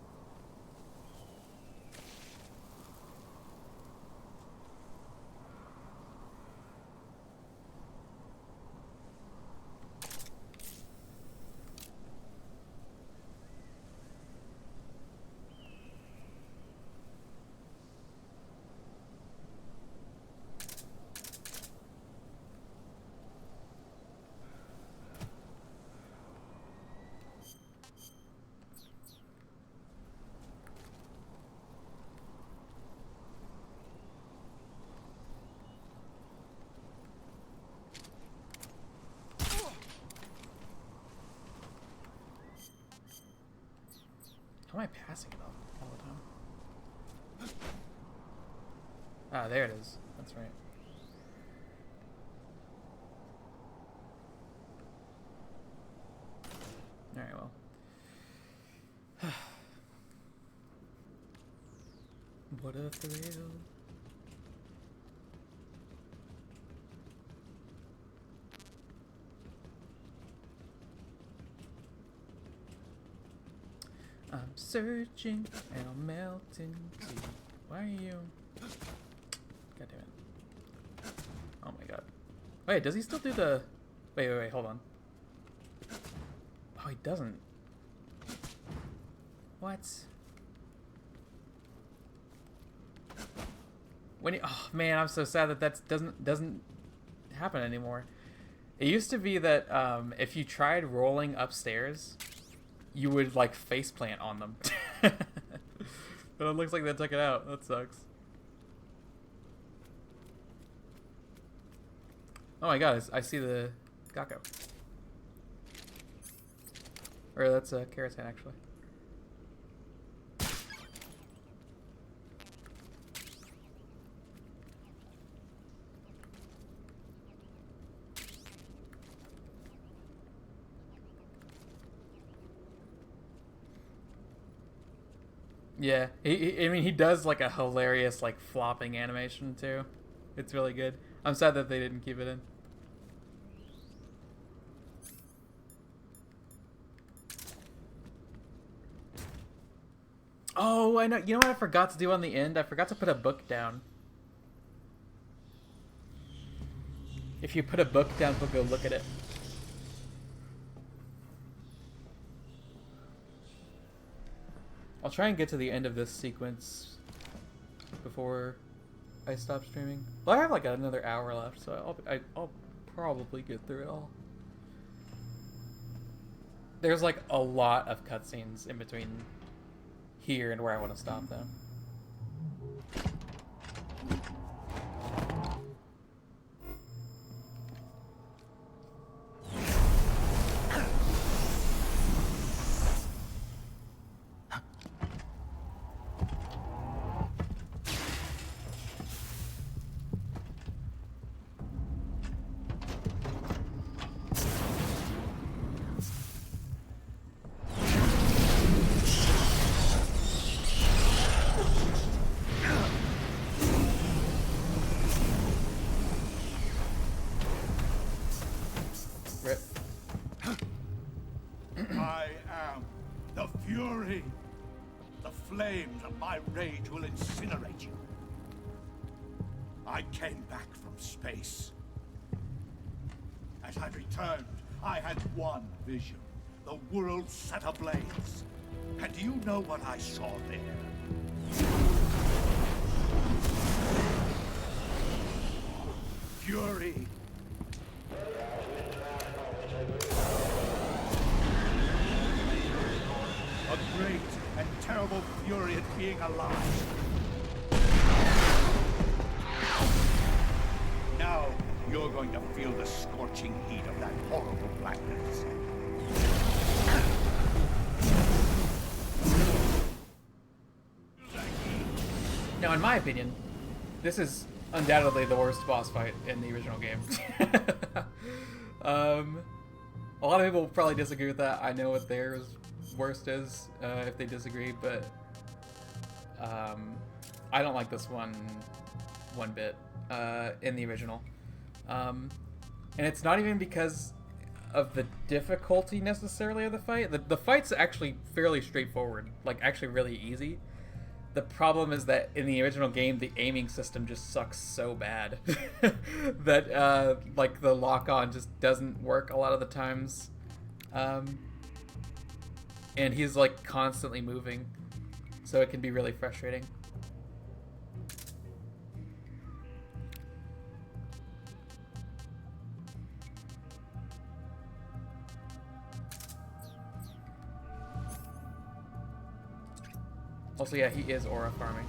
How am I passing it all the time? Ah, there it is. That's right. Alright, well. What a thrill. I'm searching and I'll melt into... Why are you... God damn it. Oh my god. Wait, does he still do the... Wait, hold on. Oh, he doesn't. What? When he... Oh man, I'm so sad that that doesn't happen anymore. It used to be that if you tried rolling upstairs, you would like faceplant on them. But it looks like they took it out. That sucks. Oh my god, I see the Gakko. Or that's a Karasan actually. Yeah, I mean, he does like a hilarious like flopping animation too. It's really good. I'm sad that they didn't keep it in. Oh, I know. You know what I forgot to do on the end? I forgot to put a book down. If you put a book down, we'll go look at it. I'll try and get to the end of this sequence before I stop streaming. Well, I have like another hour left, so I'll probably get through it all. There's like a lot of cutscenes in between here and where I want to stop though. I am the Fury. The flames of my rage will incinerate you. I came back from space. As I returned, I had one vision. The world set ablaze. And do you know what I saw there? Fury. A great and terrible fury at being alive. Now, you're going to feel the scorching heat of that horrible blackness. Now, in my opinion, this is undoubtedly the worst boss fight in the original game. A lot of people will probably disagree with that. I know what theirs worst is if they disagree, but I don't like this one bit in the original. And it's not even because of the difficulty necessarily of the fight. The fight's actually fairly straightforward, like actually really easy. The problem is that in the original game, the aiming system just sucks so bad that like the lock-on just doesn't work a lot of the times. And he's like constantly moving, so it can be really frustrating. Also, yeah, he is aura farming.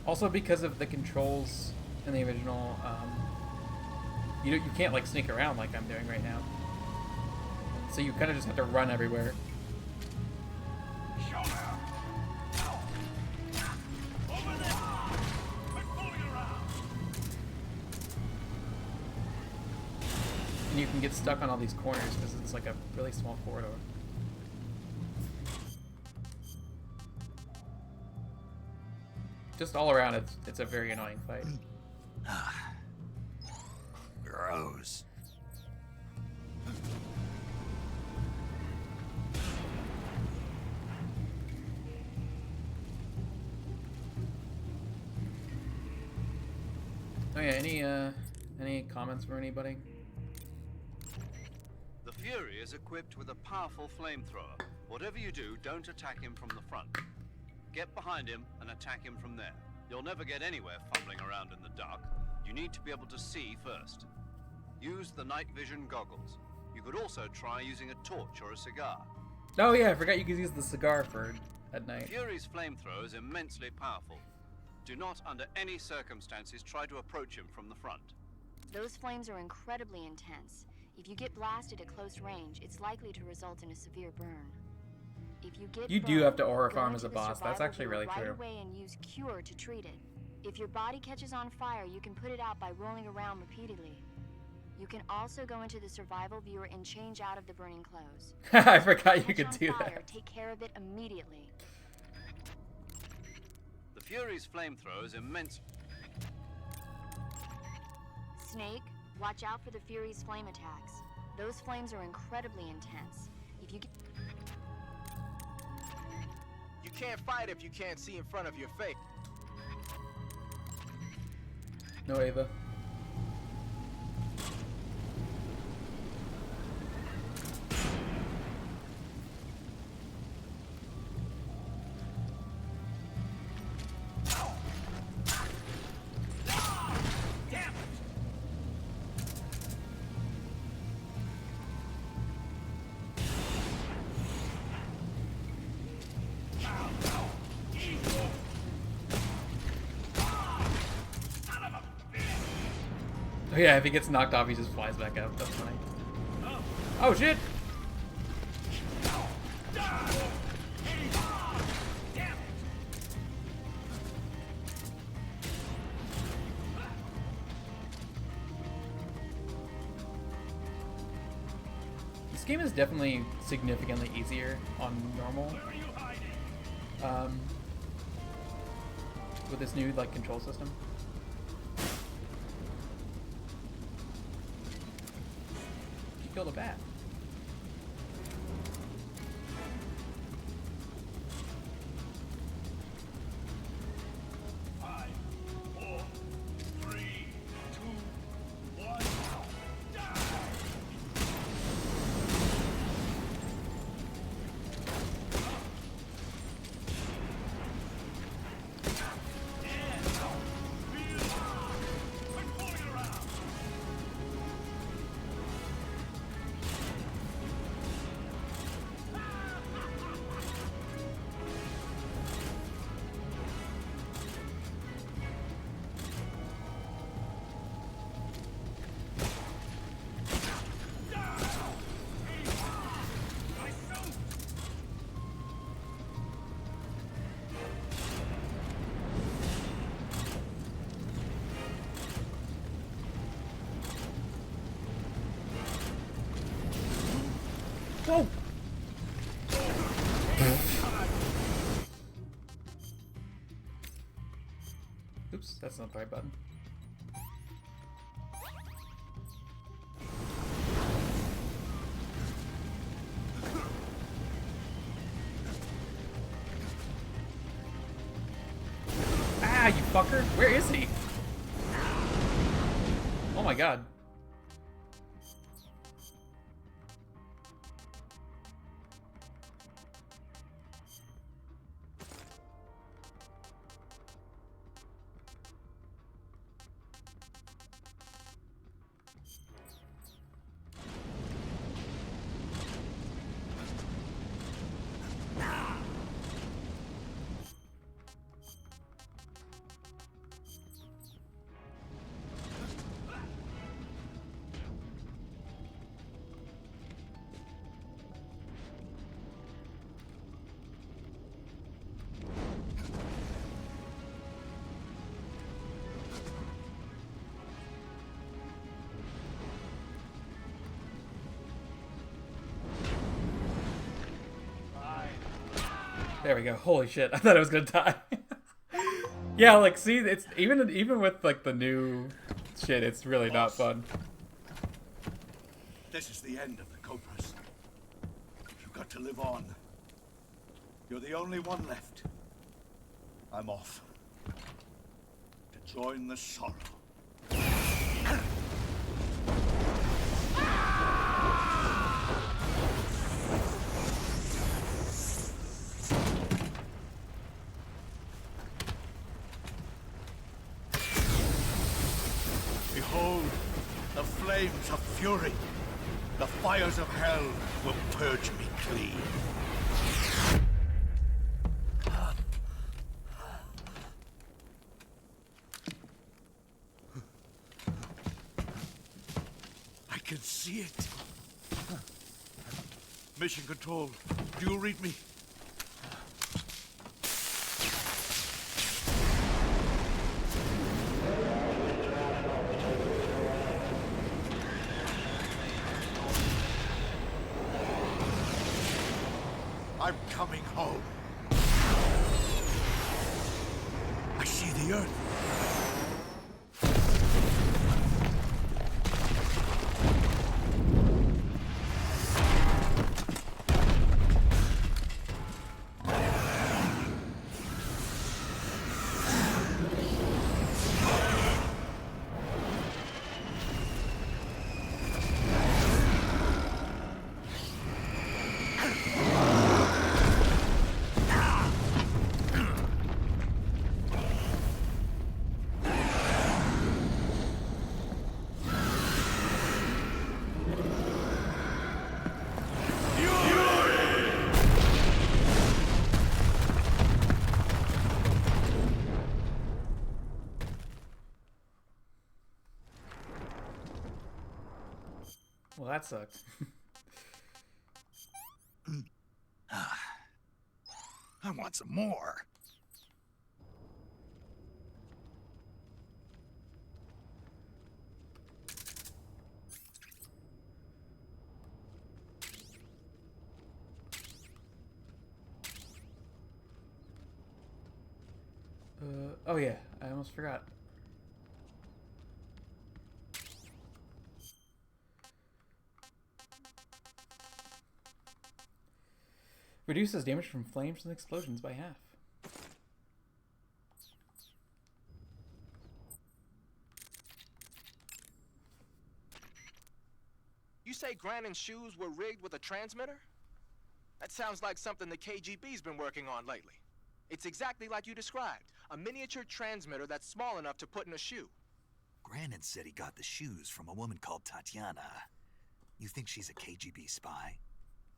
Also, because of the controls in the original, you can't like sneak around like I'm doing right now. So you kind of just have to run everywhere. And you can get stuck on all these corners because it's like a really small corridor. Just all around, it's a very annoying fight. Gross. Oh yeah, any comments from anybody? The Fury is equipped with a powerful flamethrower. Whatever you do, don't attack him from the front. Get behind him and attack him from there. You'll never get anywhere fumbling around in the dark. You need to be able to see first. Use the night vision goggles. You could also try using a torch or a cigar. Oh yeah, I forgot you could use the cigar for at night. Fury's flamethrower is immensely powerful. Do not, under any circumstances, try to approach him from the front. Those flames are incredibly intense. If you get blasted at close range, it's likely to result in a severe burn. If you get You do burned, have to aura go farm into as a the boss. That's survival actually viewer really right true. away and use Cure to treat it. If your body catches on fire, you can put it out by rolling around repeatedly. You can also go into the survival viewer and change out of the burning clothes. I forgot you Catch could on do fire, that. Take care of it immediately. The Fury's flamethrower is immense. Snake, watch out for the Fury's flame attacks. Those flames are incredibly intense. If you get... You can't fight if you can't see in front of your face. No Ava. Oh yeah, if he gets knocked off, he just flies back up. That's funny. Oh shit! This game is definitely significantly easier on normal. With this new like control system. You killed a bat. Whoa! Oops, that's not the right button. Ah, you fucker! Where is he? Oh my god. There we go. Holy shit! I thought I was gonna die. Yeah, like see, it's even with like the new shit, it's really not fun. This is the end of the Cobras. You've got to live on. You're the only one left. I'm off to join the sorrow. Behold, the flame flames of fury. The fires of hell will purge me clean. I can see it. Mission Control, do you read me? I'm coming home. I see the Earth. Well, that sucks. I want some more. Oh yeah, I almost forgot. Reduces damage from flames and explosions by half. You say Grannon's shoes were rigged with a transmitter? That sounds like something the KGB's been working on lately. It's exactly like you described. A miniature transmitter that's small enough to put in a shoe. Grannon said he got the shoes from a woman called Tatiana. You think she's a KGB spy?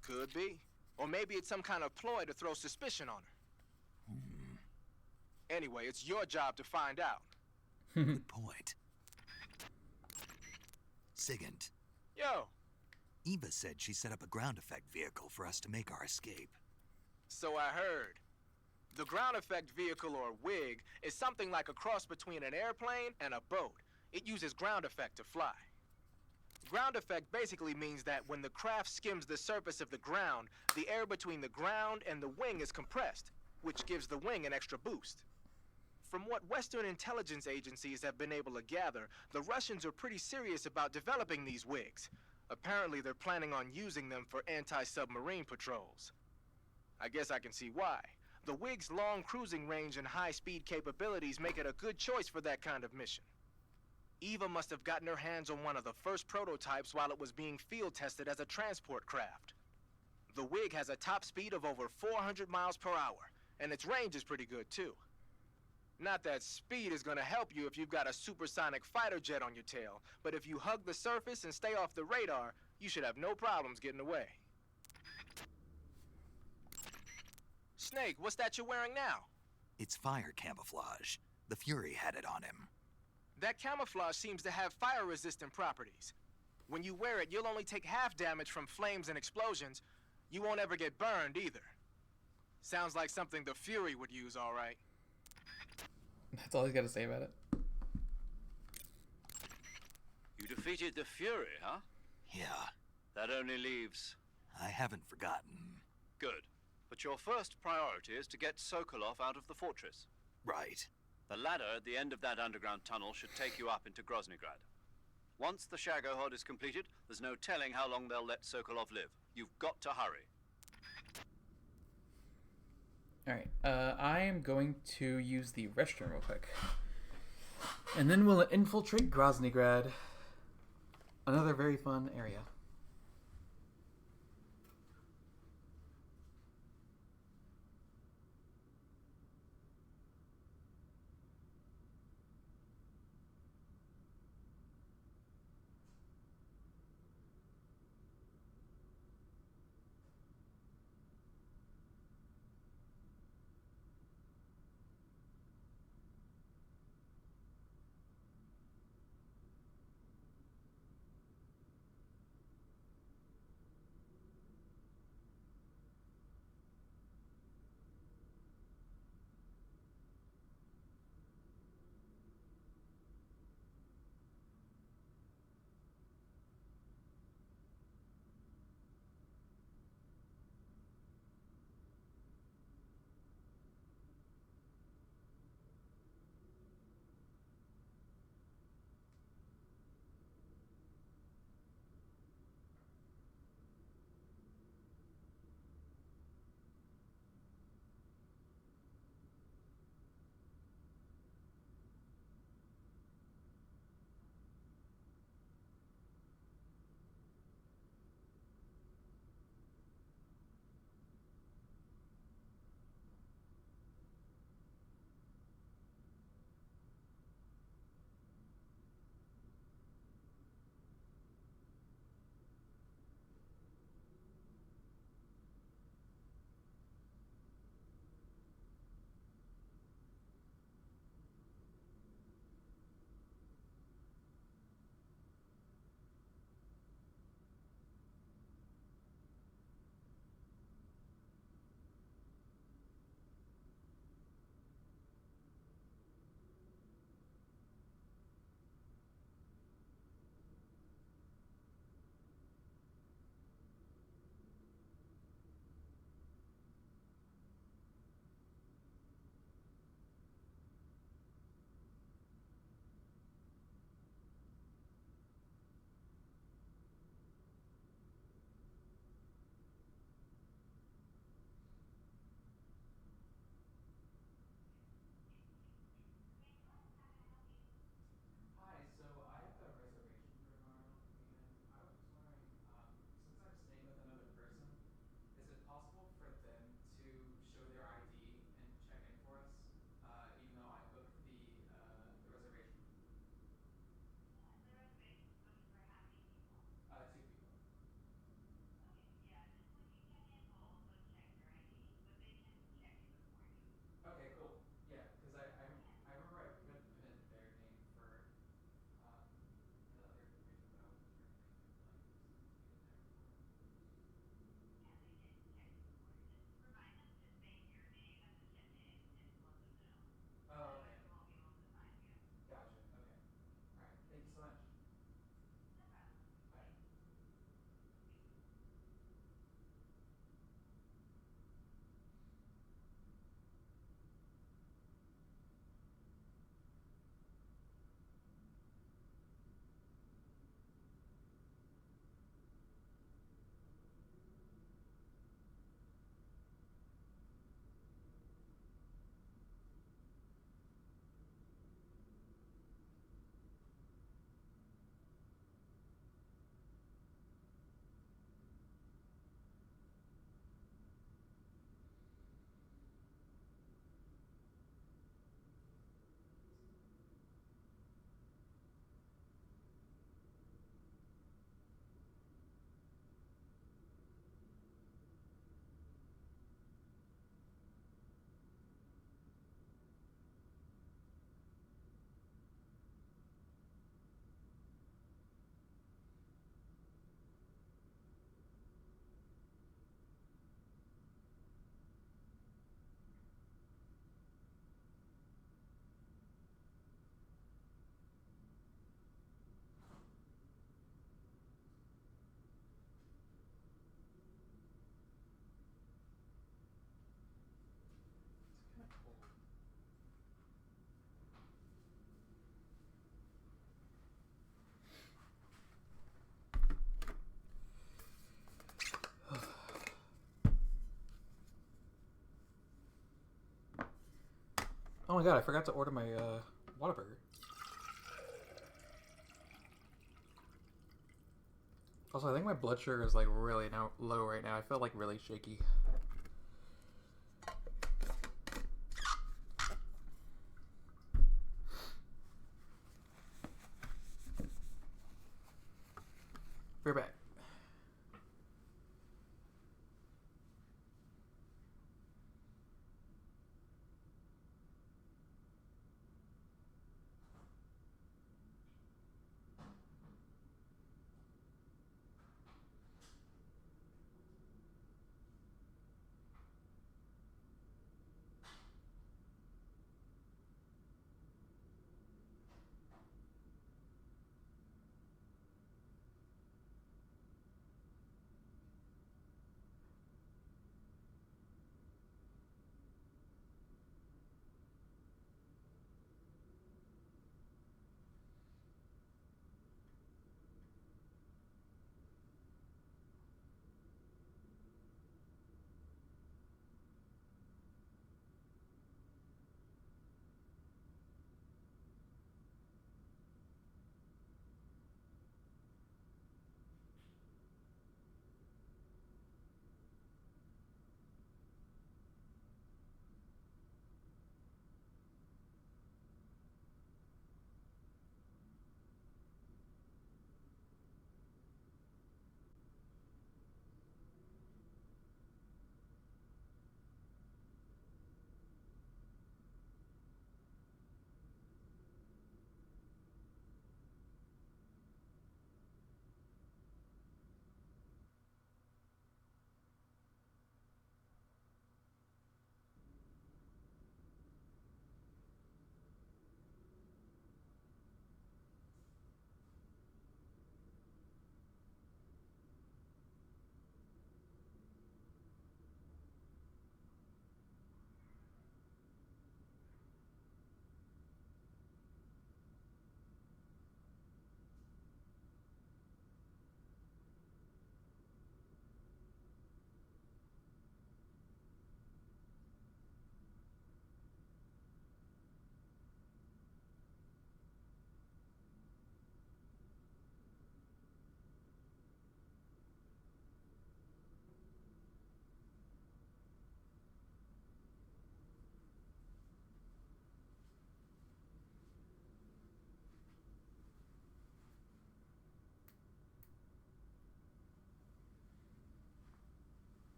Could be. Or maybe it's some kind of ploy to throw suspicion on her. Anyway, it's your job to find out. Good point. Sigint. Yo. Eva said she set up a ground effect vehicle for us to make our escape. So I heard. The ground effect vehicle, or WIG, is something like a cross between an airplane and a boat. It uses ground effect to fly. Ground effect basically means that when the craft skims the surface of the ground, the air between the ground and the wing is compressed, which gives the wing an extra boost. From what Western intelligence agencies have been able to gather, the Russians are pretty serious about developing these WIGs. Apparently, they're planning on using them for anti-submarine patrols. I guess I can see why. The WIG's long cruising range and high-speed capabilities make it a good choice for that kind of mission. Eva must have gotten her hands on one of the first prototypes while it was being field tested as a transport craft. The WIG has a top speed of over 400 miles per hour, and its range is pretty good too. Not that speed is gonna help you if you've got a supersonic fighter jet on your tail, but if you hug the surface and stay off the radar, you should have no problems getting away. Snake, what's that you're wearing now? It's fire camouflage. The Fury had it on him. That camouflage seems to have fire-resistant properties. When you wear it, you'll only take half damage from flames and explosions. You won't ever get burned, either. Sounds like something the Fury would use, all right. That's all he's got to say about it. You defeated the Fury, huh? Yeah. That only leaves... I haven't forgotten. Good. But your first priority is to get Sokolov out of the fortress. Right. The ladder at the end of that underground tunnel should take you up into Groznygrad. Once the Shagohod is completed, there's no telling how long they'll let Sokolov live. You've got to hurry. Alright, I am going to use the restroom real quick. And then we'll infiltrate Groznygrad. Another very fun area. my god, I forgot to order my Whataburger. Also, I think my blood sugar is like really low right now. I feel like really shaky. We're back.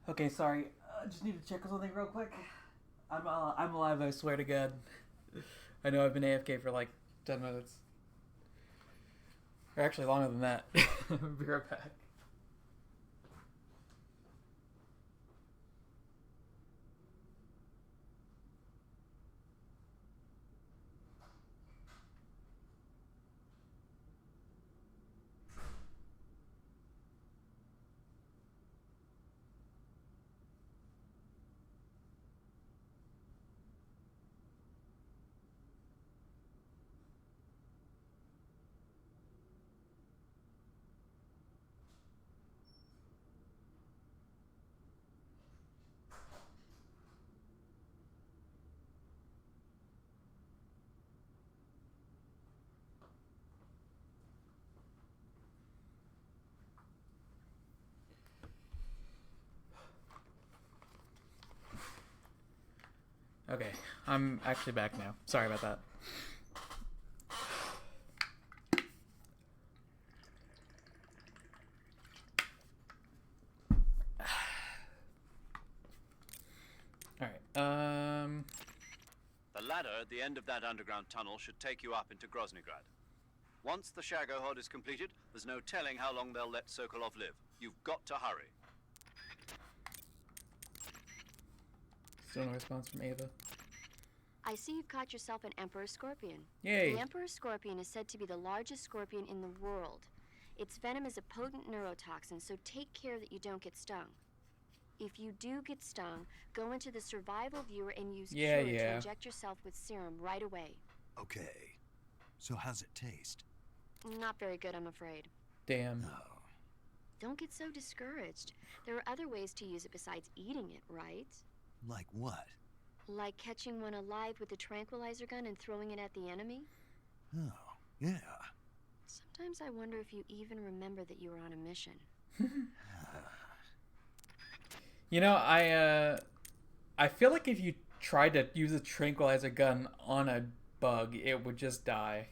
Okay, sorry. I just need to check something real quick. I'm alive, I swear to God. I know I've been AFK for like 10 minutes. Or actually longer than that. I'll be right back. Okay, I'm actually back now. Sorry about that. Alright, The ladder at the end of that underground tunnel should take you up into Groznygrad. Once the Shagohod is completed, there's no telling how long they'll let Sokolov live. You've got to hurry. Still no response from Ava. I see you've caught yourself an Emperor Scorpion. Yay. The Emperor Scorpion is said to be the largest scorpion in the world. Its venom is a potent neurotoxin, so take care that you don't get stung. If you do get stung, go into the survival viewer and use Cure to inject yourself with serum right away. Okay. So how's it taste? Not very good, I'm afraid. Damn. Don't get so discouraged. There are other ways to use it besides eating it, right? Like what? Like catching one alive with a tranquilizer gun and throwing it at the enemy? Oh, yeah. Sometimes I wonder if you even remember that you were on a mission. You know, I feel like if you tried to use a tranquilizer gun on a bug, it would just die.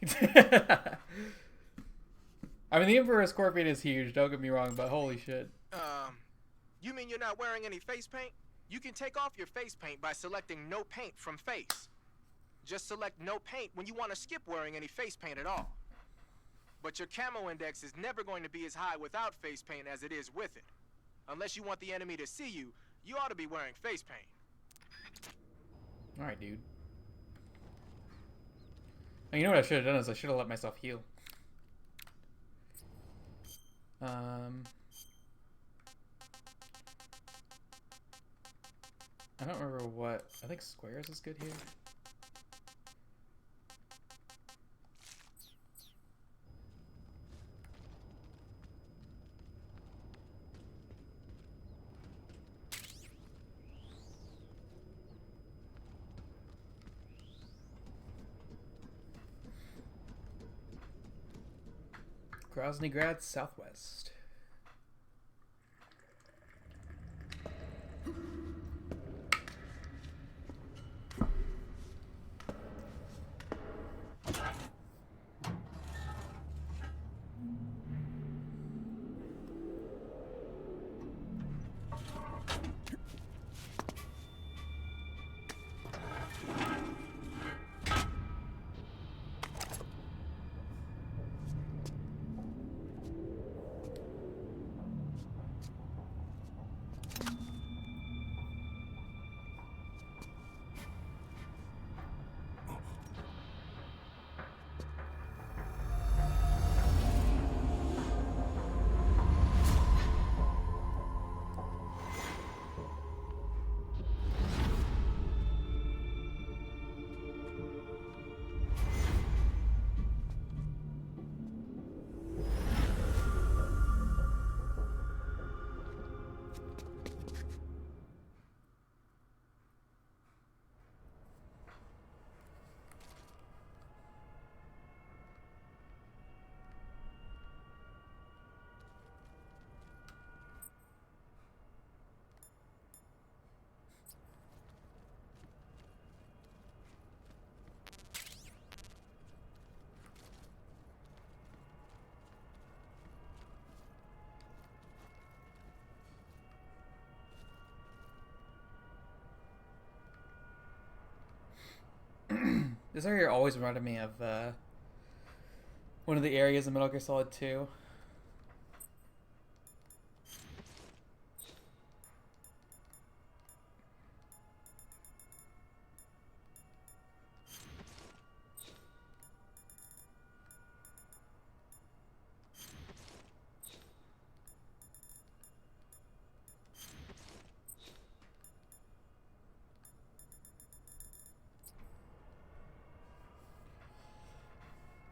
I mean, the Emperor Scorpion is huge, don't get me wrong, but holy shit. You mean you're not wearing any face paint? You can take off your face paint by selecting no paint from face. Just select no paint when you want to skip wearing any face paint at all. But your camo index is never going to be as high without face paint as it is with it. Unless you want the enemy to see you, you ought to be wearing face paint. Alright, dude. And you know what I should have done is I should have let myself heal. I don't remember what... I think squares is good here. Groznygrad Southwest. This area always reminded me of one of the areas in Metal Gear Solid 2.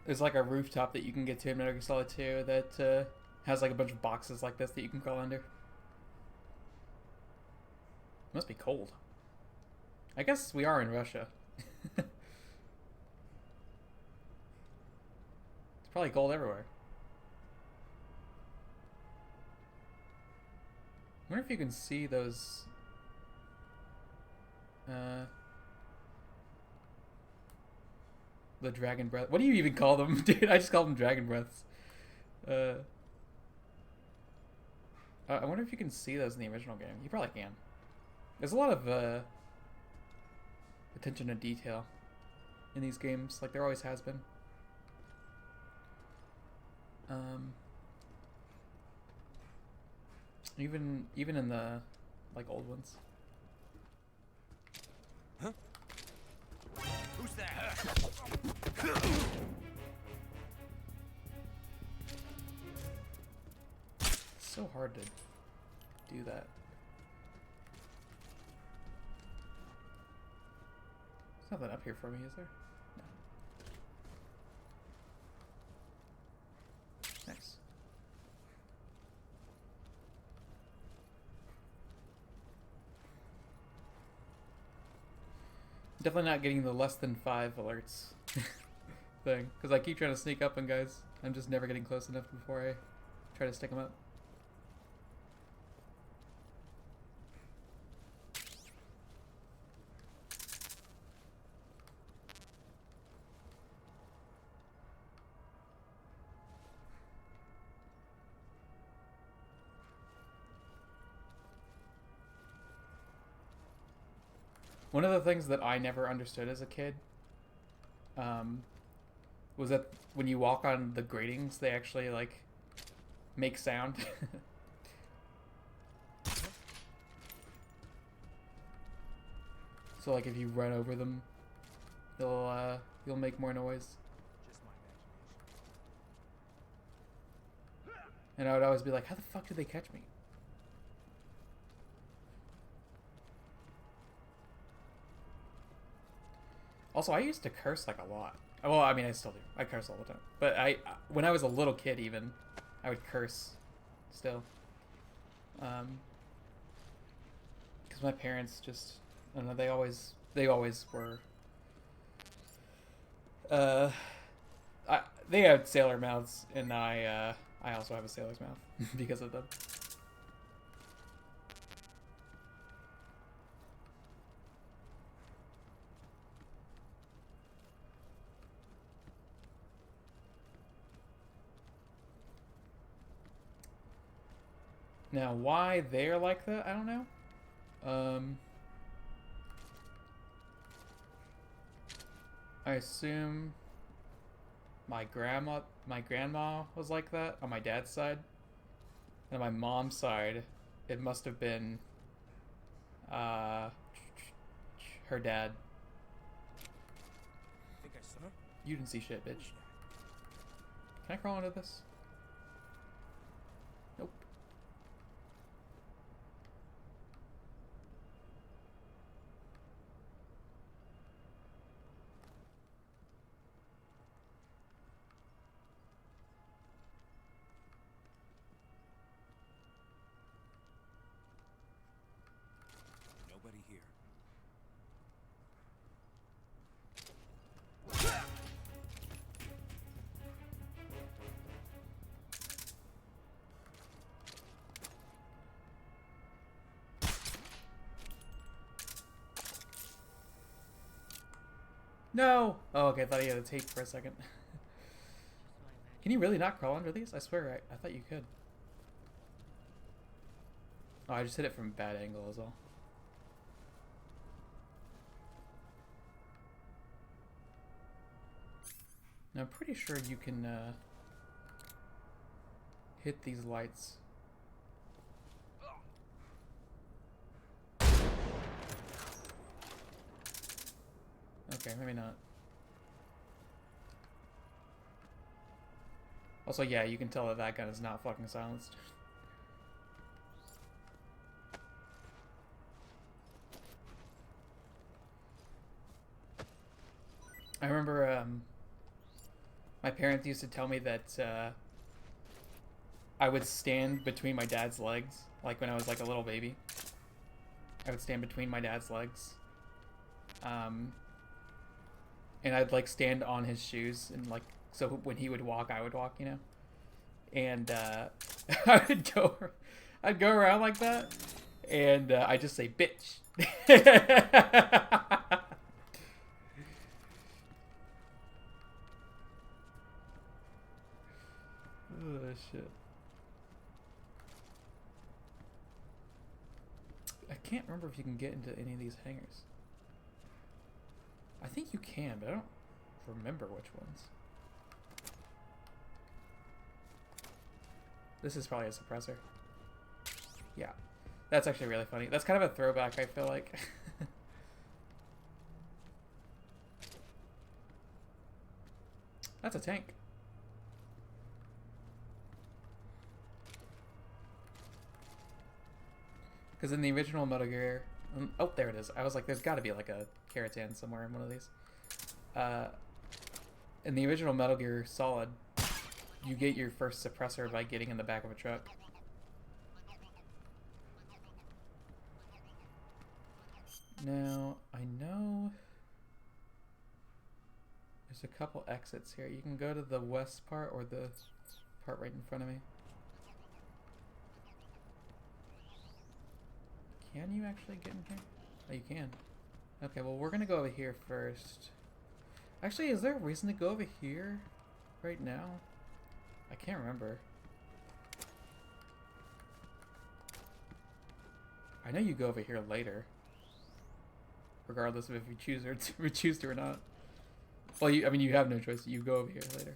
There's like a rooftop that you can get to in Metal Gear Solid 2 that has like a bunch of boxes like this that you can crawl under. Must be cold. I guess we are in Russia. It's probably cold everywhere. I wonder if you can see those... the dragon breath. What do you even call them? Dude, I just call them dragon breaths. I wonder if you can see those in the original game. You probably can. There's a lot of attention to detail in these games, like there always has been. Even in the like old ones. Huh? Who's there? It's so hard to do that. There's nothing up here for me, is there? No. Nice. Definitely not getting the less than 5 alerts thing, because I keep trying to sneak up on guys. I'm just never getting close enough before I try to stick them up. One of the things that I never understood as a kid was that when you walk on the gratings, they actually, like, make sound. So, like, if you run over them, you'll make more noise. And I would always be like, how the fuck did they catch me? Also, I used to curse like a lot. Well, I mean, I still do. I curse all the time. But when I was a little kid, even, I would curse still. Because my parents just, I don't know, they always were. They had sailor mouths, and I also have a sailor's mouth because of them. Now, why they're like that, I don't know. I assume my grandma was like that on my dad's side. And on my mom's side, it must have been her dad. You didn't see shit, bitch. Can I crawl into this? Nope. Nobody here. No! Oh, okay, I thought he had a tape for a second. Can you really not crawl under these? I swear, I thought you could. Oh, I just hit it from a bad angle as well. Now, I'm pretty sure you can hit these lights. Okay, maybe not. Also, yeah, you can tell that that gun is not fucking silenced. I remember my parents used to tell me that I would stand between my dad's legs, like when I was like a little baby. I would stand between my dad's legs. And I'd like stand on his shoes, and like, so when he would walk, I would walk, you know? And I'd go around like that, and I'd just say, bitch. Oh, shit. I can't remember if you can get into any of these hangars. I think you can, but I don't remember which ones. This is probably a suppressor. Yeah. That's actually really funny. That's kind of a throwback, I feel like. That's a tank. Because in the original Metal Gear... oh, there it is. I was like, there's got to be like a Karatan somewhere in one of these. In the original Metal Gear Solid, you get your first suppressor by getting in the back of a truck. Now, I know there's a couple exits here. You can go to the west part or the part right in front of me. Can you actually get in here? Oh, you can. Okay, well, we're gonna go over here first. Actually, is there a reason to go over here right now? I can't remember. I know you go over here later, regardless of if you choose to or not. Well, I mean, you have no choice. You go over here later.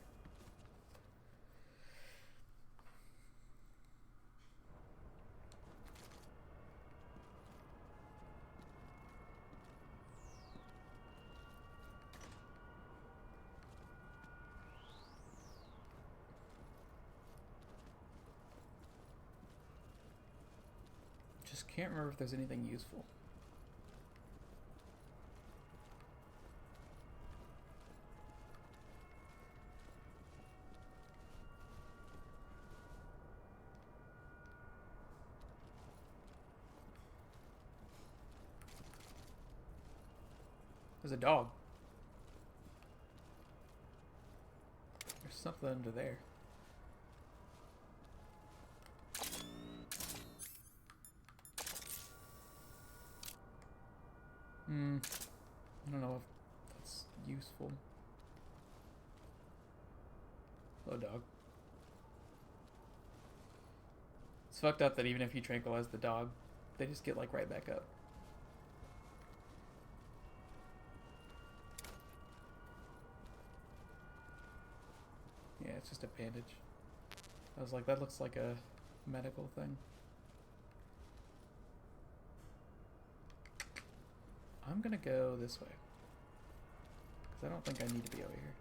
Just can't remember if there's anything useful. There's a dog. There's something under there. I don't know if that's useful. Hello, dog. It's fucked up that even if you tranquilize the dog, they just get like right back up. Yeah, it's just a bandage. I was like, that looks like a medical thing. I'm gonna go this way, because I don't think I need to be over here.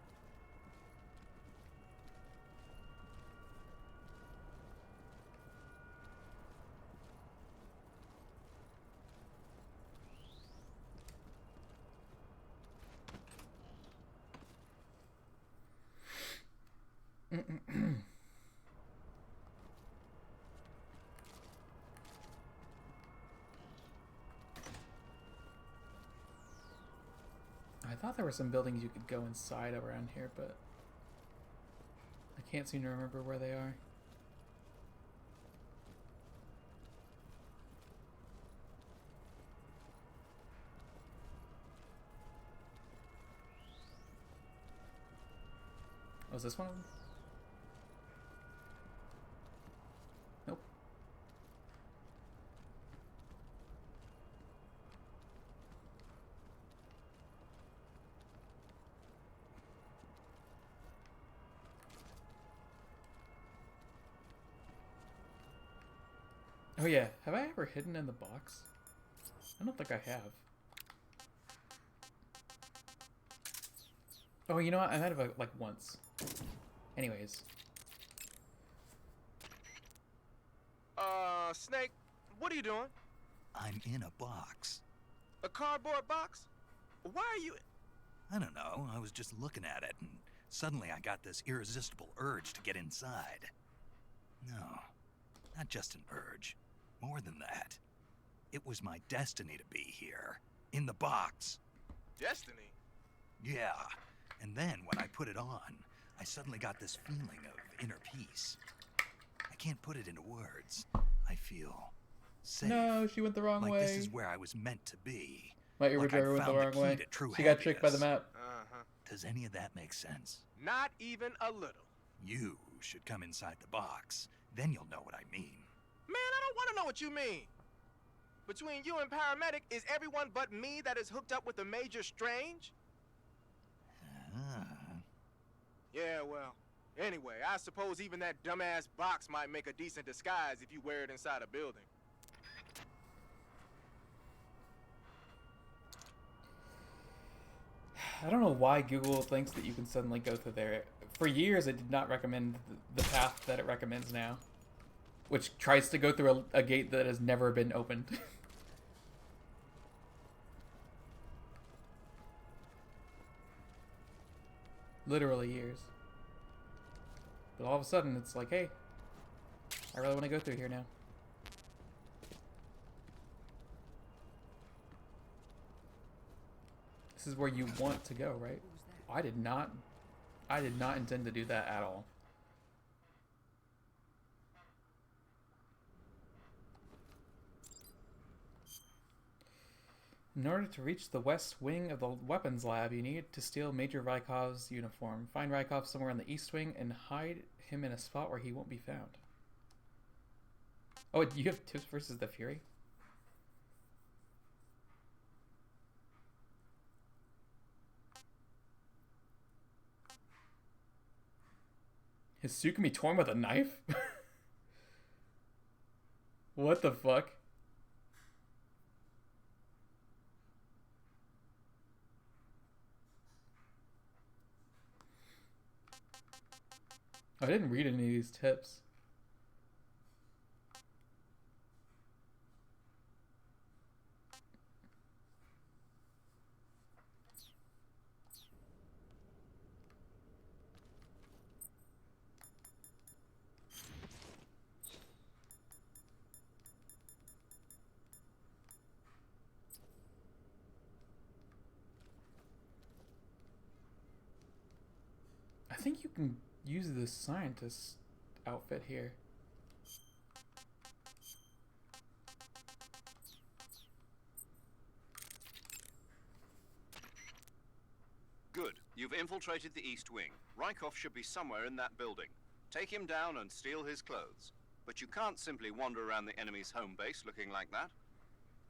I thought there were some buildings you could go inside around here, but I can't seem to remember where they are. Was this one of them? Nope. Oh yeah, have I ever hidden in the box? I don't think I have. Oh, you know what? I might have like once. Anyways. Snake, what are you doing? I'm in a box. A cardboard box? Why are you... I don't know, I was just looking at it, and suddenly I got this irresistible urge to get inside. No, not just an urge. More than that. It was my destiny to be here. In the box. Destiny? Yeah. And then, when I put it on, I suddenly got this feeling of inner peace. I can't put it into words. I feel safe. No, she went the wrong like way. This is where I was meant to be. My Uber like driver went the wrong way. She got tricked by the map. Does any of that make sense? Not even a little. You should come inside the box. Then you'll know what I mean. Man, I don't want to know what you mean. Between you and Paramedic, is everyone but me that is hooked up with the Major Strange? Yeah, well, anyway, I suppose even that dumbass box might make a decent disguise if you wear it inside a building. I don't know why Google thinks that you can suddenly go through there. For years, it did not recommend the path that it recommends now, which tries to go through a gate that has never been opened. Literally years. But all of a sudden, it's like, hey, I really want to go through here now. This is where you want to go, right? I did not intend to do that at all. In order to reach the west wing of the weapons lab, you need to steal Major Rykov's uniform. Find Rykov somewhere in the east wing and hide him in a spot where he won't be found. Oh, you have tips versus the Fury? His suit can be torn with a knife? What the fuck? I didn't read any of these tips. I think you can use the scientist outfit here. Good. You've infiltrated the East Wing. Rykov should be somewhere in that building. Take him down and steal his clothes. But you can't simply wander around the enemy's home base looking like that.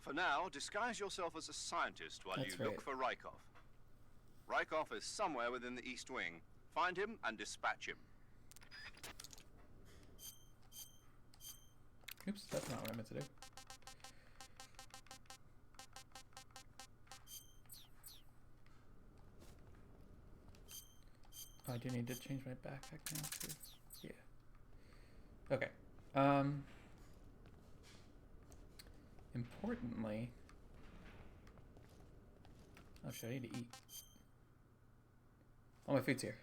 For now, disguise yourself as a scientist while That's you look for Rykov. Rykov is somewhere within the East Wing. Find him and dispatch him. Oops, that's not what I meant to do. I do need to change my backpack now too. Yeah. Okay. Importantly. Oh shit, I need to eat. Oh, my food's here.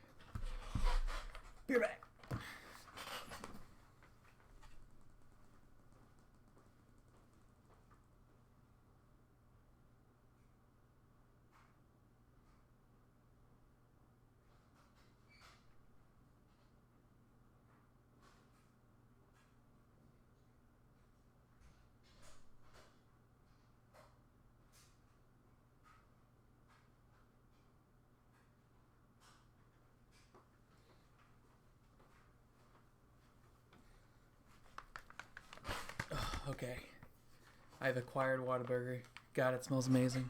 Be right back. Okay. I've acquired Whataburger. God, it smells amazing.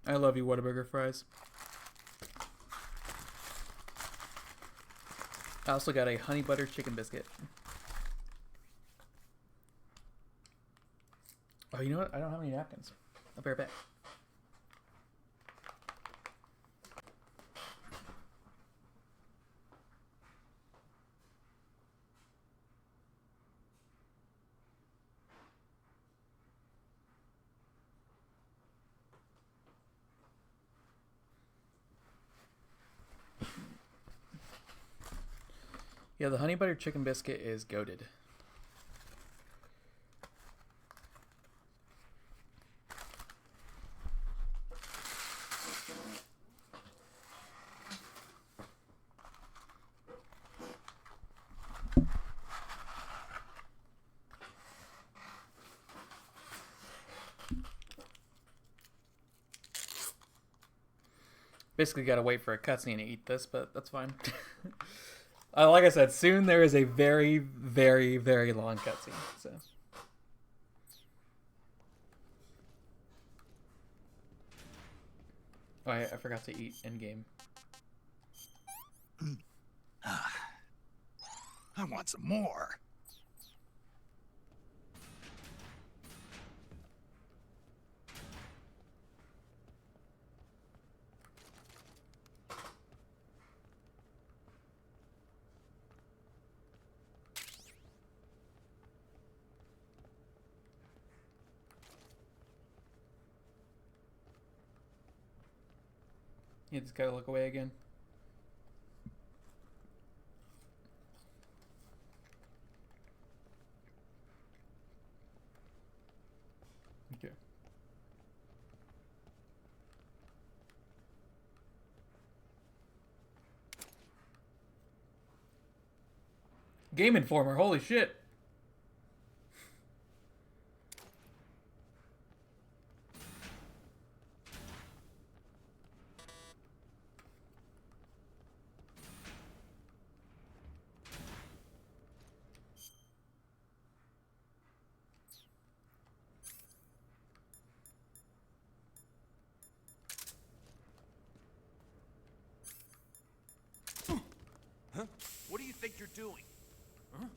I love you, Whataburger fries. I also got a honey butter chicken biscuit. Oh, you know what? I don't have any napkins. I'll be right back. Yeah, the honey butter chicken biscuit is goated. Basically gotta wait for a cutscene to eat this, but that's fine. Like I said, soon there is a very, very, very long cutscene. So. Oh, I forgot to eat in game. I want some more. You just gotta look away again. Okay. Game Informer, holy shit. Huh? What do you think you're doing? Huh?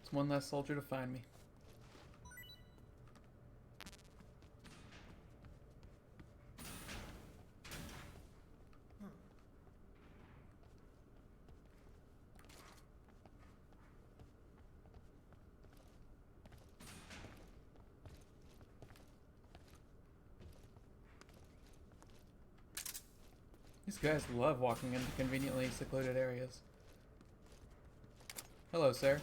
It's one less soldier to find me. These guys love walking into conveniently secluded areas. Hello, sir.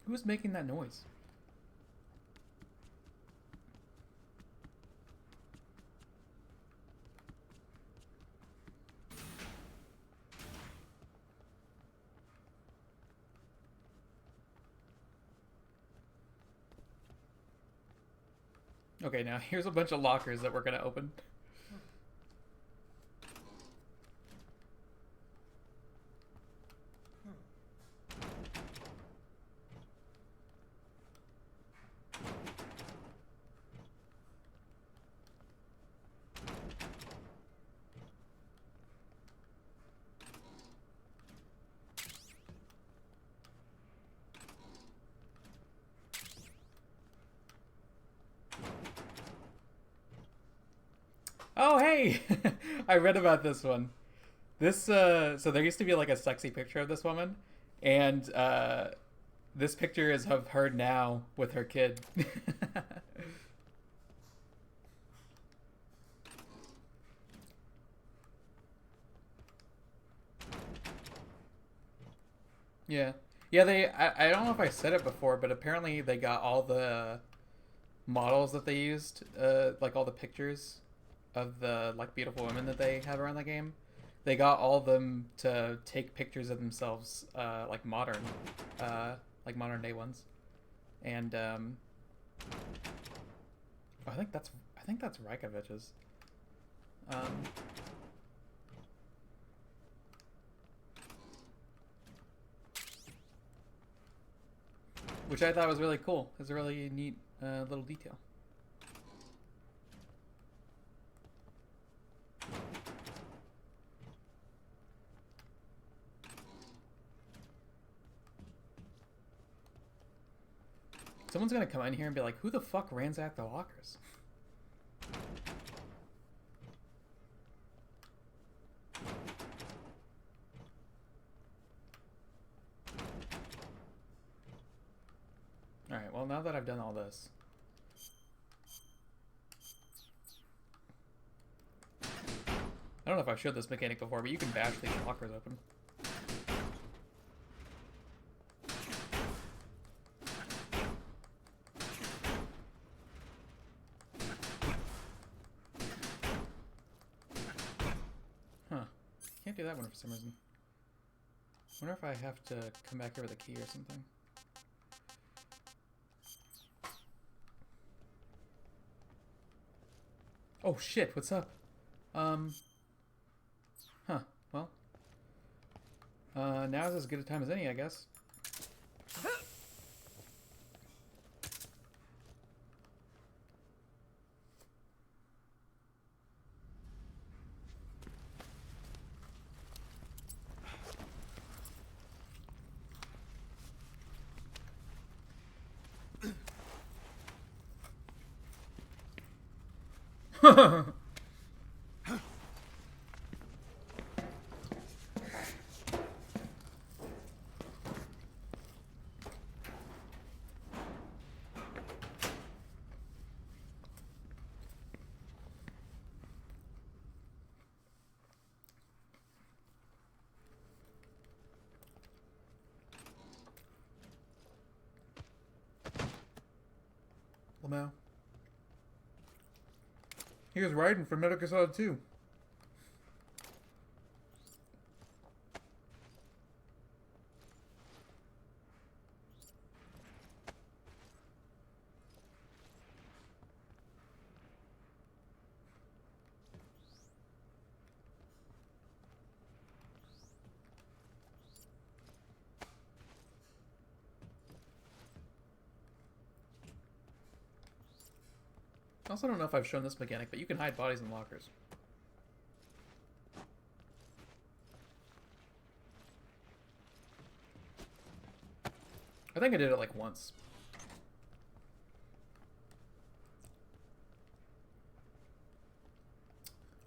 Who's making that noise? Okay, now here's a bunch of lockers that we're gonna open. Oh, hey! I read about this one. This, so there used to be like a sexy picture of this woman, and this picture is of her now with her kid. Yeah. Yeah, I don't know if I said it before, but apparently they got all the models that they used, like all the pictures of the like beautiful women that they have around the game. They got all of them to take pictures of themselves, like modern day ones. And I think that's Rajkovich's. Which I thought was really cool. It's a really neat little detail. Someone's gonna come in here and be like, who the fuck ransacked the lockers? Alright, well now that I've done all this, I don't know if I've showed this mechanic before, but you can bash these lockers open. Huh. Can't do that one for some reason. I wonder if I have to come back here with a key or something. Oh shit, what's up? Huh, well. Now's as good a time as any, I guess. Now. Here's Raiden from Metal Gear Solid 2. I also don't know if I've shown this mechanic, but you can hide bodies in lockers. I think I did it like once.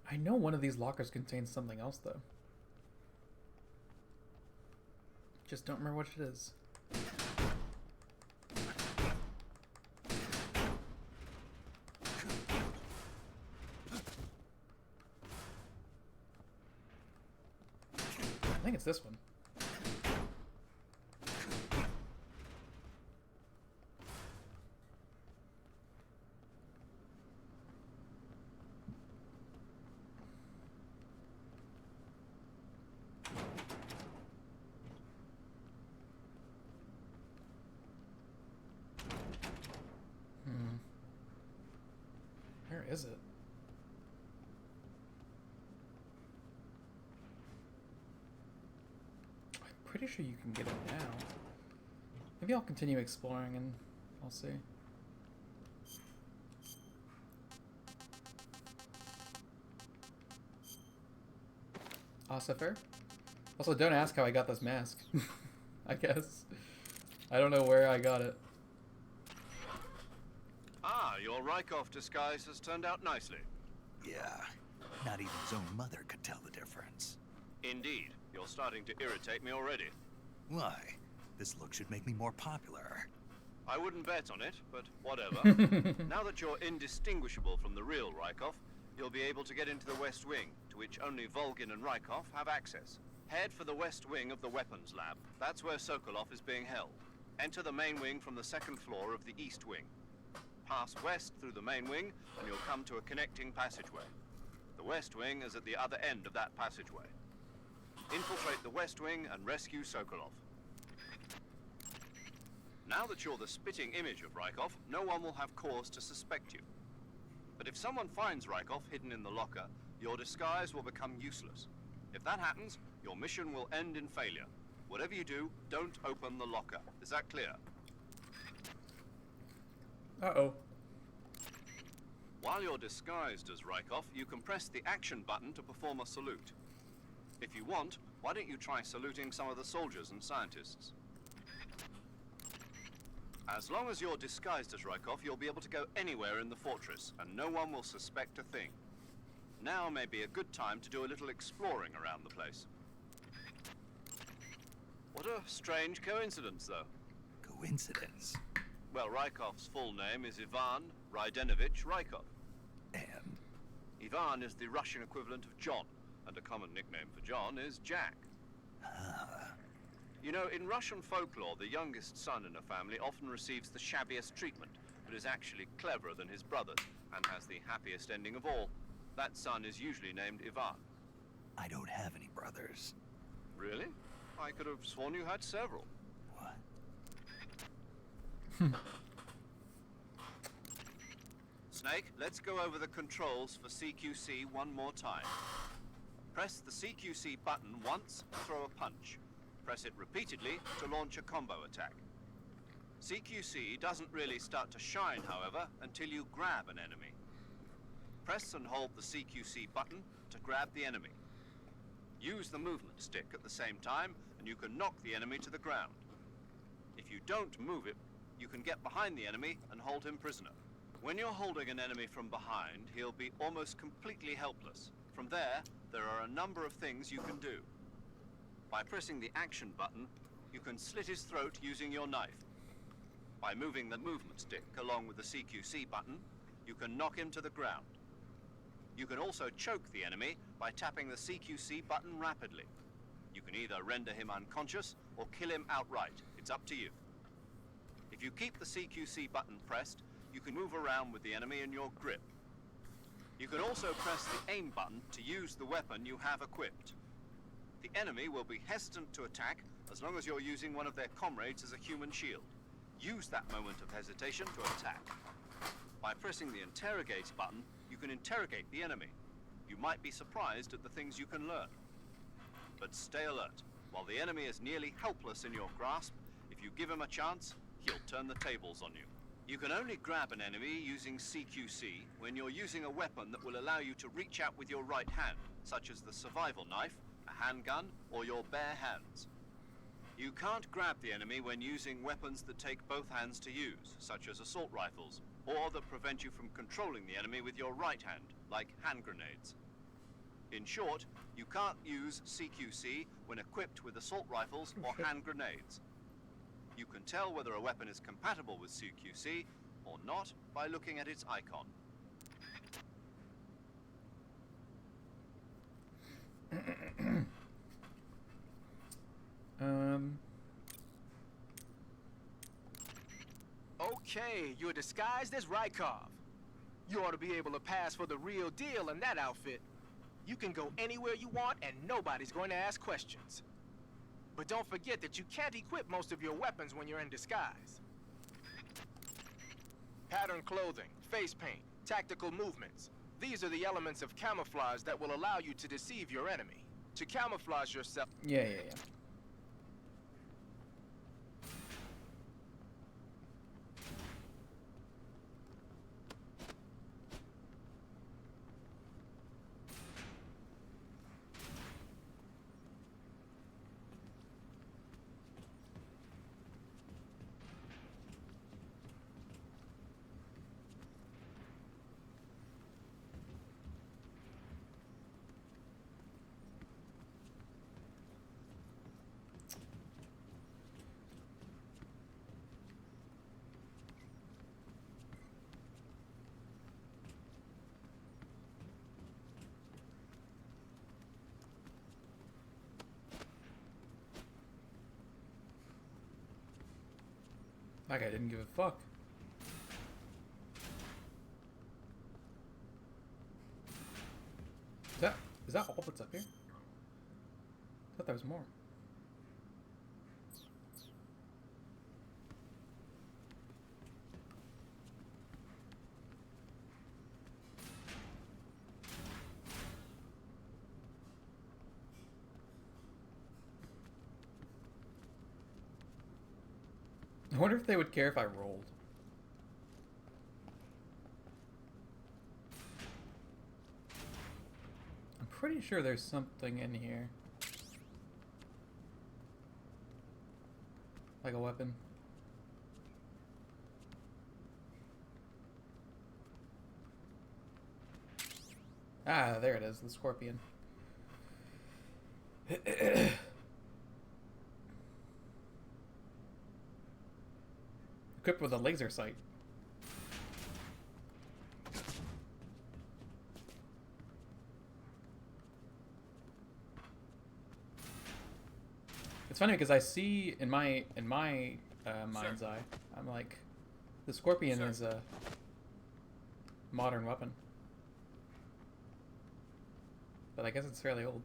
I know one of these lockers contains something else, though. Just don't remember what it is. I think it's this one. Where is it? Pretty sure you can get it now. Maybe I'll continue exploring and I'll see. Ossifer? Also, don't ask how I got this mask. I guess. I don't know where I got it. Ah, your Rykov disguise has turned out nicely. Yeah, Not even his own mother could tell the difference. Indeed. You're starting to irritate me already. Why? This look should make me more popular. I wouldn't bet on it, but whatever. Now that you're indistinguishable from the real Rykov, you'll be able to get into the West Wing, to which only Volgin and Rykov have access. Head for the West Wing of the Weapons Lab. That's where Sokolov is being held. Enter the main wing from the second floor of the East Wing. Pass west through the main wing, and you'll come to a connecting passageway. The West Wing is at the other end of that passageway. Infiltrate the West Wing and rescue Sokolov. Now that you're the spitting image of Rykov, no one will have cause to suspect you. But if someone finds Rykov hidden in the locker, your disguise will become useless. If that happens, your mission will end in failure. Whatever you do, don't open the locker. Is that clear? Uh-oh. While you're disguised as Rykov, you can press the action button to perform a salute. If you want, why don't you try saluting some of the soldiers and scientists? As long as you're disguised as Rykov, you'll be able to go anywhere in the fortress, and no one will suspect a thing. Now may be a good time to do a little exploring around the place. What a strange coincidence, though. Coincidence? Well, Rykov's full name is Ivan Rydenovich Rykov. And? Ivan is the Russian equivalent of John, and a common nickname for John is Jack. You know, in Russian folklore, the youngest son in a family often receives the shabbiest treatment, but is actually cleverer than his brothers, and has the happiest ending of all. That son is usually named Ivan. I don't have any brothers. Really? I could have sworn you had several. What? Snake, let's go over the controls for CQC one more time. Press the CQC button once to throw a punch. Press it repeatedly to launch a combo attack. CQC doesn't really start to shine, however, until you grab an enemy. Press and hold the CQC button to grab the enemy. Use the movement stick at the same time, and you can knock the enemy to the ground. If you don't move it, you can get behind the enemy and hold him prisoner. When you're holding an enemy from behind, he'll be almost completely helpless. From there are a number of things you can do. By pressing the action button, you can slit his throat using your knife. By moving the movement stick along with the CQC button, you can knock him to the ground. You can also choke the enemy by tapping the CQC button rapidly. You can either render him unconscious or kill him outright. It's up to you. If you keep the CQC button pressed, you can move around with the enemy in your grip. You can also press the aim button to use the weapon you have equipped. The enemy will be hesitant to attack as long as you're using one of their comrades as a human shield. Use that moment of hesitation to attack. By pressing the interrogate button, you can interrogate the enemy. You might be surprised at the things you can learn. But stay alert. While the enemy is nearly helpless in your grasp, if you give him a chance, he'll turn the tables on you. You can only grab an enemy using CQC when you're using a weapon that will allow you to reach out with your right hand, such as the survival knife, a handgun, or your bare hands. You can't grab the enemy when using weapons that take both hands to use, such as assault rifles, or that prevent you from controlling the enemy with your right hand, like hand grenades. In short, you can't use CQC when equipped with assault rifles or hand grenades. You can tell whether a weapon is compatible with CQC or not by looking at its icon. Okay, you're disguised as Rykov. You ought to be able to pass for the real deal in that outfit. You can go anywhere you want and nobody's going to ask questions. But don't forget that you can't equip most of your weapons when you're in disguise. Pattern clothing, face paint, tactical movements. These are the elements of camouflage that will allow you to deceive your enemy. To camouflage yourself... Yeah. That guy didn't give a fuck. Is that all that's up here? I thought there was more. I wonder if they would care if I rolled. I'm pretty sure there's something in here. Like a weapon. Ah, there it is, the scorpion. Equipped with a laser sight. It's funny because I see in my mind's eye, I'm like, the scorpion is a modern weapon, but I guess it's fairly old.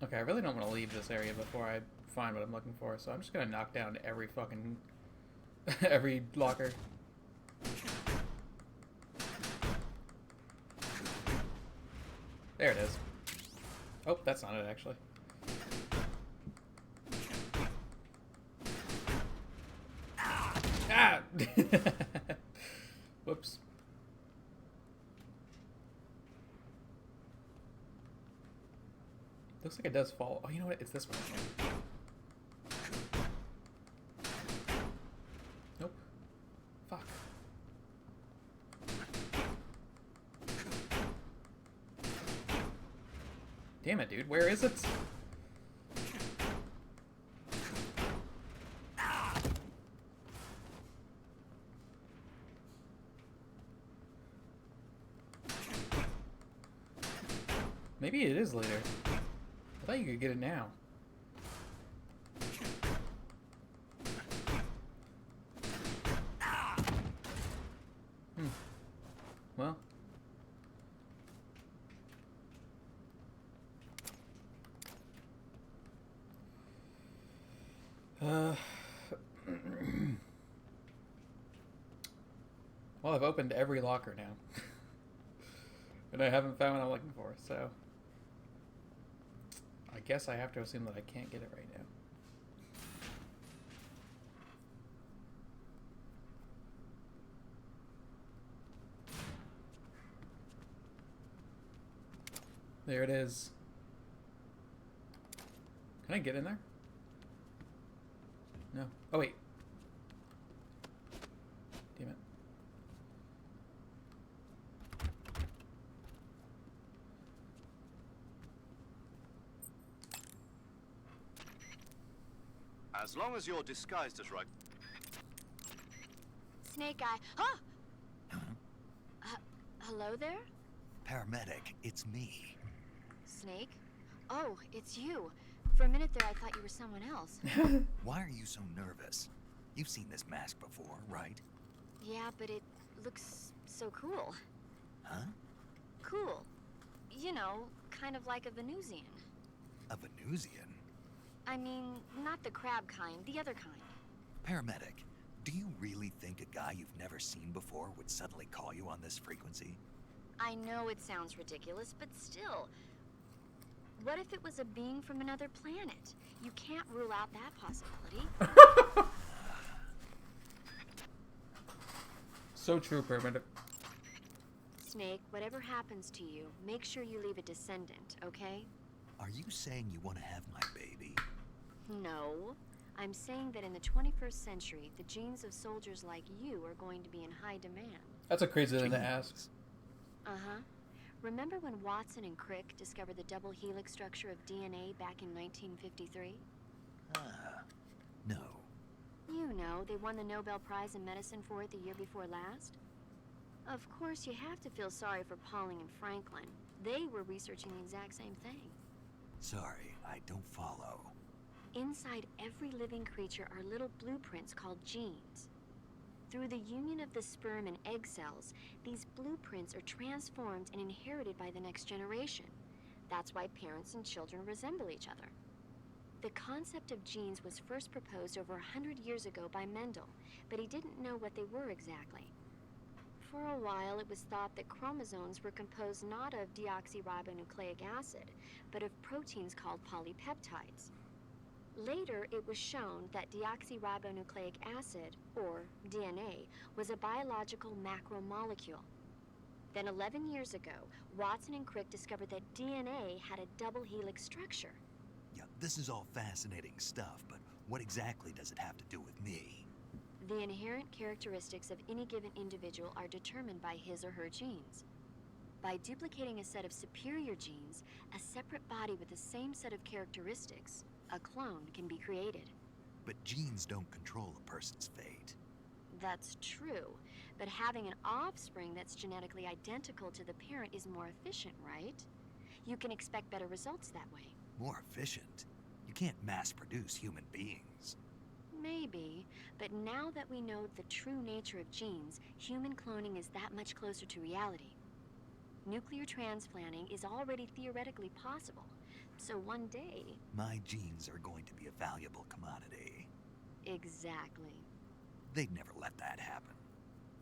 Okay, I really don't want to leave this area before I find what I'm looking for, so I'm just gonna knock down every fucking every locker. There it is. Oh, that's not it actually. Ah! Whoops. Looks like it does fall. Oh, you know what? It's this one. Nope. Fuck. Damn it, dude. Where is it? Maybe it is later. I thought you could get it now. Well. Well, I've opened every locker now. And I haven't found what I'm looking for, so I guess I have to assume that I can't get it right now. There it is. Can I get in there? No. Oh, wait. Damn it. As long as you're disguised as right. Snake Eye. Huh? Hello there? Paramedic, it's me. Snake? Oh, it's you. For a minute there, I thought you were someone else. Why are you so nervous? You've seen this mask before, right? Yeah, but it looks so cool. Huh? Cool. You know, kind of like a Venusian. A Venusian? I mean, not the crab kind, the other kind. Paramedic, do you really think a guy you've never seen before would suddenly call you on this frequency? I know it sounds ridiculous, but still. What if it was a being from another planet? You can't rule out that possibility. So true, Primitive. Snake, whatever happens to you, make sure you leave a descendant, okay? Are you saying you want to have my baby? No. I'm saying that in the 21st century, the genes of soldiers like you are going to be in high demand. That's a crazy thing to ask. Uh-huh. Remember when Watson and Crick discovered the double helix structure of DNA back in 1953? No. You know, they won the Nobel Prize in Medicine for it the year before last. Of course, you have to feel sorry for Pauling and Franklin. They were researching the exact same thing. Sorry, I don't follow. Inside every living creature are little blueprints called genes. Through the union of the sperm and egg cells, these blueprints are transformed and inherited by the next generation. That's why parents and children resemble each other. The concept of genes was first proposed over 100 years ago by Mendel, but he didn't know what they were exactly. For a while, it was thought that chromosomes were composed not of deoxyribonucleic acid, but of proteins called polypeptides. Later, it was shown that deoxyribonucleic acid, or DNA, was a biological macromolecule. Then 11 years ago, Watson and Crick discovered that DNA had a double helix structure. Yeah, this is all fascinating stuff, but what exactly does it have to do with me? The inherent characteristics of any given individual are determined by his or her genes. By duplicating a set of superior genes, a separate body with the same set of characteristics, a clone, can be created. But genes don't control a person's fate. That's true, but having an offspring that's genetically identical to the parent is more efficient, right? You can expect better results that way. More efficient? You can't mass-produce human beings. Maybe, but now that we know the true nature of genes, human cloning is that much closer to reality. Nuclear transplanting is already theoretically possible, so one day... My genes are going to be a valuable commodity. Exactly. They'd never let that happen.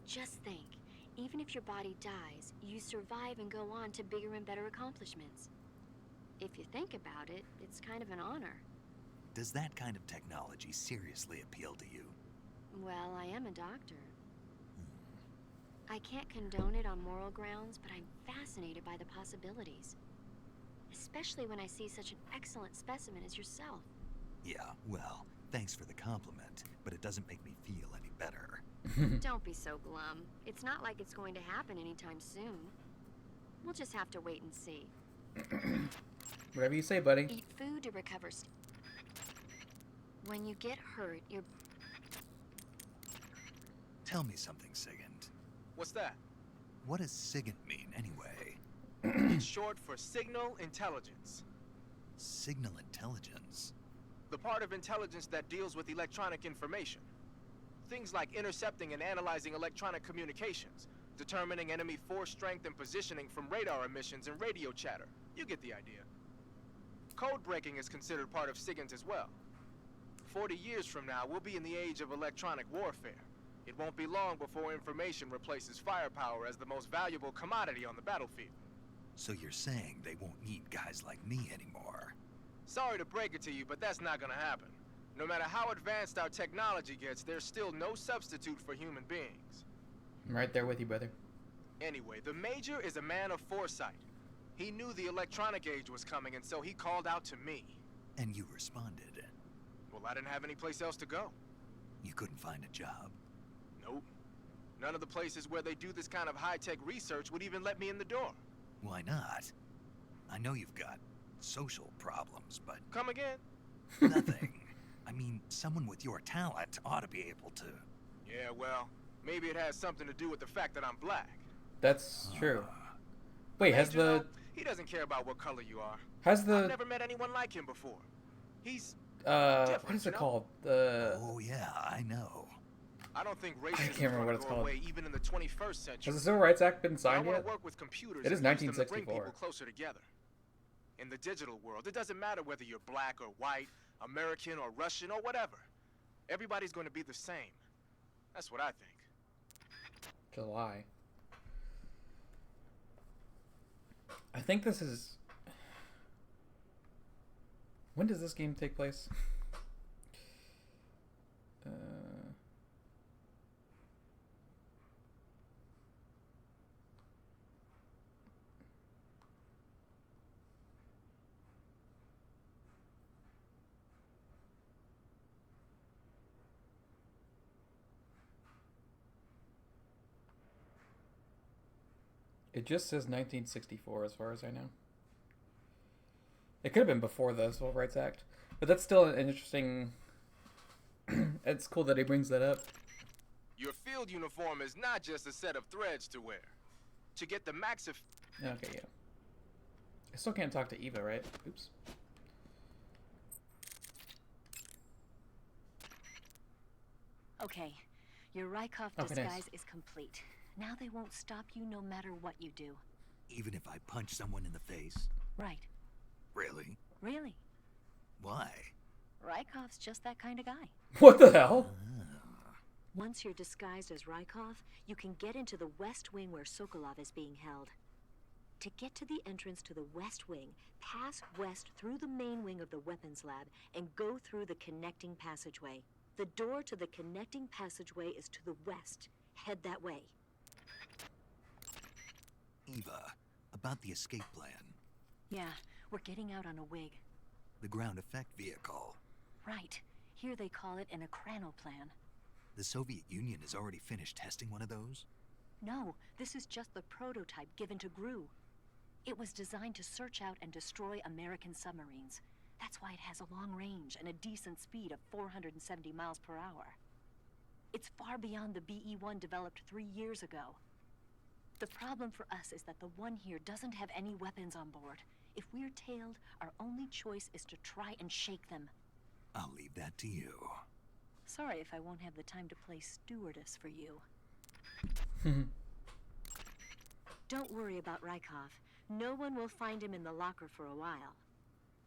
Just think, even if your body dies, you survive and go on to bigger and better accomplishments. If you think about it, it's kind of an honor. Does that kind of technology seriously appeal to you? Well, I am a doctor. I can't condone it on moral grounds, but I'm fascinated by the possibilities. Especially when I see such an excellent specimen as yourself. Yeah, well, thanks for the compliment, but it doesn't make me feel any better. Don't be so glum. It's not like it's going to happen anytime soon. We'll just have to wait and see. Whatever you say, buddy. Eat food to recover. When you get hurt, you're... Tell me something, Sigint. What's that? What does Sigint mean, anyway? It's short for signal intelligence. Signal intelligence? The part of intelligence that deals with electronic information. Things like intercepting and analyzing electronic communications, determining enemy force strength and positioning from radar emissions and radio chatter. You get the idea. Code breaking is considered part of SIGINT as well. 40 years from now, we'll be in the age of electronic warfare. It won't be long before information replaces firepower as the most valuable commodity on the battlefield. So you're saying they won't need guys like me anymore? Sorry to break it to you, but that's not gonna happen. No matter how advanced our technology gets, there's still no substitute for human beings. I'm right there with you, brother. Anyway, the Major is a man of foresight. He knew the electronic age was coming, and so he called out to me. And you responded? Well, I didn't have any place else to go. You couldn't find a job? Nope. None of the places where they do this kind of high-tech research would even let me in the door. Why not? I know you've got social problems, but... Come again? Nothing. I mean, someone with your talent ought to be able to... Yeah, well, maybe it has something to do with the fact that I'm black. That's true. Wait, has Major, the... though, he doesn't care about what color you are. Has the... I've never met anyone like him before. He's... what is it called? The... Oh, yeah, I know. I don't think I racism can't remember what will it's go called. away even in the 21st century. Has the Civil Rights Act been signed I want yet? to work with computers It is and use them to bring 1964. people closer together. In the digital world, it doesn't matter whether you're black or white, American or Russian or whatever. Everybody's going to be the same. That's what I think. July. I think this is... When does this game take place? It just says 1964 as far as I know. It could have been before the Civil Rights Act. But that's still an interesting... It's cool that he brings that up. Your field uniform is not just a set of threads to wear. To get the max of... Okay, yeah. I still can't talk to Eva, right? Oops. Okay, your Rykov Okay, disguise nice. is complete. Now they won't stop you no matter what you do. Even if I punch someone in the face? Right. Really? Really. Why? Rykov's just that kind of guy. What the hell? Once you're disguised as Rykov, you can get into the West Wing where Sokolov is being held. To get to the entrance to the West Wing, pass west through the main wing of the weapons lab and go through the connecting passageway. The door to the connecting passageway is to the west. Head that way. Eva, about the escape plan. Yeah, we're getting out on a Wig. The ground effect vehicle. Right. Here they call it an Ekranoplan. The Soviet Union has already finished testing one of those? No, this is just the prototype given to GRU. It was designed to search out and destroy American submarines. That's why it has a long range and a decent speed of 470 miles per hour. It's far beyond the BE-1 developed 3 years ago. The problem for us is that the one here doesn't have any weapons on board. If we're tailed, our only choice is to try and shake them. I'll leave that to you. Sorry if I won't have the time to play stewardess for you. Don't worry about Rykov. No one will find him in the locker for a while.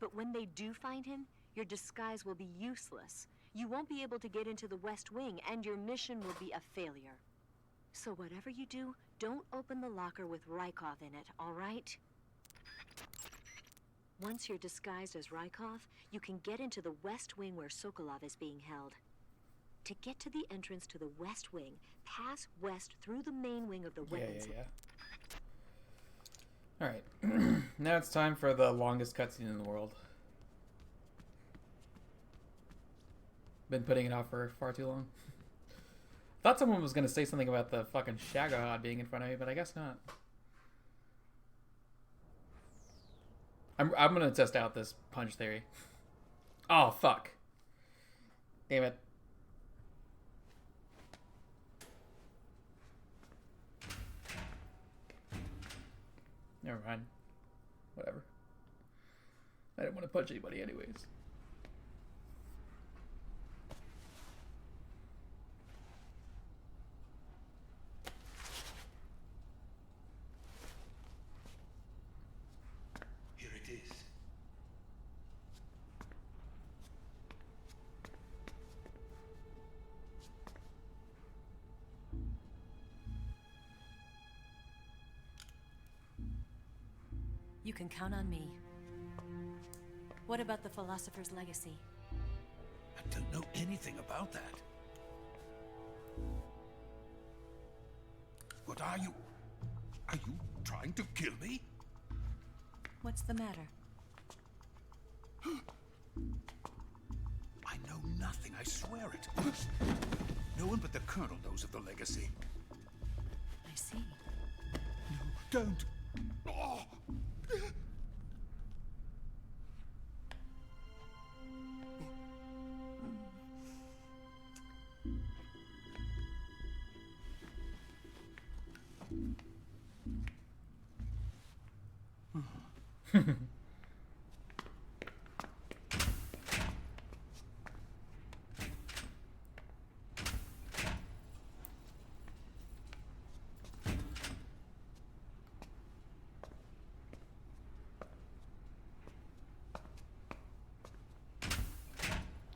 But when they do find him, your disguise will be useless. You won't be able to get into the West Wing, and your mission will be a failure. So whatever you do, don't open the locker with Rykov in it, all right? Once you're disguised as Rykov, you can get into the West Wing where Sokolov is being held. To get to the entrance to the West Wing, pass west through the main wing of the weapons. Alright. Now it's time for the longest cutscene in the world. Been putting it off for far too long. Thought someone was gonna say something about the fucking Shagohod being in front of me, but I guess not. I'm gonna test out this punch theory. Oh, fuck. Damn it. Never mind. Whatever. I didn't want to punch anybody anyways. Here it is. You can count on me. What about the Philosopher's Legacy? I don't know anything about that. What are you? Are you trying to kill me? What's the matter? I know nothing, I swear it. No one but the Colonel knows of the legacy. I see. No, don't. Oh.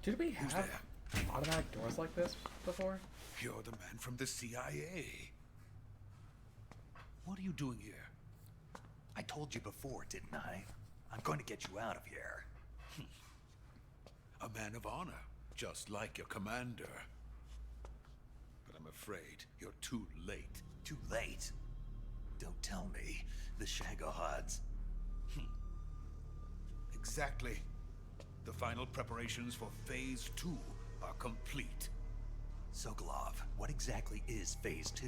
Did we have automatic doors like this before? You're the man from the CIA. What are you doing here? I told you before, didn't I? I'm going to get you out of here. A man of honor, just like your commander. But I'm afraid you're too late. Too late? Don't tell me. The Shagohods. Exactly. The final preparations for Phase 2 are complete. Sokolov, what exactly is Phase 2?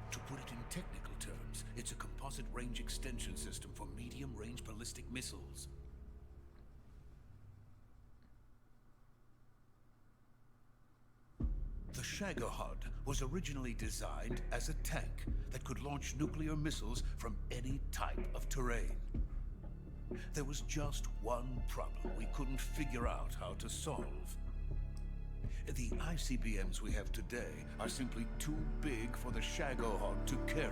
To put it in technical terms, it's a composite range extension system for medium-range ballistic missiles. The Shagohod was originally designed as a tank that could launch nuclear missiles from any type of terrain. There was just one problem we couldn't figure out how to solve. The ICBMs we have today are simply too big for the Shagohod to carry.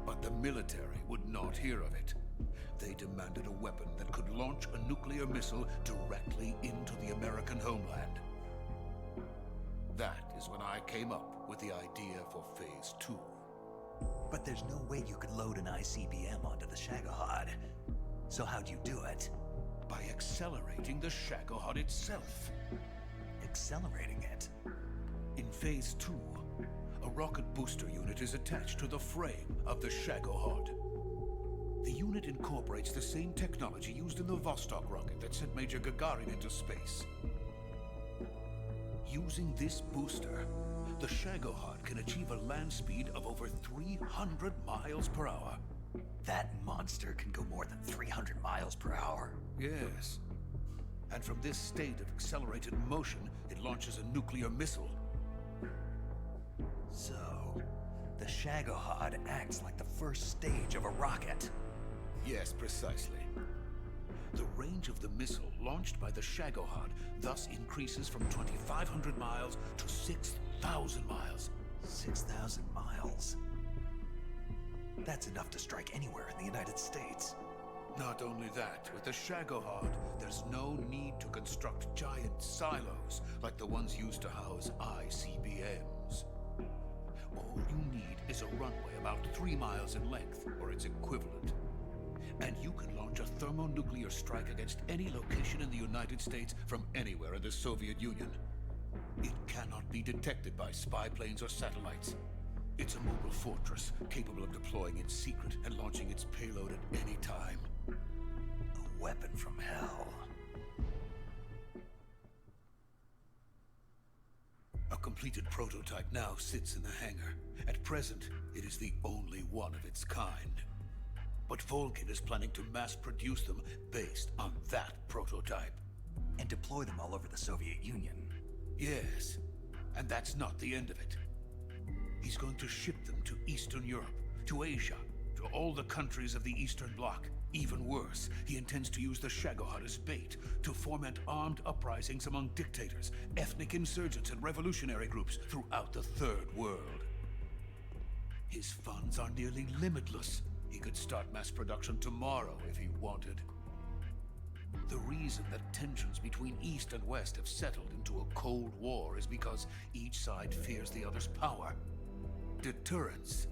But the military would not hear of it. They demanded a weapon that could launch a nuclear missile directly into the American homeland. That is when I came up with the idea for Phase 2. But there's no way you could load an ICBM onto the Shagohod. So how'd you do it? By accelerating the Shagohod itself. Accelerating it? In Phase 2, a rocket booster unit is attached to the frame of the Shagohod. The unit incorporates the same technology used in the Vostok rocket that sent Major Gagarin into space. Using this booster, the Shagohod can achieve a land speed of over 300 miles per hour. That monster can go more than 300 miles per hour? Yes. And from this state of accelerated motion, it launches a nuclear missile. So, the Shagohod acts like the first stage of a rocket. Yes, precisely. The range of the missile launched by the Shagohod thus increases from 2,500 miles to 6,000 miles. 6,000 miles? That's enough to strike anywhere in the United States. Not only that, with the Shagohod, there's no need to construct giant silos like the ones used to house ICBMs. All you need is a runway about 3 miles in length, or its equivalent. And you can launch a thermonuclear strike against any location in the United States from anywhere in the Soviet Union. It cannot be detected by spy planes or satellites. It's a mobile fortress, capable of deploying in secret and launching its payload at any time. A weapon from hell. A completed prototype now sits in the hangar. At present, it is the only one of its kind. But Volgin is planning to mass produce them based on that prototype. And deploy them all over the Soviet Union. Yes, and that's not the end of it. He's going to ship them to Eastern Europe, to Asia, to all the countries of the Eastern Bloc. Even worse, he intends to use the Shagohod as bait to foment armed uprisings among dictators, ethnic insurgents, and revolutionary groups throughout the Third World. His funds are nearly limitless. He could start mass production tomorrow if he wanted. The reason that tensions between East and West have settled into a Cold War is because each side fears the other's power. Deterrence.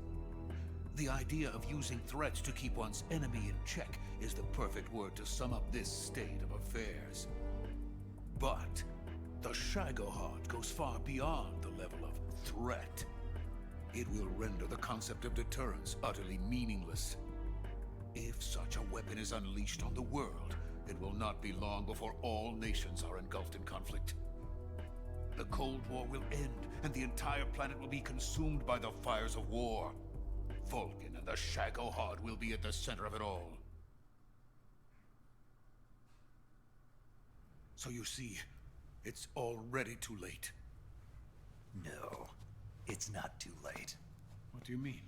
The idea of using threats to keep one's enemy in check is the perfect word to sum up this state of affairs. But the Shagohod goes far beyond the level of threat. It will render the concept of deterrence utterly meaningless. If such a weapon is unleashed on the world, it will not be long before all nations are engulfed in conflict. The Cold War will end, and the entire planet will be consumed by the fires of war. Volgin and the Shagohod will be at the center of it all. So you see, it's already too late. No, it's not too late. What do you mean?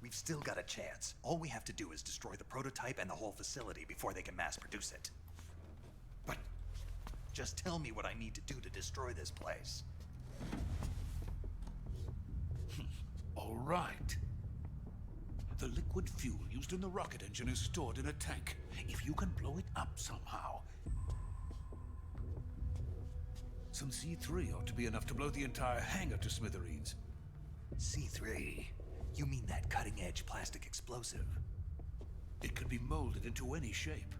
We've still got a chance. All we have to do is destroy the prototype and the whole facility before they can mass produce it. But just tell me what I need to do to destroy this place. All right. The liquid fuel used in the rocket engine is stored in a tank. If you can blow it up somehow. Some C3 ought to be enough to blow the entire hangar to smithereens. C3? You mean that cutting-edge plastic explosive? It could be molded into any shape.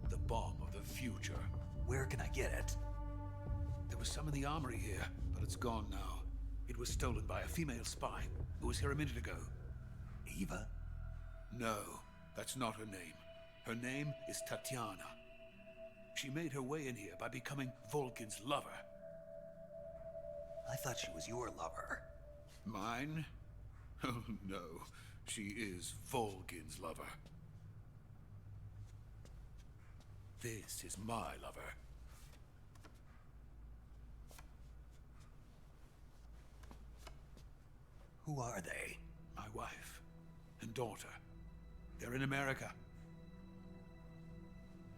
The bomb of the future. Where can I get it? There was some in the armory here, but it's gone now. It was stolen by a female spy who was here a minute ago. Eva? No, that's not her name. Her name is Tatiana. She made her way in here by becoming Volgin's lover. I thought she was your lover. Mine? Oh no, she is Volgin's lover. This is my lover. Who are they? My wife and daughter. They're in America.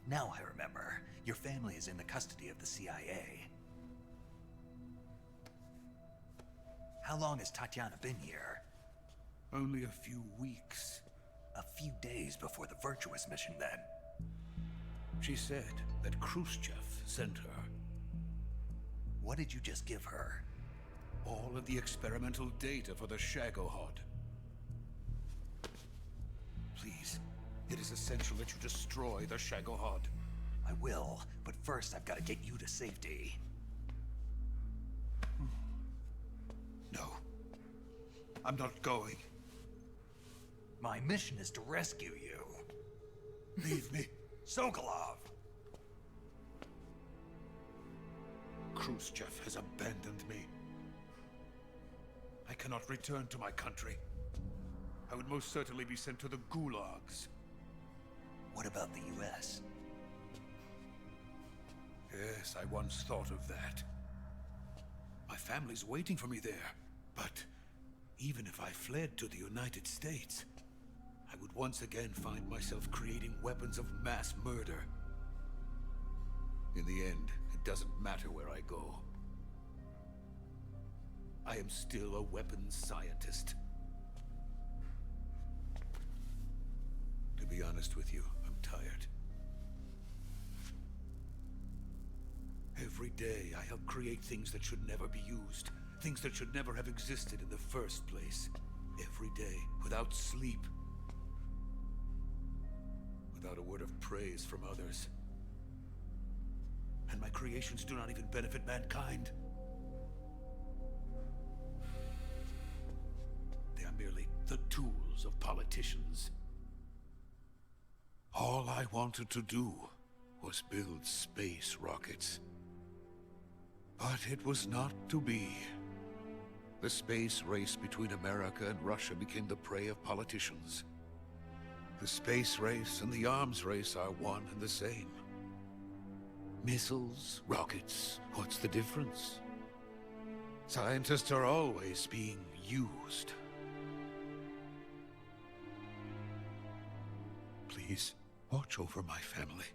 Now I remember. Your family is in the custody of the CIA. How long has Tatiana been here? Only a few weeks. A few days before the Virtuous mission, then. She said that Khrushchev sent her. What did you just give her? All of the experimental data for the Shagohod. Please, it is essential that you destroy the Shagohod. I will, but first I've got to get you to safety. No. I'm not going. My mission is to rescue you. Leave me. Sokolov! Khrushchev has abandoned me. I cannot return to my country. I would most certainly be sent to the gulags. What about the US? Yes, I once thought of that. My family's waiting for me there. But even if I fled to the United States, I would once again find myself creating weapons of mass murder. In the end, it doesn't matter where I go. I am still a weapons scientist. To be honest with you, I'm tired. Every day, I help create things that should never be used. Things that should never have existed in the first place. Every day, without sleep. Without a word of praise from others. And my creations do not even benefit mankind. They are merely the tools of politicians. All I wanted to do was build space rockets. But it was not to be. The space race between America and Russia became the prey of politicians. The space race and the arms race are one and the same. Missiles, rockets, what's the difference? Scientists are always being used. Please, watch over my family.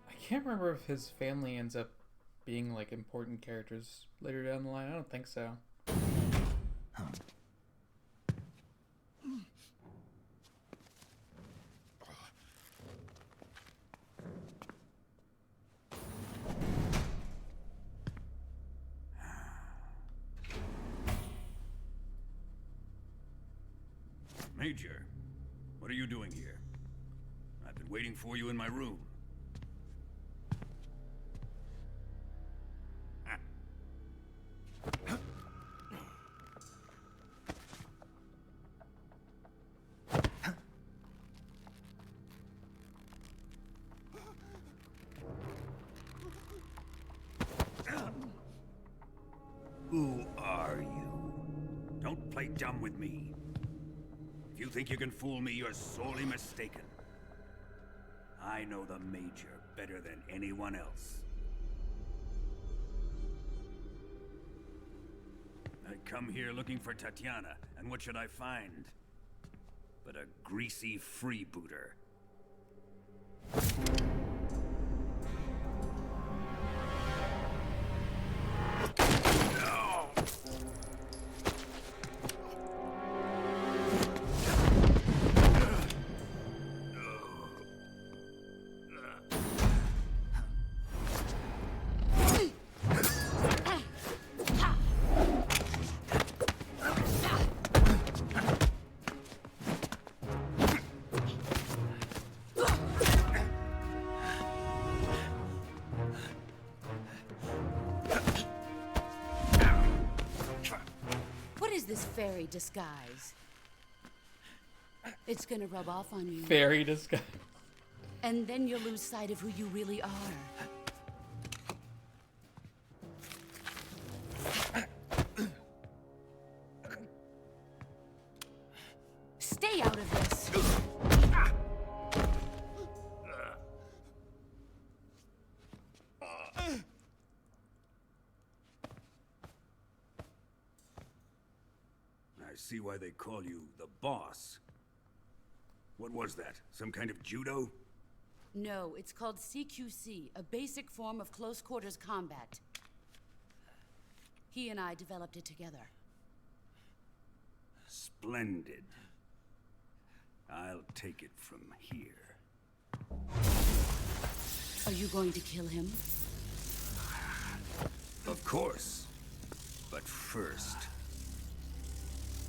I can't remember if his family ends up being like important characters later down the line. I don't think so. Major, what are you doing here? I've been waiting for you in my room. Who are you? Don't play dumb with me. If you think you can fool me, you're sorely mistaken. I know the Major better than anyone else. I come here looking for Tatiana, and what should I find? But a greasy freebooter. This fairy disguise. It's gonna rub off on you. Fairy disguise. And then you'll lose sight of who you really are. Stay out of this. I see why they call you the boss. What was that? Some kind of judo? No, it's called CQC, a basic form of close quarters combat. He and I developed it together. Splendid. I'll take it from here. Are you going to kill him? Of course. But first,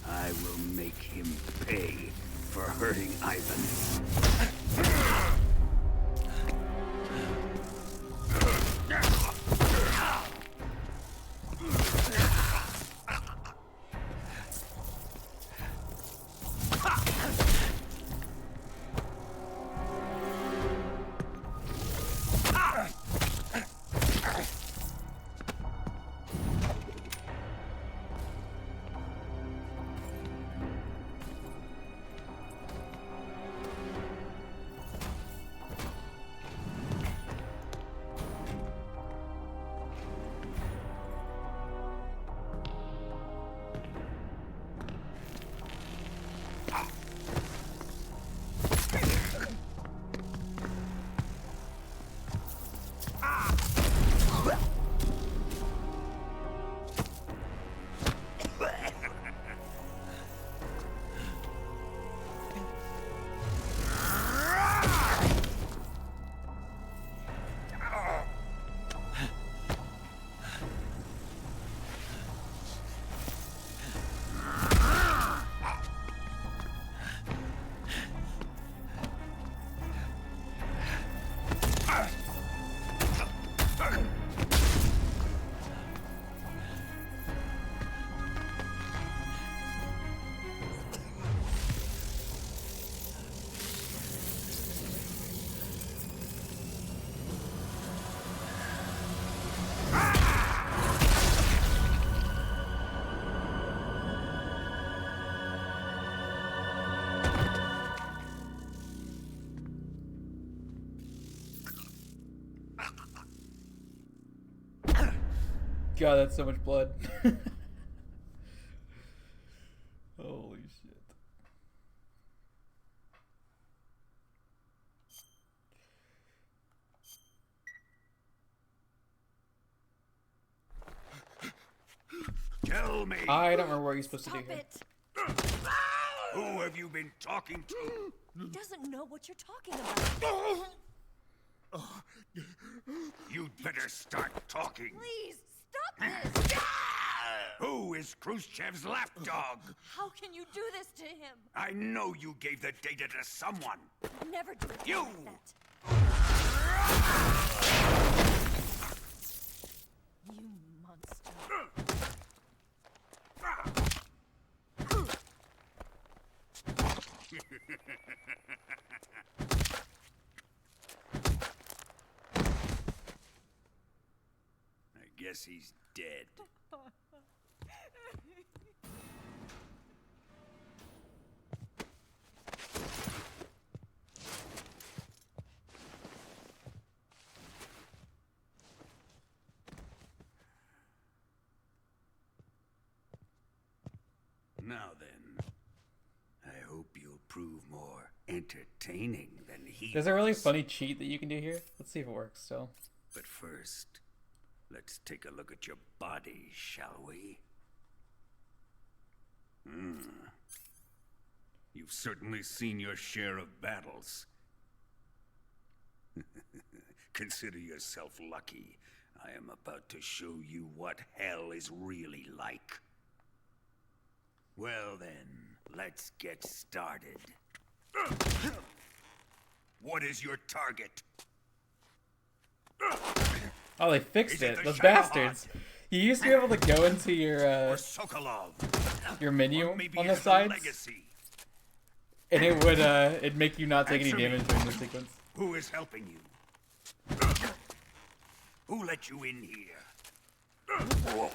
I will make him pay for hurting Ivan. God, that's so much blood. Holy shit. Tell me. I don't remember what you're supposed to do Stop here. it! Who have you been talking to? He doesn't know what you're talking about. You'd better start talking. Please, stop this! Who is Khrushchev's lapdog? How can you do this to him? I know you gave the data to someone. Never do it You! like that. You monster. I guess he's dead. Now then, I hope you'll prove more entertaining than he There's a really was. funny cheat that you can do here. Let's see if it works still. But first, let's take a look at your body, shall we? You've certainly seen your share of battles. Consider yourself lucky. I am about to show you what hell is really like. Well then, let's get started. What is your target? Oh, they fixed Is it it. the Those Shadow bastards. You used to be able to go into your Sokolov. menu Or maybe on the it's a sides, legacy. and it would it'd make you not take any Answer me. damage during the sequence. Who is helping you? Who let you in here? Whoa.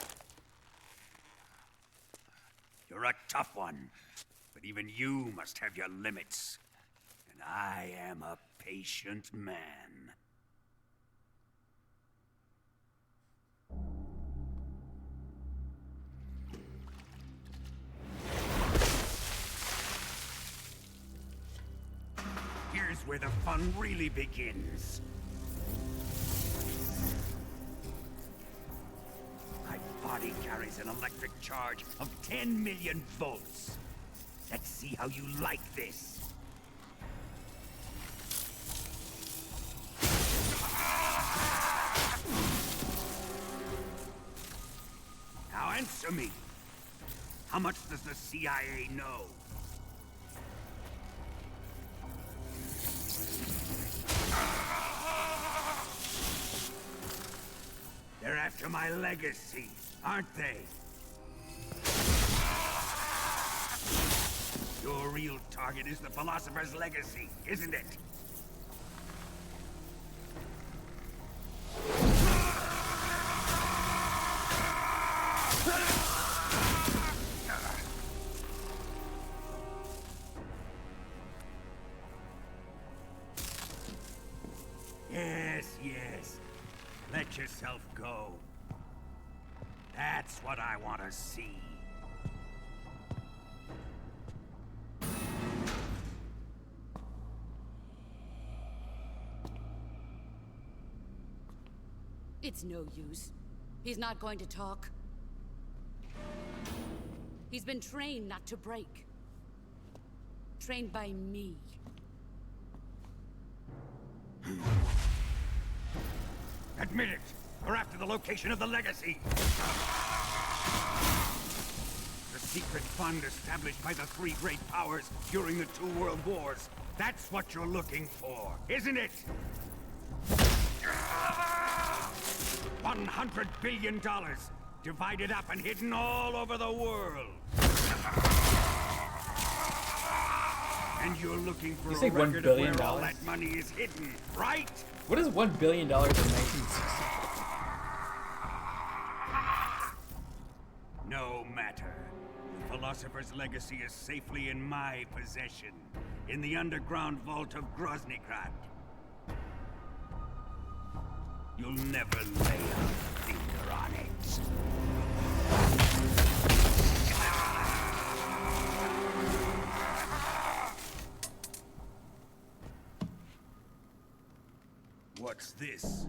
You're a tough one, but even you must have your limits. And I am a patient man. where the fun really begins. My body carries an electric charge of 10 million volts. Let's see how you like this. Now answer me. How much does the CIA know? They're after my legacy, aren't they? Your real target is the Philosopher's Legacy, isn't it? Yes. Let yourself go. That's what I want to see. It's no use. He's not going to talk. He's been trained not to break. Trained by me. Admit it! We're after the location of the legacy! The secret fund established by the three great powers during the 2 world wars. That's what you're looking for, isn't it? $100 billion, divided up and hidden all over the world. And you're looking for You say a $1 record of billion? where all that money is hidden, right? What is $1 billion in 1960? No matter. The Philosopher's Legacy is safely in my possession, in the underground vault of Groznygrad. You'll never lay a finger on it. What's this?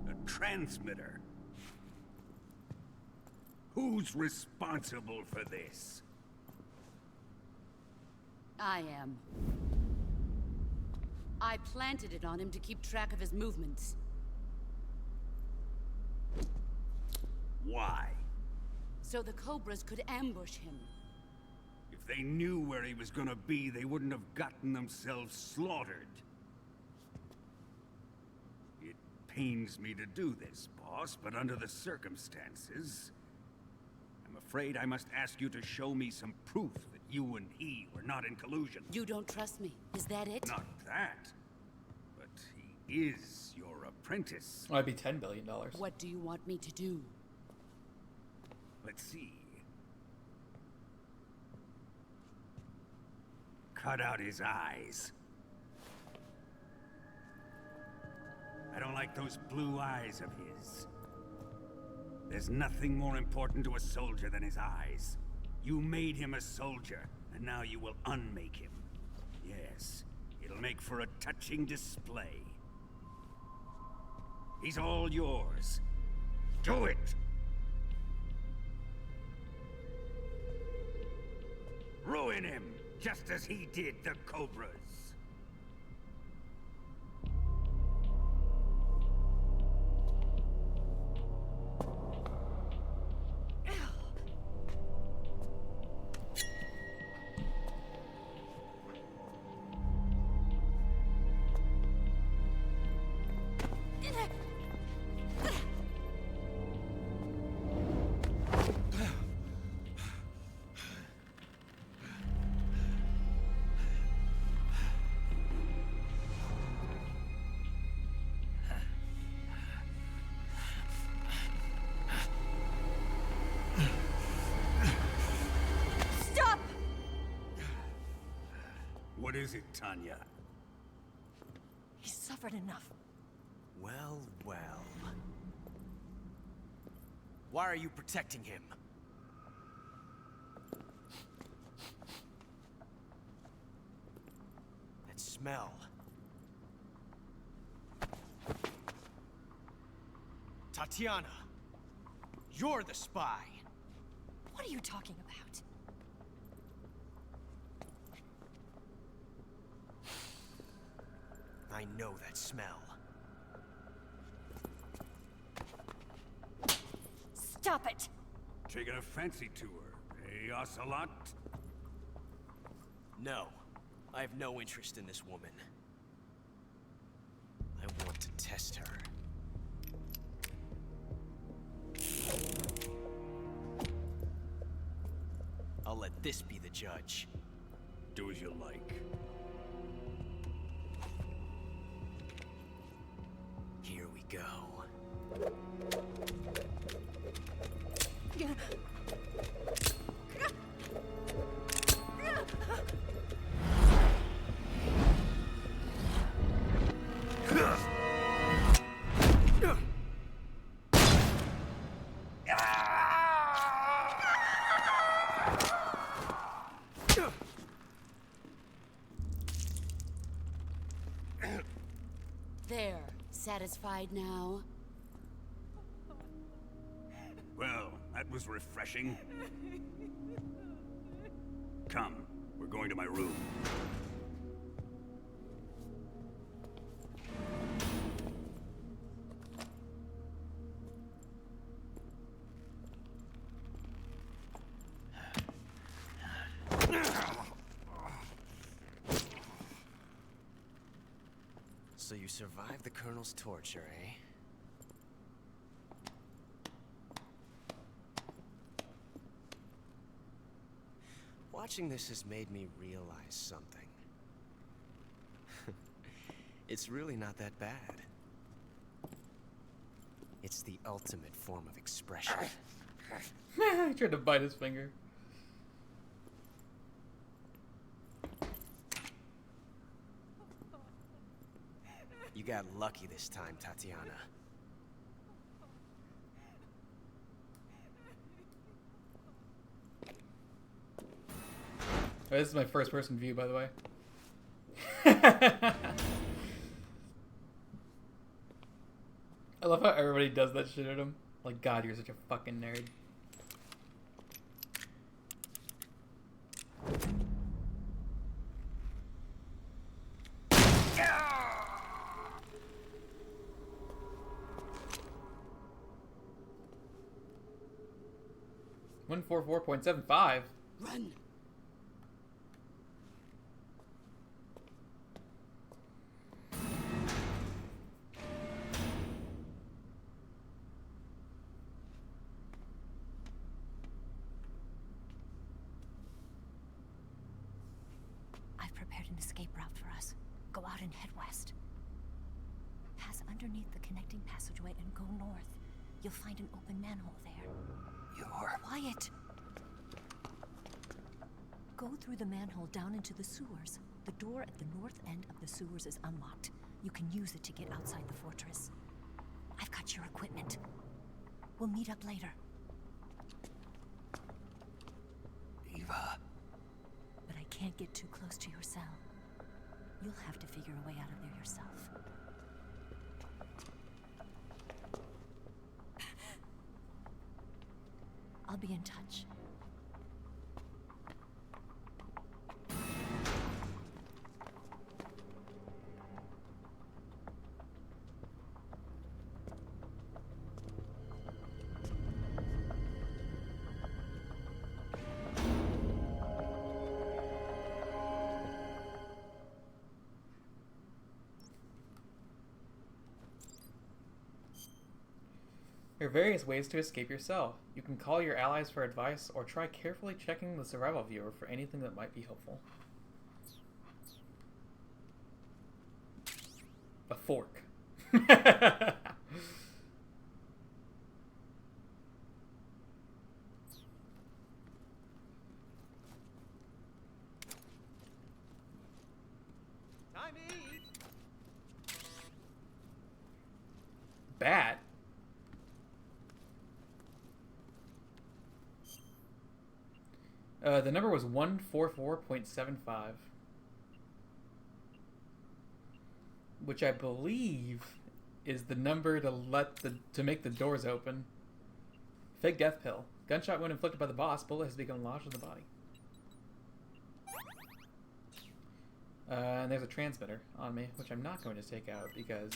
A transmitter? Who's responsible for this? I am. I planted it on him to keep track of his movements. Why? So the Cobras could ambush him. If they knew where he was gonna be, they wouldn't have gotten themselves slaughtered. It pains me to do this, boss, but under the circumstances, I'm afraid I must ask you to show me some proof that you and he were not in collusion. You don't trust me, is that it? Not that, but he is your apprentice. Well, that'd be $10 billion. What do you want me to do? Let's see. Cut out his eyes. I don't like those blue eyes of his. There's nothing more important to a soldier than his eyes. You made him a soldier, and now you will unmake him. Yes, it'll make for a touching display. He's all yours. Do it! Ruin him, just as he did the Cobras. What is it, Tanya? He's suffered enough. Well, well. Why are you protecting him? That smell. Tatiana, you're the spy. What are you talking about? I know that smell. Stop it! Taking a fancy to her, eh, Ocelot? No, I have no interest in this woman. I want to test her. I'll let this be the judge. Do as you like. Here we go. There. Satisfied now? Well, that was refreshing. Come, we're going to my room. So you survived the Colonel's torture, eh? Watching this has made me realize something. It's really not that bad. It's the ultimate form of expression. He tried to bite his finger. You got lucky this time, Tatiana. Oh, this is my first person view, by the way. I love how everybody does that shit at him. Like, God, you're such a fucking nerd. $144.75. Run! I've prepared an escape route for us. Go out and head west. Pass underneath the connecting passageway and go north. You'll find an open manhole there. You're... Quiet! Go through the manhole down into the sewers. The door at the north end of the sewers is unlocked. You can use it to get outside the fortress. I've got your equipment. We'll meet up later. Eva. But I can't get too close to your cell. You'll have to figure a way out of there yourself. I'll be in touch. There are various ways to escape your cell. You can call your allies for advice, or try carefully checking the survival viewer for anything that might be helpful. A fork. Time to eat. Bat. The number was 144.75, which I believe is the number to make the doors open. Fake death pill. Gunshot wound inflicted by the boss. Bullet has become lodged in the body. And there's a transmitter on me, which I'm not going to take out because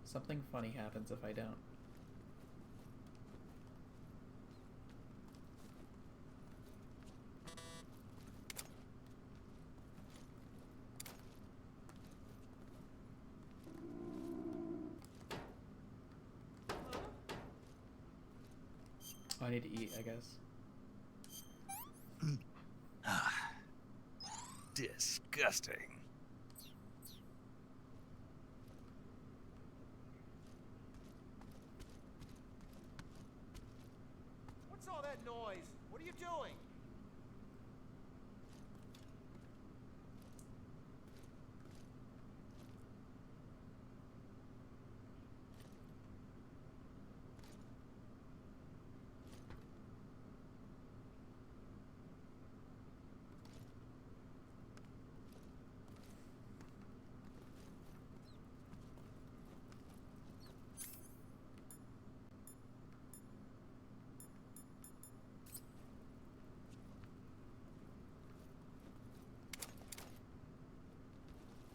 something funny happens if I don't. I need to eat, I guess. Disgusting. What's all that noise? What are you doing?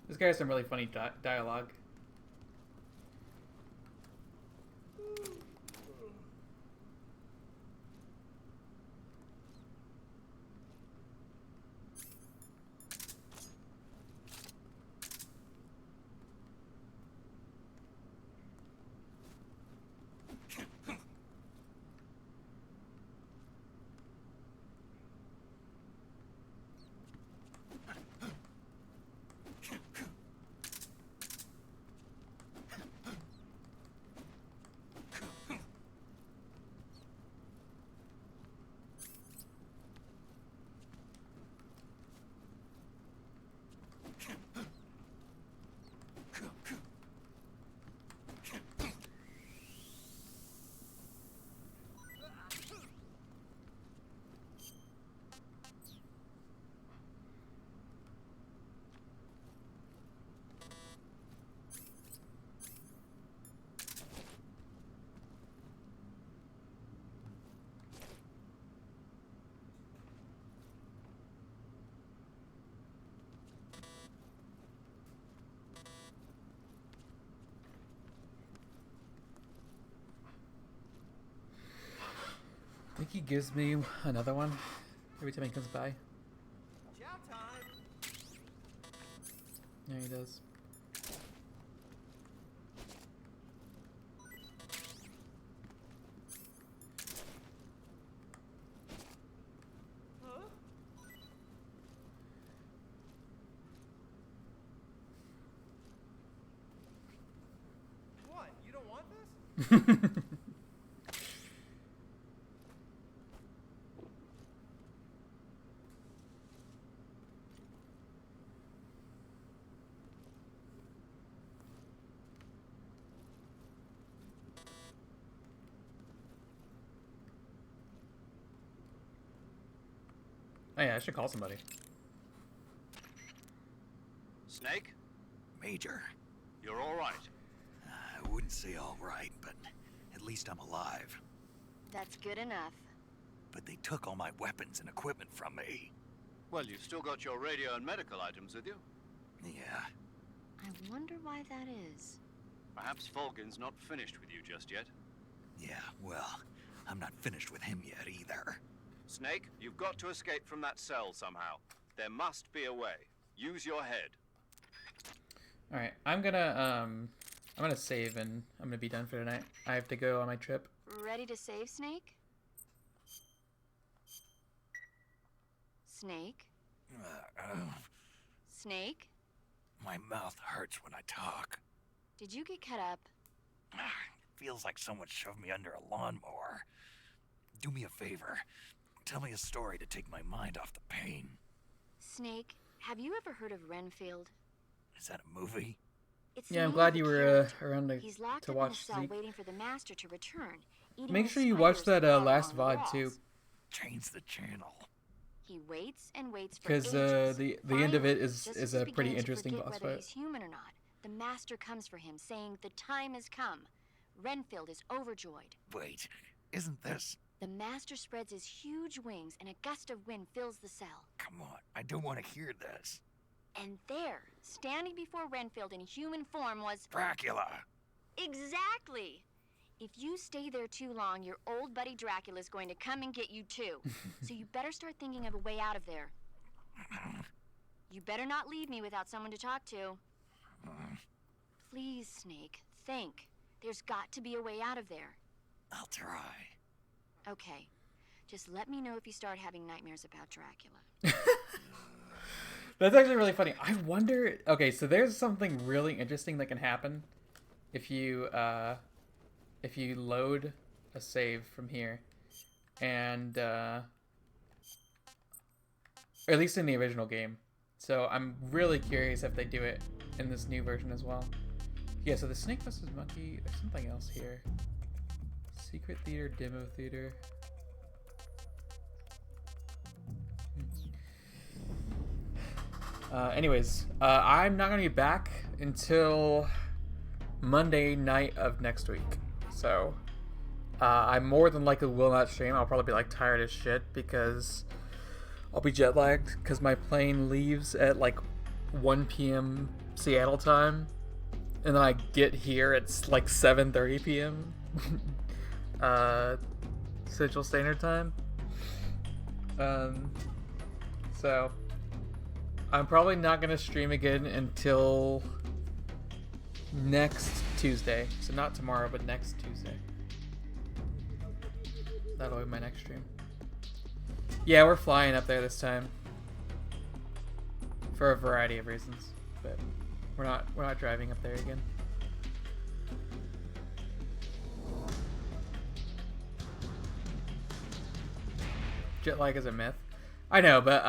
This guy has some really funny dialogue. I think he gives me another one every time he comes by. Chow time. Yeah, he does. Huh? What? You don't want this? Oh yeah, I should call somebody. Snake, Major, you're all right. I wouldn't say all right, but at least I'm alive. That's good enough. But they took all my weapons and equipment from me. Well, you've still got your radio and medical items with you. Yeah. I wonder why that is. Perhaps Volgin's not finished with you just yet. Yeah, well, I'm not finished with him yet either. Snake, you've got to escape from that cell somehow. There must be a way. Use your head. All right, I'm gonna save and I'm gonna be done for tonight. I have to go on my trip. Ready to save, Snake? Snake? Snake? My mouth hurts when I talk. Did you get cut up? Feels like someone shoved me under a lawnmower. Do me a favor. Tell me a story to take my mind off the pain. Snake, have you ever heard of Renfield? Is that a movie? It's Yeah, I'm the glad name you of the were character. around He's locked to up watch in a cell Zeke. waiting for the master to return. eating Make the sure you watch spiders that crawling last along the VOD too, walls. Change the channel. He waits and waits for because ages. the end of it Finally, is just is as a he's pretty beginning to interesting forget boss whether fight. he's human or not, The Master comes for him, saying the time has come. Renfield is overjoyed. Wait, isn't this... The Master spreads his huge wings and a gust of wind fills the cell. Come on, I don't want to hear this. And there, standing before Renfield in human form was... Dracula! Exactly! If you stay there too long, your old buddy Dracula's going to come and get you too. So you better start thinking of a way out of there. You better not leave me without someone to talk to. Please, Snake, think. There's got to be a way out of there. I'll try. Okay. Just let me know if you start having nightmares about Dracula. That's actually really funny. I wonder... Okay, so there's something really interesting that can happen if you load a save from here. And, or at least in the original game. So I'm really curious if they do it in this new version as well. Yeah, so the Snake vs. Monkey... There's something else here. Secret Theater, Demo Theater... Anyways, I'm not going to be back until Monday night of next week. So, I more than likely will not stream. I'll probably be like tired as shit because I'll be jet lagged because my plane leaves at like 1 p.m. Seattle time. And then I get here at like 7:30 p.m. Central Standard Time. So... I'm probably not going to stream again until next Tuesday. So not tomorrow, but next Tuesday. That'll be my next stream. Yeah, we're flying up there this time. For a variety of reasons. But we're not driving up there again. Jet lag is a myth. I know, but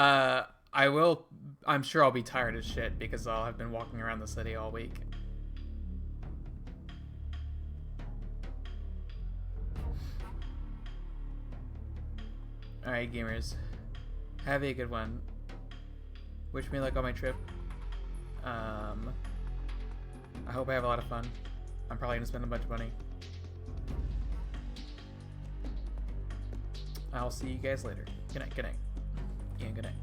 I'm sure I'll be tired as shit because I'll have been walking around the city all week. Alright, gamers. Have a good one. Wish me luck on my trip. I hope I have a lot of fun. I'm probably gonna spend a bunch of money. I'll see you guys later. Good night, good night. Yeah, good night.